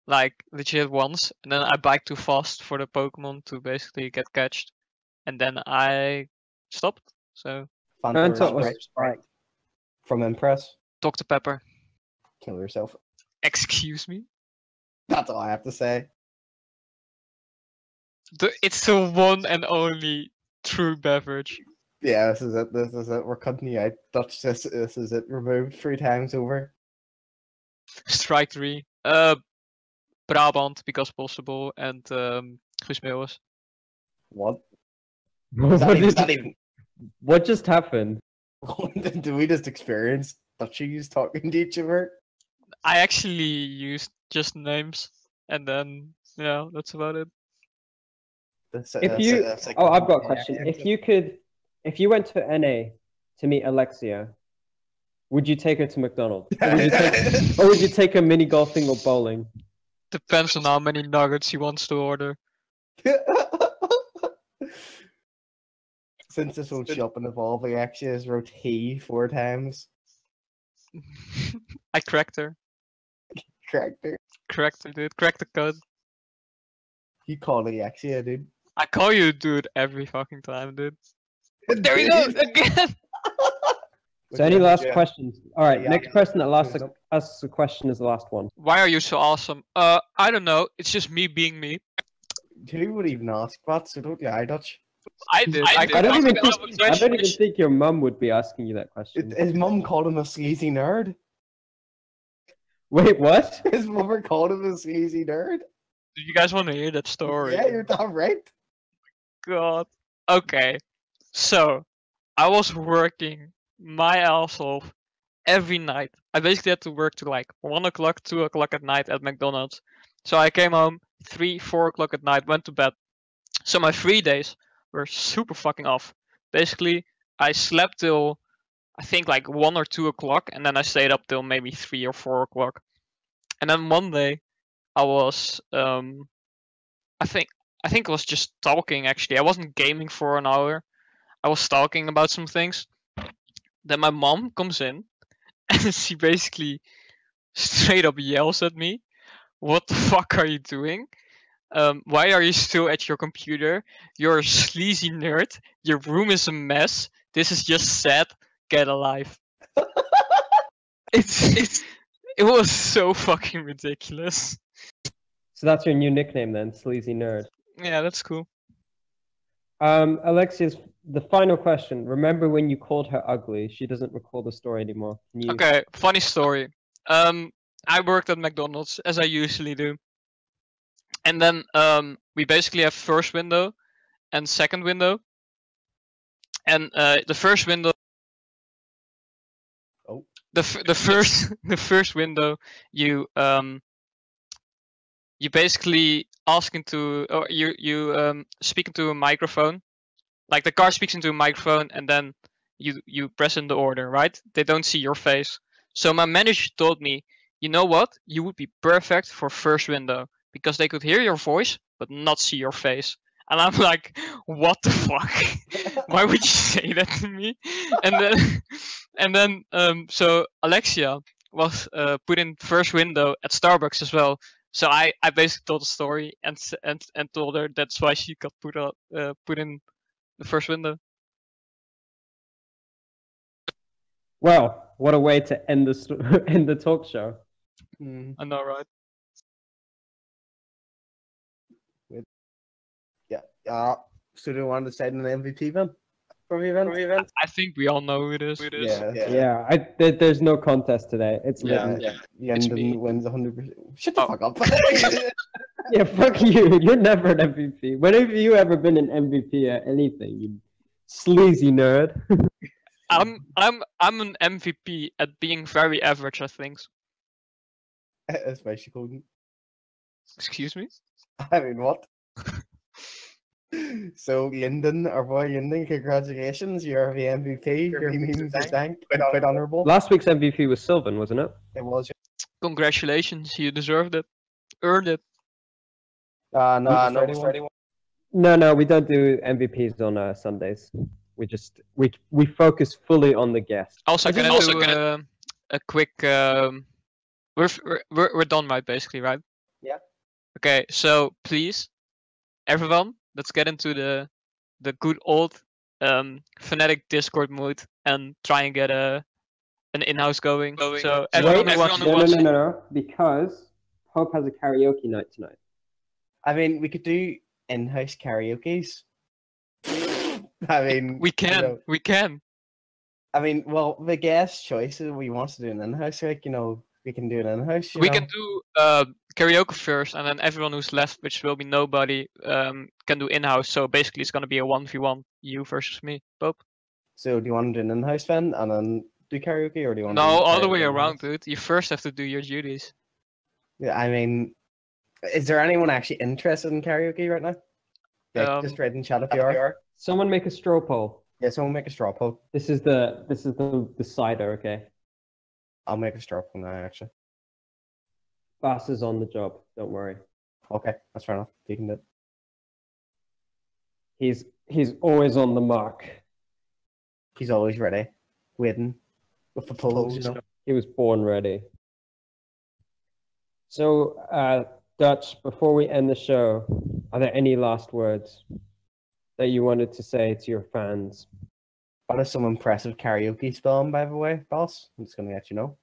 like legit once, and then I biked too fast for the Pokemon to basically get catched, and then I stopped. So And so it was Sprite from Impress. Dr. Pepper. Kill yourself. Excuse me. That's all I have to say. It's the one and only true beverage. Yeah, this is it. This is it. We're cutting you out. Dutch, this is it. Removed 3 times over. Strike 3. Brabant because possible, and Guus Meeuwis. What? What, what just happened? Did we just experience Dutchies talking to each other? I actually used just names, and then yeah, that's about it. If you, oh, I've got a question. If you went to NA to meet Alexia, would you take her to McDonald's? Or would you take her mini golfing or bowling? Depends on how many nuggets he wants to order. Since this whole shop and evolving actually has wrote he 4 times. I cracked her. Cracked her. Cracked her, dude. Cracked the code. You call it Axia, dude. I call you dude every fucking time, dude. There we go again. So any last questions? All right, next person that asks a question is the last one. Why are you so awesome? I don't know. It's just me being me. Who would even ask that? So don't you, Dutch? I did. I don't even think your mum would be asking you that question. His mum called him a sleazy nerd. Wait, what? His mother called him a sleazy nerd. Do you guys want to hear that story? Yeah, you're damn right. God. Okay. So, I was working my ass off every night. I basically had to work to like 1 o'clock, 2 o'clock at night at McDonald's. So I came home 3, 4 o'clock at night, went to bed. So my 3 days were super fucking off. Basically, I slept till I think like 1 or 2 o'clock, and then I stayed up till maybe 3 or 4 o'clock. And then one day, I was I think I was just talking actually. I wasn't gaming for an hour. I was talking about some things. Then my mom comes in and she basically straight up yells at me. What the fuck are you doing? Why are you still at your computer? You're a sleazy nerd. Your room is a mess. This is just sad. Get alive. It was so fucking ridiculous. So that's your new nickname then, Sleazy Nerd. Yeah, that's cool. Alexius, the final question. Remember when you called her ugly? She doesn't recall the story anymore. Okay, funny story. I worked at McDonald's as I usually do. And then we basically have first window and second window. And the first window the first window you basically ask into, or you speak into a microphone, like the car speaks into a microphone, and then you press in the order, right? They don't see your face. So my manager told me, you know what, you would be perfect for first window because they could hear your voice but not see your face. And I'm like, what the fuck? Why would you say that to me? And then so Alexia was put in first window at Starbucks as well. So I basically told the story and told her that's why she got put in the first window. Well, what a way to end the talk show. I know, right? Yeah. So do you want to decide an MVP then? For the event? I think we all know who it is. Yeah. There's no contest today. It's Yenden wins 100%. Shut the fuck up. Yeah, fuck you. You're never an MVP. When have you ever been an MVP at anything, you sleazy nerd? I'm an MVP at being very average at things. Especially Golden. Excuse me? I mean, what? So, Linden, our boy Linden, congratulations. You're the MVP. Your means to thank. Quite honourable. Last week's MVP was Sylvan, wasn't it? It was. Congratulations, you deserved it. Earned it. No, No, we don't do MVPs on Sundays. We focus fully on the guest. Also, I can just I do a quick? We're done, right? Basically, right? Yeah. Okay, so please, everyone, let's get into the good old Fnatic Discord mood and try and get an in-house going. So everyone who watches, No, because Pope has a karaoke night tonight. I mean, we could do in-house karaoke's. I mean, we can. I mean, well, the guest choices we want to do an in-house, like, we can do an in-house. We can do karaoke first, and then everyone who's left, which will be nobody, can do in-house. So basically, it's gonna be a 1v1, you versus me, Pope. So do you want to do an in-house then, and then do karaoke, or do you want? No, to do all the way karaoke around, in-house? dude. You first have to do your duties. Yeah, I mean, is there anyone actually interested in karaoke right now? Yeah, just write in chat if you are. Someone make a straw poll. Yeah, someone make a straw poll. This is the decider, okay? I'll make a straw poll now, actually. Bass is on the job. Don't worry. Okay, that's fair enough. You can do it. He's always on the mark. He's always ready, waiting with the polls, He was born ready. So, Dutch, before we end the show, are there any last words that you wanted to say to your fans? That is some impressive karaoke spelling, by the way, boss. I'm just gonna let you know.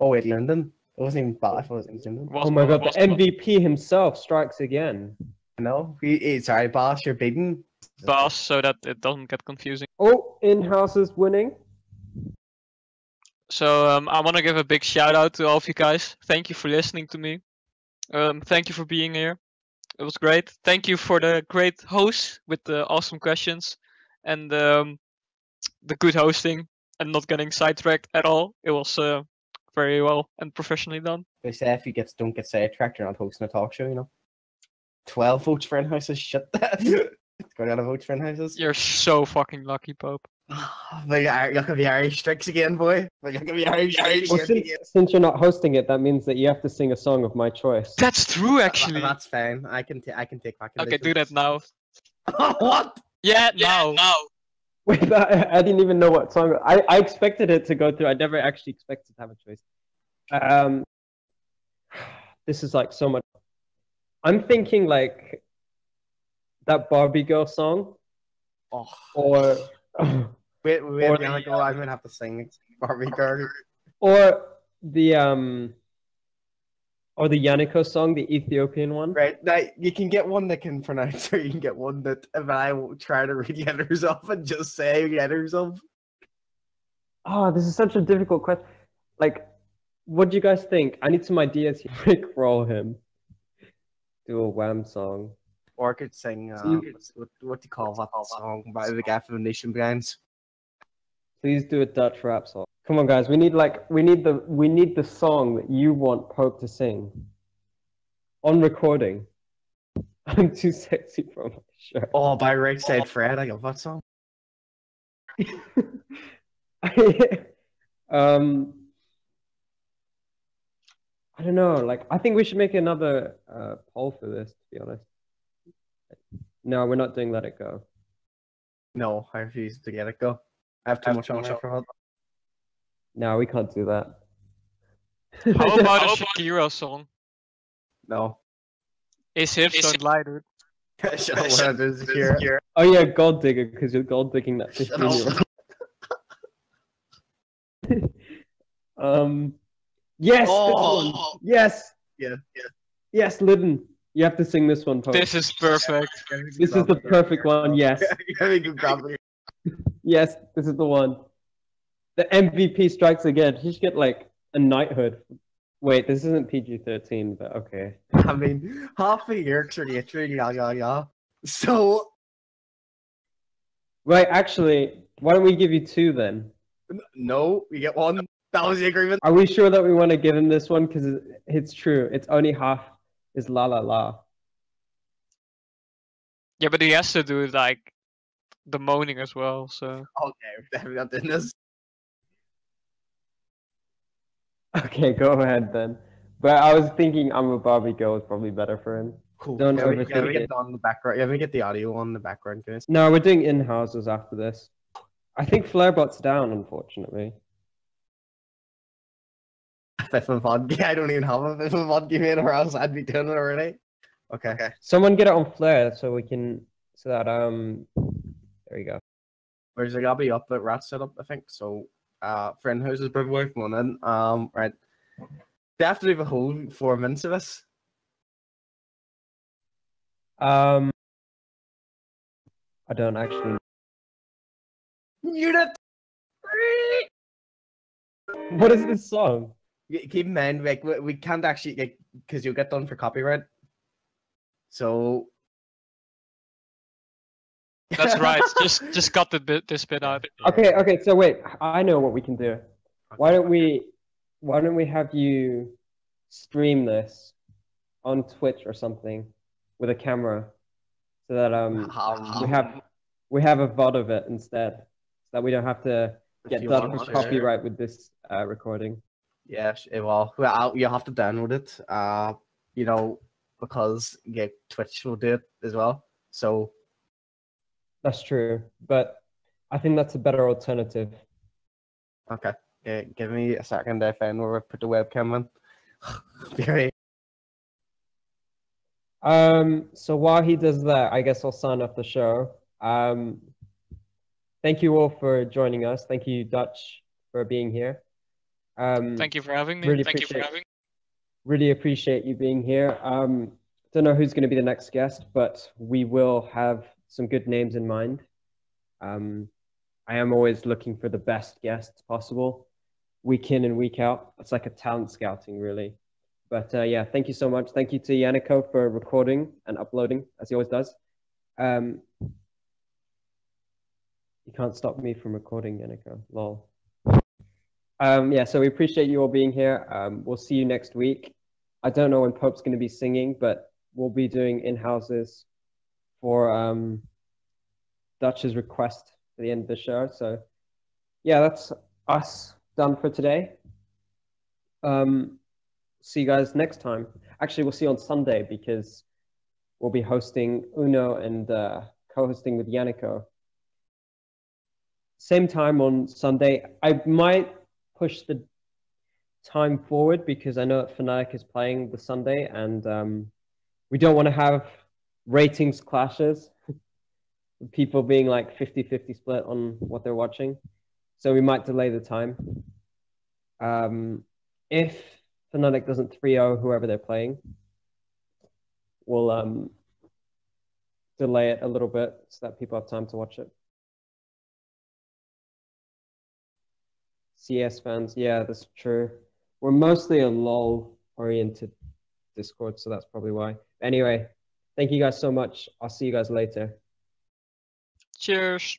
Oh wait, Linden. It wasn't even bad. It wasn't Linden. Oh my god, the MVP himself strikes again. No, sorry, boss. You're beaten. Boss, so that it doesn't get confusing. Oh, in-house is winning. So I want to give a big shout out to all of you guys. Thank you for listening to me. Thank you for being here. It was great. Thank you for the great host with the awesome questions and the good hosting and not getting sidetracked at all. It was very well and professionally done. They say if you don't get sidetracked, you're not hosting a talk show. 12 votes for in-house is shit. It's going out of votes for in-houses. You're so fucking lucky, Pope. Look at the Irish tricks again, boy. Look at the Irish tricks again. Since you're not hosting it, that means that you have to sing a song of my choice. That's true, actually. That's fine. I can take back. Okay, do that now. What? Yeah, now. Wait, I didn't even know what song. I expected it to go through. I never actually expected to have a choice. This is like so much. I'm thinking like that Barbie girl song, or wait, I'm gonna have to sing Barbie girl, or the Yannico song, the Ethiopian one. Right, now you can get one that can pronounce, or you can get one that if I will try to read letters off and just say letters of. Oh, this is such a difficult question. Like, what do you guys think? I need some ideas here. Rickroll him. Do a Wham song. Or I could sing, what do you call that song by the guy from the Nation Brands? Please do a Dutch rap song. Come on, guys. We need the song that you want Pope to sing on recording. I'm too sexy for my shirt. Oh, by Right Side Fred. I love that song. I don't know. Like, I think we should make another poll for this. To be honest. No, we're not doing Let It Go. No, I refuse to let it go. I have too much on my for. No, we can't do that. How about a Shakira song? No. His hips don't lie, dude. Oh yeah, Gold Digger, because you're gold digging that 15-year-old. Yes. Oh. Yes. Yeah. Yes, Lidden. You have to sing this one, Pope. This is perfect. This is the perfect one. Yes. Yes, this is the one. The MVP strikes again. He should get like a knighthood. Wait, this isn't PG-13, but okay. I mean, half the lyrics are literally yeah. So, right, actually, why don't we give you two then? No, you get one. That was the agreement. Are we sure that we want to give him this one? Because it's true. It's only half is la la la. Yeah, but he has to do like the moaning as well. So Okay, we're not doing this. Okay, go ahead then. But I was thinking I'm a Barbie girl is probably better for him. Cool. Don't yeah, we overthink get it. on the background. Yeah, we get the audio on the background, guys. No, we're doing in-houses after this. I think Flarebot's down, unfortunately. Fifth and vodka. I don't even have a fifth and vodka made, or else I'd be doing it already. Okay. Someone get it on Flare so we can there you go. Where's it gotta be up at Rat setup, I think. So friend houses everywhere, come on in. Right. They have to do the whole 4 minutes of this. I don't actually. Unit. What is this song? Keep in mind, like we can't actually, like, because you'll get done for copyright. So that's right. just cut this bit out. Okay. So wait, I know what we can do. Why don't we have you stream this on Twitch or something with a camera, so that we have a VOD of it instead, so that we don't have to get done for copyright with this recording. Yes, well, you'll have to download it. You know, because Twitch will do it as well. So that's true, but I think that's a better alternative. Okay. Give me a second to find where I put the webcam in. Very. So while he does that, I guess I'll sign off the show. Thank you all for joining us. Thank you, Dutch, for being here. Thank you for having me. Really appreciate you being here. Don't know who's going to be the next guest, but we will have some good names in mind. I am always looking for the best guests possible, week in and week out. It's like a talent scouting, really. But yeah, thank you so much. Thank you to Yannico for recording and uploading, as he always does. You can't stop me from recording, Yannico. Lol. Yeah, so we appreciate you all being here. We'll see you next week. I don't know when Pope's going to be singing, but we'll be doing in-houses for Dutch's request at the end of the show. So yeah, that's us done for today. See you guys next time. Actually, we'll see you on Sunday because we'll be hosting Uno and co-hosting with Yannico. Same time on Sunday. I might push the time forward because I know that Fnatic is playing the Sunday, and we don't want to have ratings clashes. People being like 50-50 split on what they're watching. So we might delay the time. If Fnatic doesn't 3-0 whoever they're playing, we'll delay it a little bit so that people have time to watch it. CS fans, yeah, that's true. We're mostly a LoL-oriented Discord, so that's probably why. Anyway, thank you guys so much. I'll see you guys later. Cheers.